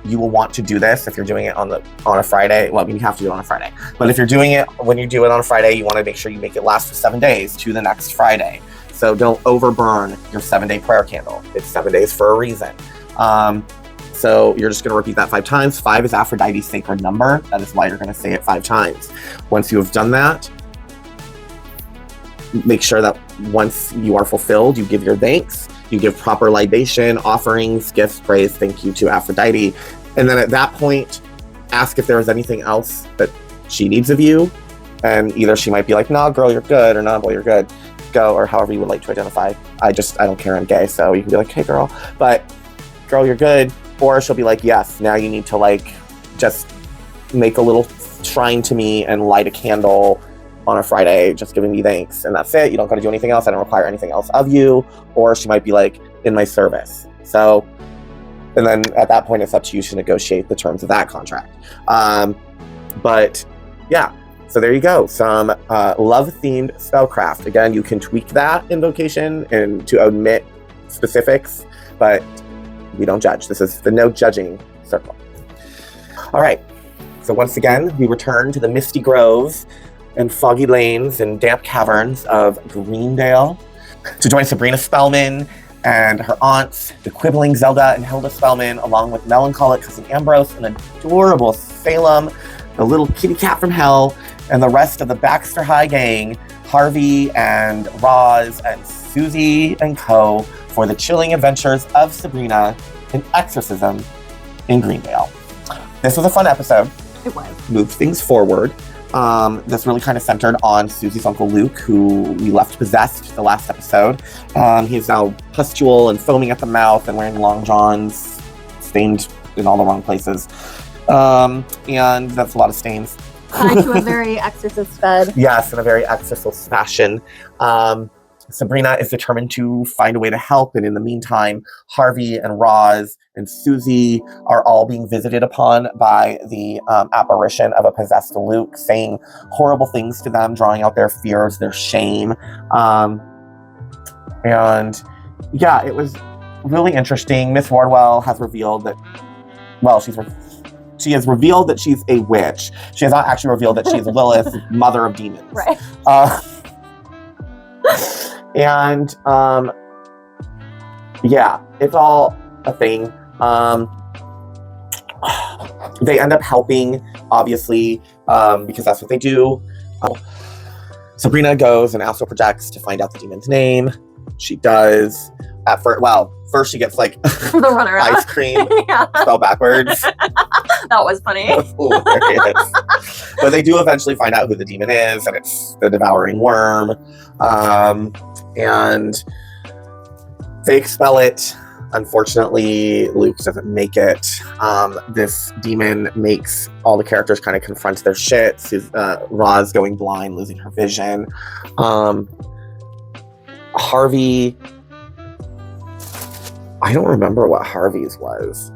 You will want to do this if you're doing it on a Friday. Well, I mean, you have to do it on a Friday. But if you're doing it, when you do it on a Friday, you want to make sure you make it last for 7 days to the next Friday. So don't overburn your 7-day prayer candle. It's 7 days for a reason. So you're just going to repeat that 5 times. 5 is Aphrodite's sacred number. That is why you're going to say it 5 times. Once you have done that, make sure that once you are fulfilled, you give your thanks. You give proper libation, offerings, gifts, praise, thank you to Aphrodite. And then at that point, ask if there is anything else that she needs of you. And either she might be like, nah, girl, you're good, or nah, boy, you're good. Go, or however you would like to identify. I don't care, I'm gay, so you can be like, hey, girl. But, girl, you're good. Or she'll be like, yes, now you need to, like, just make a little shrine to me and light a candle on a Friday, just giving me thanks, and that's it. You don't got to do anything else. I don't require anything else of you. Or she might be like, in my service. So, and then at that point, it's up to you to negotiate the terms of that contract. But yeah, so there you go. Some love-themed spellcraft. Again, you can tweak that invocation and to omit specifics, but we don't judge. This is the no judging circle. All right. So once again, we return to the misty groves and foggy lanes and damp caverns of Greendale to join Sabrina Spellman and her aunts, the quibbling Zelda and Hilda Spellman, along with melancholic cousin Ambrose and adorable Salem, the little kitty cat from hell, and the rest of the Baxter High gang, Harvey and Roz and Susie and co, for the chilling adventures of Sabrina, an exorcism in Greendale. This was a fun episode. It was. Moved things forward. This really kind of centered on Susie's uncle Luke, who we left possessed the last episode. He's now pustule and foaming at the mouth and wearing long johns, stained in all the wrong places. And that's a lot of stains. Tied to a very exorcist fed. Yes, in a very exorcist fashion. Sabrina is determined to find a way to help, and in the meantime, Harvey and Roz and Susie are all being visited upon by the apparition of a possessed Luke, saying horrible things to them, drawing out their fears, their shame. And yeah, it was really interesting. Miss Wardwell has revealed that, well, she has revealed that she's a witch. She has not actually revealed that she's Lilith, mother of demons. Right. And yeah, it's all a thing. They end up helping, obviously, because that's what they do. Sabrina goes and astral projects to find out the demon's name. She does. First she gets like the runner ice cream spelled backwards. That was funny. That's hilarious. But they do eventually find out who the demon is, and it's the devouring worm. And they expel it. Unfortunately, Luke doesn't make it. This demon makes all the characters kind of confront their shit. Roz going blind, losing her vision. Harvey, I don't remember what Harvey's was.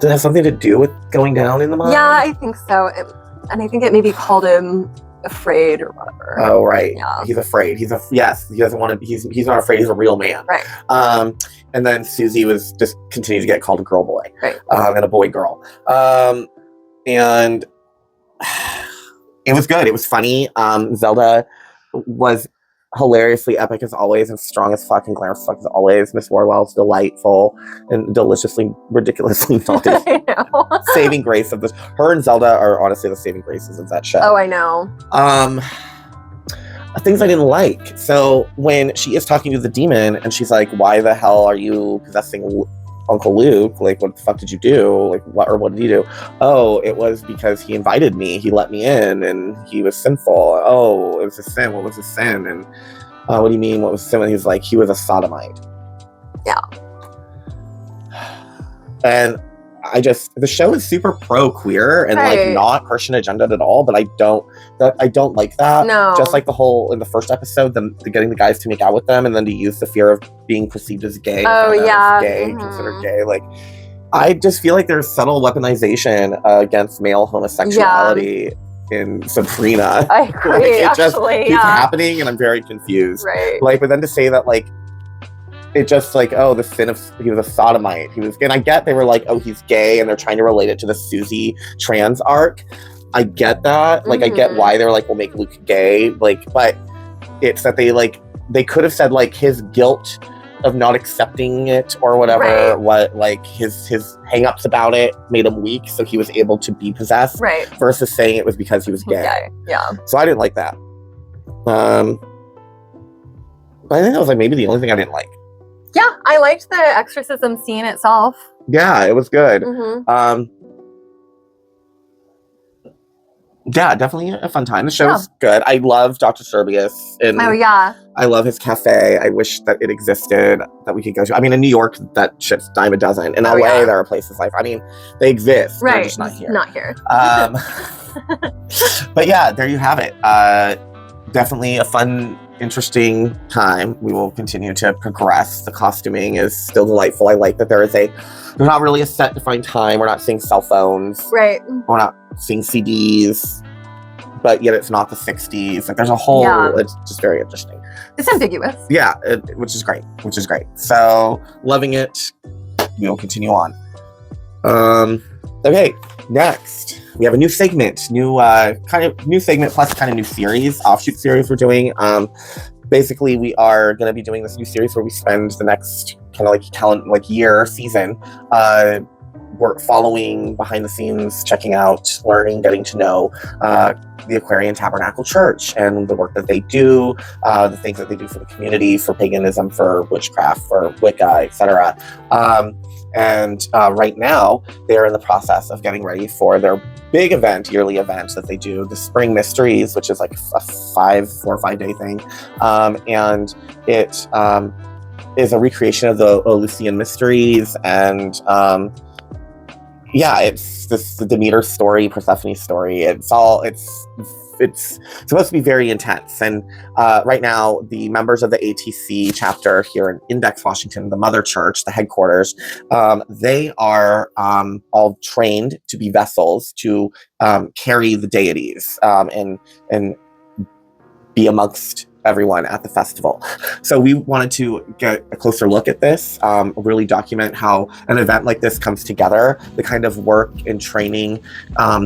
Did it have something to do with going down in the mine? Yeah, I think so. And I think it maybe called him afraid or whatever. Oh, right. Yeah. He's afraid. He doesn't want to, he's not afraid, he's a real man. Right. And then Susie was just continued to get called a girl boy. Right. And a boy girl. And it was good. It was funny. Zelda was hilariously epic as always, and strong as fuck and glamorous as fuck as always. Miss Warwell's delightful and deliciously, ridiculously naughty. I know. Saving grace of this. Her and Zelda are honestly the saving graces of that show. Oh, I know. Things I didn't like. So when she is talking to the demon and she's like, "Why the hell are you possessing Uncle Luke? Like, what the fuck did you do? Like, what did he do?" "Oh, it was because he invited me. He let me in, and he was sinful." "Oh, it was a sin. What was his sin?" And what do you mean? What was sin? And he's like, "He was a sodomite." Yeah. And the show is super pro-queer and like not Christian agenda at all, but I don't like that. No. Just like the whole, in the first episode, the getting the guys to make out with them and then to use the fear of being perceived as gay. Oh, yeah. Considered gay. Like, I just feel like there's subtle weaponization against male homosexuality in Sabrina. I agree, Like, it just actually, keeps happening and I'm very confused. Right. Like, but then to say that, like, it just like, oh, the sin of, he was a sodomite. He was, and I get they were like, oh, he's gay, and they're trying to relate it to the Susie trans arc. I get that. Like, I get why they're like, we'll make Luke gay. Like, but it's that they could have said like his guilt of not accepting it or whatever, what like his hang-ups about it made him weak, so he was able to be possessed. Right. Versus saying it was because he was gay. Yeah. So I didn't like that. But I think that was like maybe the only thing I didn't like. Yeah, I liked the exorcism scene itself. Yeah, it was good. Yeah, definitely a fun time. The show's good. I love Dr. Serbius. And I love his cafe. I wish that it existed, that we could go to. I mean, in New York, that shit's dime a dozen. In LA, there are places like, I mean, they exist. They're just not here. Not here. But yeah, there you have it. Definitely a fun, interesting time. We will continue to progress. The costuming is still delightful. I like that there's not really a set defined time. We're not seeing cell phones. Right. We're not seeing CDs, but yet it's not the 60s. Like, there's a whole, it's just very interesting. It's ambiguous. Yeah, which is great. So, loving it. We will continue on. Okay, next. We have a new segment, new segment plus kind of new series, offshoot series we're doing. Basically, we are going to be doing this new series where we spend the next kind of like season, we're following behind the scenes, checking out, learning, getting to know the Aquarian Tabernacle Church and the work that they do, the things that they do for the community, for paganism, for witchcraft, for Wicca, etc. And right now, they're in the process of getting ready for their big yearly event that they do, the Spring Mysteries, which is like a 4 or 5 day thing. And it is a recreation of the Eleusinian Mysteries. And it's the Demeter story, Persephone story. It's supposed to be very intense. And right now, the members of the ATC chapter here in Index, Washington, the mother church, the headquarters, they are all trained to be vessels to carry the deities and be amongst everyone at the festival. So we wanted to get a closer look at this, really document how an event like this comes together, the kind of work and training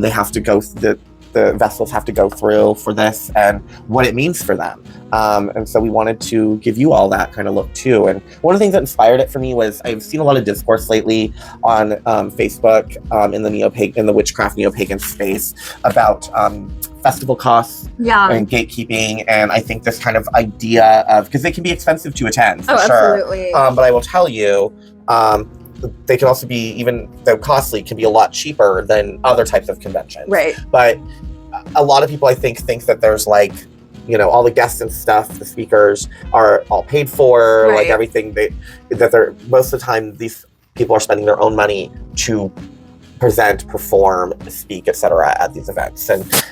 they have to go through, the vessels have to go through for this and what it means for them. And so we wanted to give you all that kind of look too. And one of the things that inspired it for me was I've seen a lot of discourse lately on Facebook in the witchcraft neo-pagan space about festival costs and gatekeeping, and I think this kind of idea of, because they can be expensive to attend for sure. Absolutely. But I will tell you, they can also be, even though costly, can be a lot cheaper than other types of conventions. Right. But a lot of people, I think that there's like, you know, all the guests and stuff, the speakers are all paid for, like everything most of the time these people are spending their own money to present, perform, speak, etc. at these events,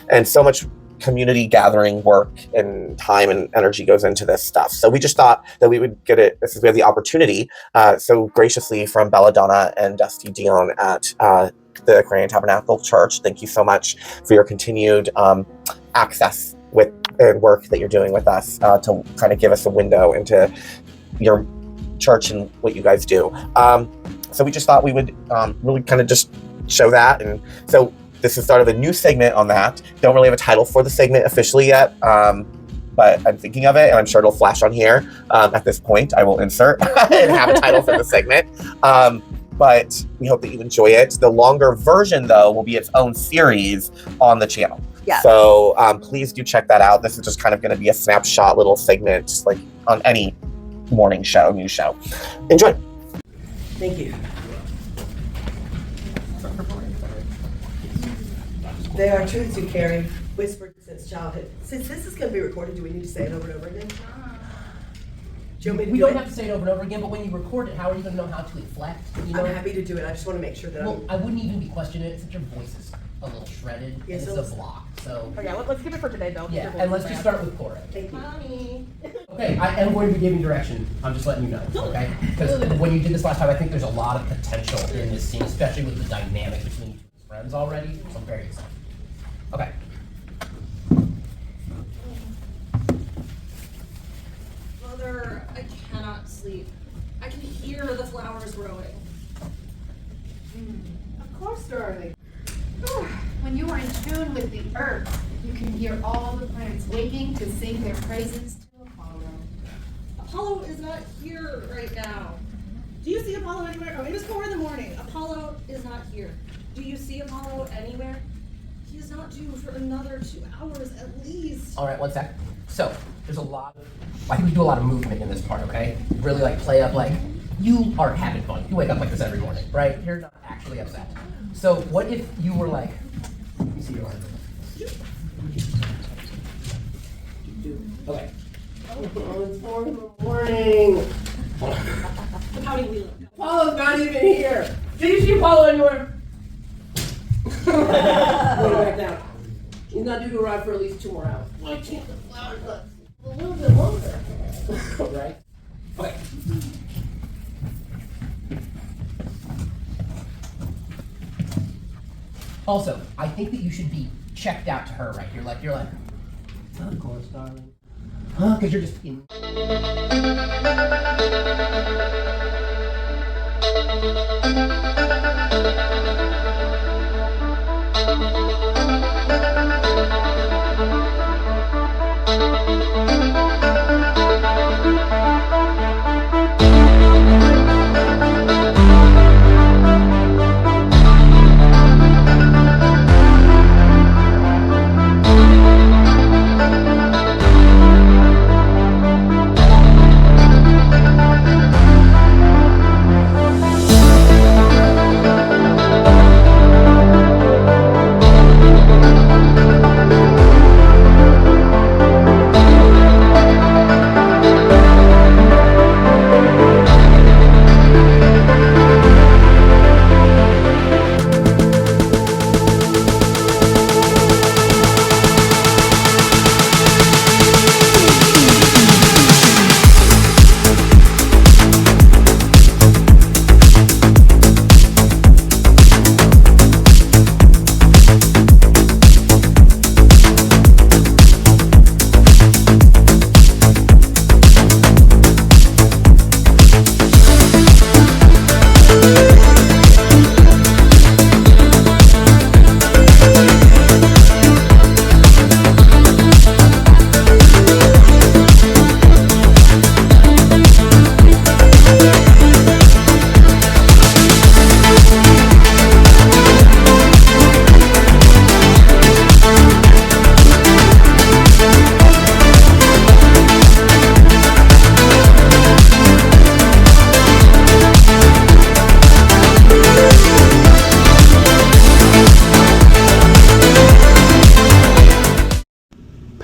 and so much community gathering work and time and energy goes into this stuff. So we just thought that we would get it, since we have the opportunity, so graciously from Belladonna and Dusty Dion at the Aquarian Tabernacle Church. Thank you so much for your continued access with and work that you're doing with us to kind of give us a window into your church and what you guys do. So we just thought we would really kind of just show that. And so this is sort of a new segment on that. Don't really have a title for the segment officially yet, but I'm thinking of it, and I'm sure it'll flash on here. At this point, I will insert and have a title for the segment. But we hope that you enjoy it. The longer version, though, will be its own series on the channel. Yeah. So please do check that out. This is just kind of going to be a snapshot little segment, just like on any morning show, news show. Enjoy. Thank you. They are truths you carry, whispered since childhood. Since this is going to be recorded, do we need to say it over and over again? Do you want me to We do don't it? have to say it over and over again, but when you record it, how are you going to know how to inflect? You know? I'm happy to do it. I just want to make sure that Well, I wouldn't even be questioning it since your voice is a little shredded. Yes, and so it's a block. So Okay, let's keep it for today, though. yeah, and let's just start with Cora. Thank you. Mommy. Okay, I am going to be giving direction. I'm just letting you know, okay? Because when you did this last time, I think there's a lot of potential in this scene, especially with the dynamic between you two friends already. So I'm very excited. Okay. Mother, I cannot sleep. I can hear the flowers growing. Of course, darling. When you are in tune with the earth, you can hear all the planets waking to sing their praises to Apollo. Apollo is not here right now. Do you see Apollo anywhere? Oh, it was 4 a.m. Apollo is not here. Do you see Apollo anywhere? He is not due for another 2 hours at least. All right, one sec. So, there's a lot of, I think we do a lot of movement in this part, okay? Really like play up like, you are having fun. You wake up like this every morning, right? You're not actually upset. So what if you were like, let me see your arm. Okay. Oh, it's 4 in the morning. Look how we look. Apollo's not even here. Did you see Apollo anywhere? Put it back down. He's not due to arrive for at least 2 more hours. Why can't the flowers last a little bit longer? Right? Okay. Also, I think that you should be checked out to her right here. Like, you're like, of course, darling. Huh? Because you're just in.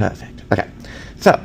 Perfect. Okay. So,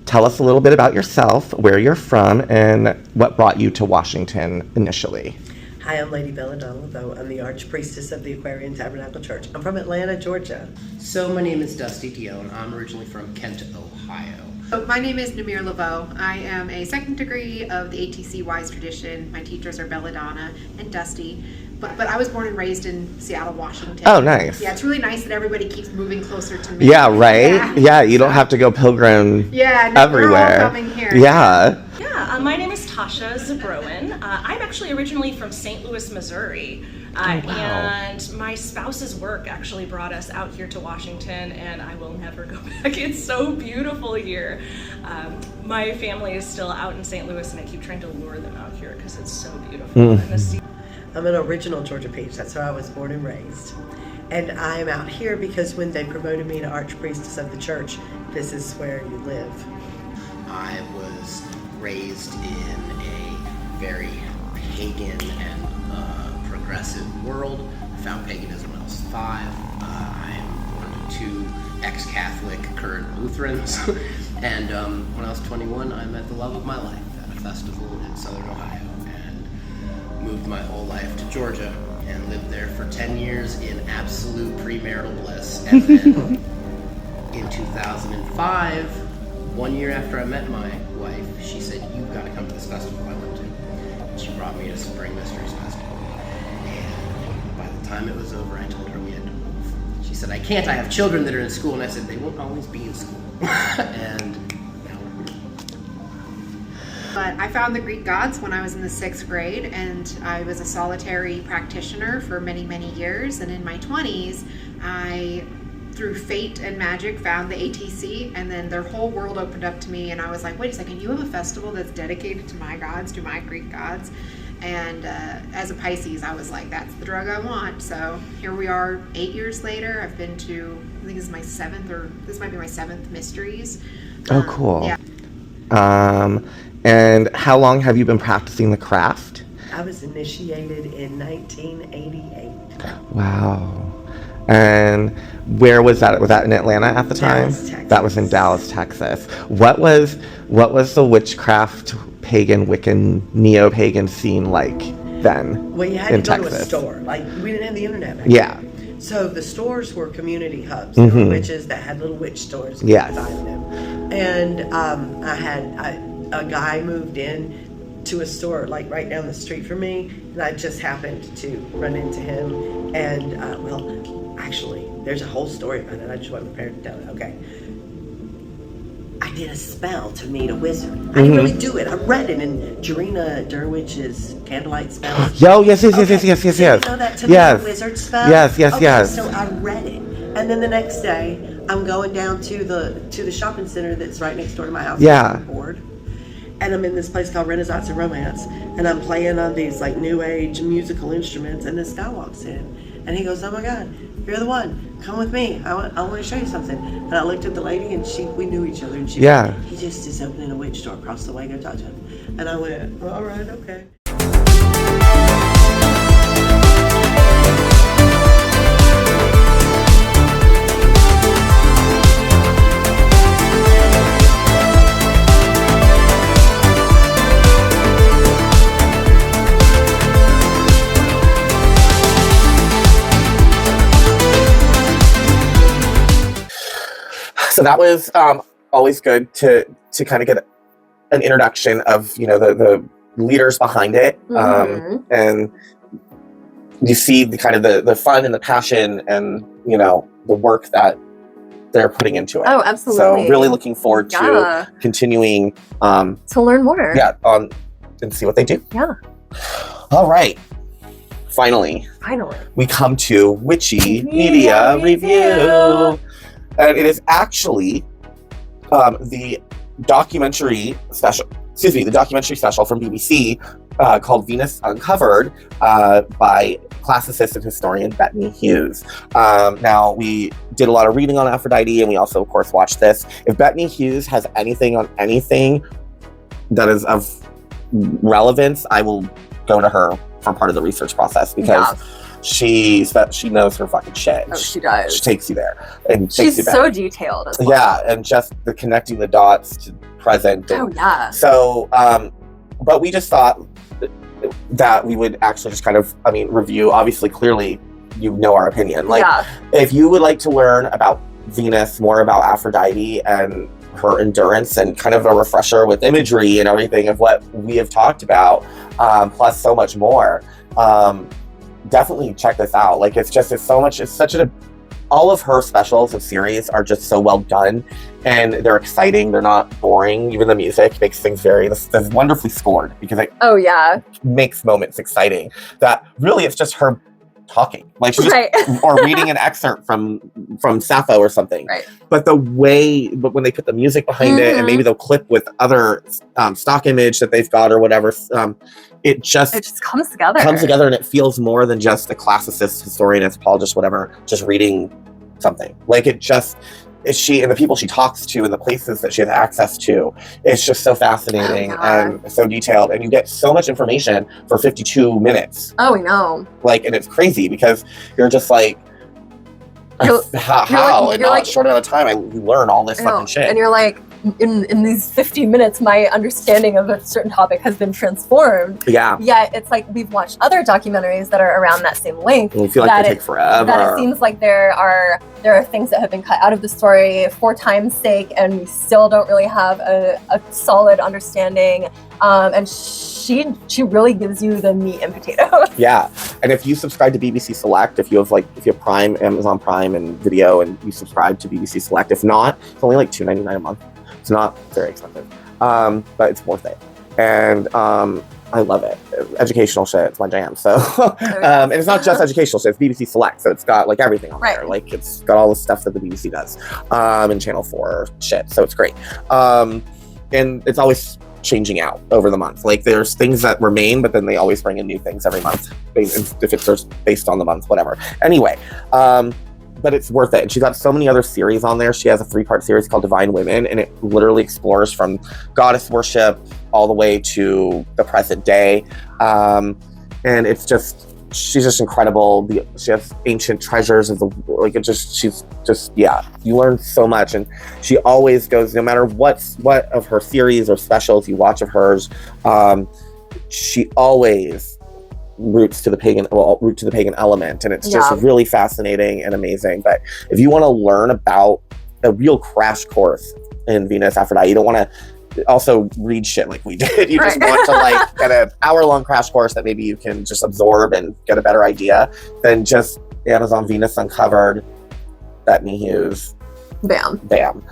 tell us a little bit about yourself, where you're from, and what brought you to Washington initially. Hi, I'm Lady Belladonna, though I'm the Archpriestess of the Aquarian Tabernacle Church. I'm from Atlanta, Georgia. So my name is Dusty Dione. I'm originally from Kent, Ohio. So my name is Namir Laveau. I am a second degree of the ATC Wise tradition. My teachers are Belladonna and Dusty. But I was born and raised in Seattle, Washington. Oh, nice. Yeah, it's really nice that everybody keeps moving closer to me. Yeah, right? Yeah, you don't have to go pilgrim no, everywhere. We're all coming here. Yeah. Yeah, my name is Tasha Zabrowen. I'm actually originally from St. Louis, Missouri. And my spouse's work actually brought us out here to Washington, and I will never go back. It's so beautiful here. My family is still out in St. Louis, and I keep trying to lure them out here because it's so beautiful. And the sea- I'm an original Georgia Peach. That's where I was born and raised. And I'm out here because when they promoted me to Archpriestess of the church, this is where you live. I was raised in a very pagan and progressive world. I found paganism when I was 5. I'm born to 2 ex-Catholic current Lutherans. And when I was 21, I met the love of my life at a festival in Southern Ohio. Moved my whole life to Georgia and lived there for 10 years in absolute premarital bliss. And then in 2005, 1 year after I met my wife, she said, "You've got to come to this festival I went to." And she brought me to Spring Mysteries Festival. And by the time it was over, I told her we had to move. She said, "I can't, I have children that are in school." And I said, "They won't always be in school." And But I found the Greek gods when I was in the 6th grade, and I was a solitary practitioner for many, many years. And in my 20s, I, through fate and magic, found the ATC, and then their whole world opened up to me, and I was like, wait a second, you have a festival that's dedicated to my gods, to my Greek gods? And as a Pisces, I was like, that's the drug I want. So here we are 8 years later. I've been to, I think this is my 7th, or this might be my 7th Mysteries. Oh, cool. Yeah. And how long have you been practicing the craft? I was initiated in 1988. Wow. And where was that? Was that in Atlanta at the time? Dallas, Texas. That was in Dallas, Texas. What was the witchcraft, pagan, Wiccan, neo-pagan scene like then? Well, you had in to go Texas? to a store. Like, we didn't have the internet back Yeah. then. So the stores were community hubs. There were witches that had little witch stores. Yes. Find them. And a guy moved in to a store like right down the street from me, and I just happened to run into him. And well, actually, there's a whole story about it. I just wasn't prepared to tell it. Okay. I did a spell to meet a wizard. I didn't really do it. I read it in Jarena Derwich's Candlelight Spells. Yo, yes. You know that to meet a wizard spell? Yes. So I read it, and then the next day I'm going down to the shopping center that's right next door to my house. Yeah. Board. And I'm in this place called Renaissance and Romance, and I'm playing on these like new age musical instruments, and this guy walks in, and he goes, "Oh my God, you're the one. Come with me. I want to show you something." And I looked at the lady, and we knew each other, and she Yeah. he just is opening a witch store across the way. Go talk to him. And I went, "All right, okay." So that was always good to kind of get an introduction of, you know, the leaders behind it. And you see the kind of the fun and the passion and, you know, the work that they're putting into it. Oh, absolutely. So really looking forward to continuing to learn more. Yeah, and see what they do. Yeah. All right. Finally, we come to Witchy Media Review. And it is actually the documentary special from BBC called Venus Uncovered by classicist and historian Bettany Hughes. Now, we did a lot of reading on Aphrodite, and we also, of course, watched this. If Bettany Hughes has anything on anything that is of relevance, I will go to her for part of the research process, because she knows her fucking shit. Oh, she does. She takes you there and takes She's you back. so detailed as well. Yeah, and just the connecting the dots to present. And Oh yeah. so, but we just thought that we would actually just kind of, review. Obviously, clearly, you know our opinion. Like, Yeah. if you would like to learn about Venus, more about Aphrodite and her endurance, and kind of a refresher with imagery and everything of what we have talked about, plus so much more, definitely check this out. Like, all of her specials of series are just so well done, and they're exciting. They're not boring. Even the music makes things that's wonderfully scored, because it Oh yeah. makes moments exciting. That really, it's just her talking, like she's Right. or reading an excerpt from Sappho or something. Right. But when they put the music behind it, and maybe they'll clip with other stock image that they've got or whatever, it just comes together. And it feels more than just a classicist, historian, anthropologist, whatever, just reading something. Like, she and the people she talks to and the places that she has access to, it's just so fascinating and so detailed, and you get so much information for 52 minutes. Oh, we know. Like, and it's crazy because you're just like, You're in a like, short amount of time I learn all this fucking shit. And you're like, in these 50 minutes, my understanding of a certain topic has been transformed. Yeah. Yet it's like we've watched other documentaries that are around that same length. And you feel like they take forever. That it seems like there are things that have been cut out of the story for time's sake, and we still don't really have a solid understanding. And she really gives you the meat and potatoes. Yeah, and if you subscribe to BBC Select, if you have Prime, Amazon Prime and Video, and you subscribe to BBC Select, if not, it's only like $2.99 a month. It's not very expensive, but it's worth it. And I love it. Educational shit, it's my jam. So, and it's not just educational shit, it's BBC Select, so it's got like everything on there. Like, it's got all the stuff that the BBC does, and Channel 4 shit, so it's great. And it's always changing out over the month. Like, there's things that remain, but then they always bring in new things every month, if it's based on the month, whatever. Anyway, but it's worth it. And she's got so many other series on there. She has a 3-part series called Divine Women, and it literally explores from goddess worship all the way to the present day. And she's just incredible. She has ancient treasures you learn so much. And she always goes, no matter what of her series or specials you watch of hers, she always roots to the pagan element, and it's just really fascinating and amazing. But if you want to learn about a real crash course in Venus-Aphrodite, you don't want to also read shit like we did. You just want to like get an hour-long crash course that maybe you can just absorb and get a better idea. Then just Amazon Venus Uncovered, Bethany Hughes. Bam.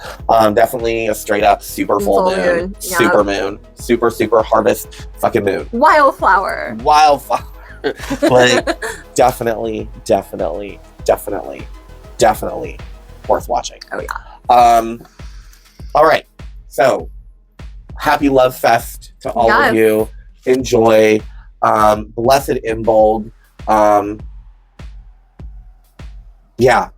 Definitely a straight up super full moon. Super moon. Super harvest fucking moon. Wildflower. Like, definitely worth watching. Oh yeah. All right. So, happy Love Fest to all of you. Enjoy. Blessed Imbolg. Yeah.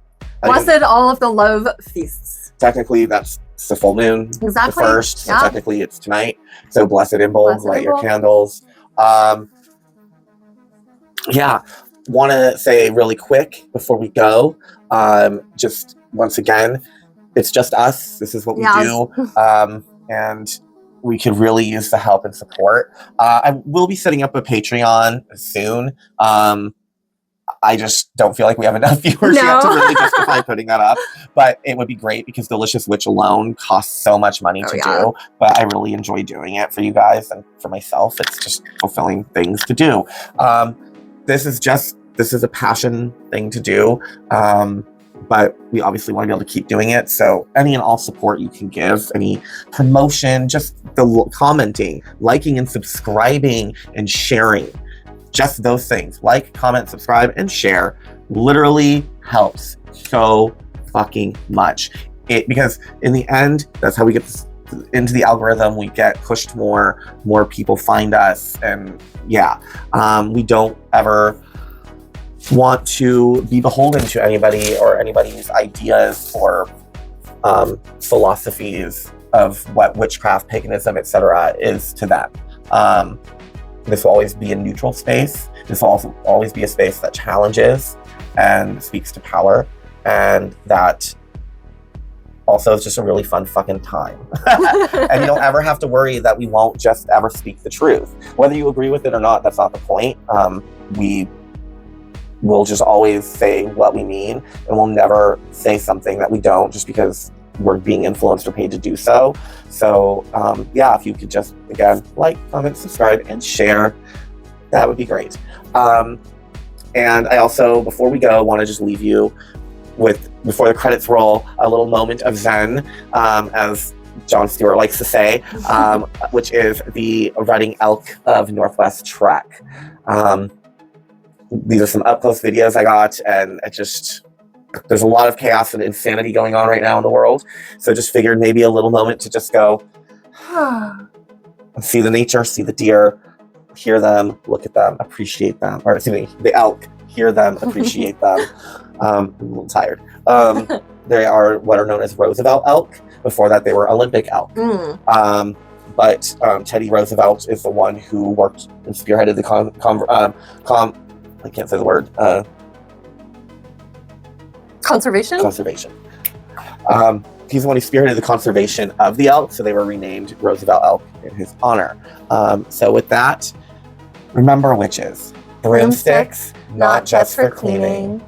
Blessed all of the love feasts. Technically, that's the full moon. Exactly. The first. So technically, it's tonight. So, Blessed Imbolg. Light your candles. Want to say really quick before we go, just once again, it's just us. This is what we do. And we could really use the help and support. I will be setting up a Patreon soon. I just don't feel like we have enough viewers yet to really justify putting that up. But it would be great because Delicious Witch alone costs so much money to do. But I really enjoy doing it for you guys and for myself. It's just fulfilling things to do. This is a passion thing to do. But we obviously want to be able to keep doing it. So any and all support you can give, any promotion, just the commenting, liking and subscribing and sharing. Just those things. Like, comment, subscribe, and share literally helps so fucking much. Because in the end, that's how we get into the algorithm. We get pushed more people find us. And we don't ever want to be beholden to anybody or anybody's ideas or philosophies of what witchcraft, paganism, etc. is to them. This will always be a neutral space, this will also always be a space that challenges and speaks to power, and that also it's just a really fun fucking time. And you don't ever have to worry that we won't just ever speak the truth. Whether you agree with it or not, that's not the point. We will just always say what we mean, and we'll never say something that we don't just because we're being influenced or paid to do so. So yeah, if you could just, again, like, comment, subscribe, and share, that would be great. And I also, before we go, want to just leave you with, before the credits roll, a little moment of Zen, as Jon Stewart likes to say, which is the Running Elk of Northwest Trek. These are some up-close videos I got, and it just, there's a lot of chaos and insanity going on right now in the world. So just figured maybe a little moment to just go, see the nature, see the deer, hear them, look at them, appreciate them. Or excuse me, the elk, hear them, appreciate them. I'm a little tired. They are what are known as Roosevelt elk. Before that, they were Olympic elk. But Teddy Roosevelt is the one who worked and spearheaded the I can't say the word. Conservation? Conservation. He's the one who spearheaded the conservation of the elk, so they were renamed Roosevelt elk in his honor. So with that, remember, witches, broomsticks, not just for cleaning.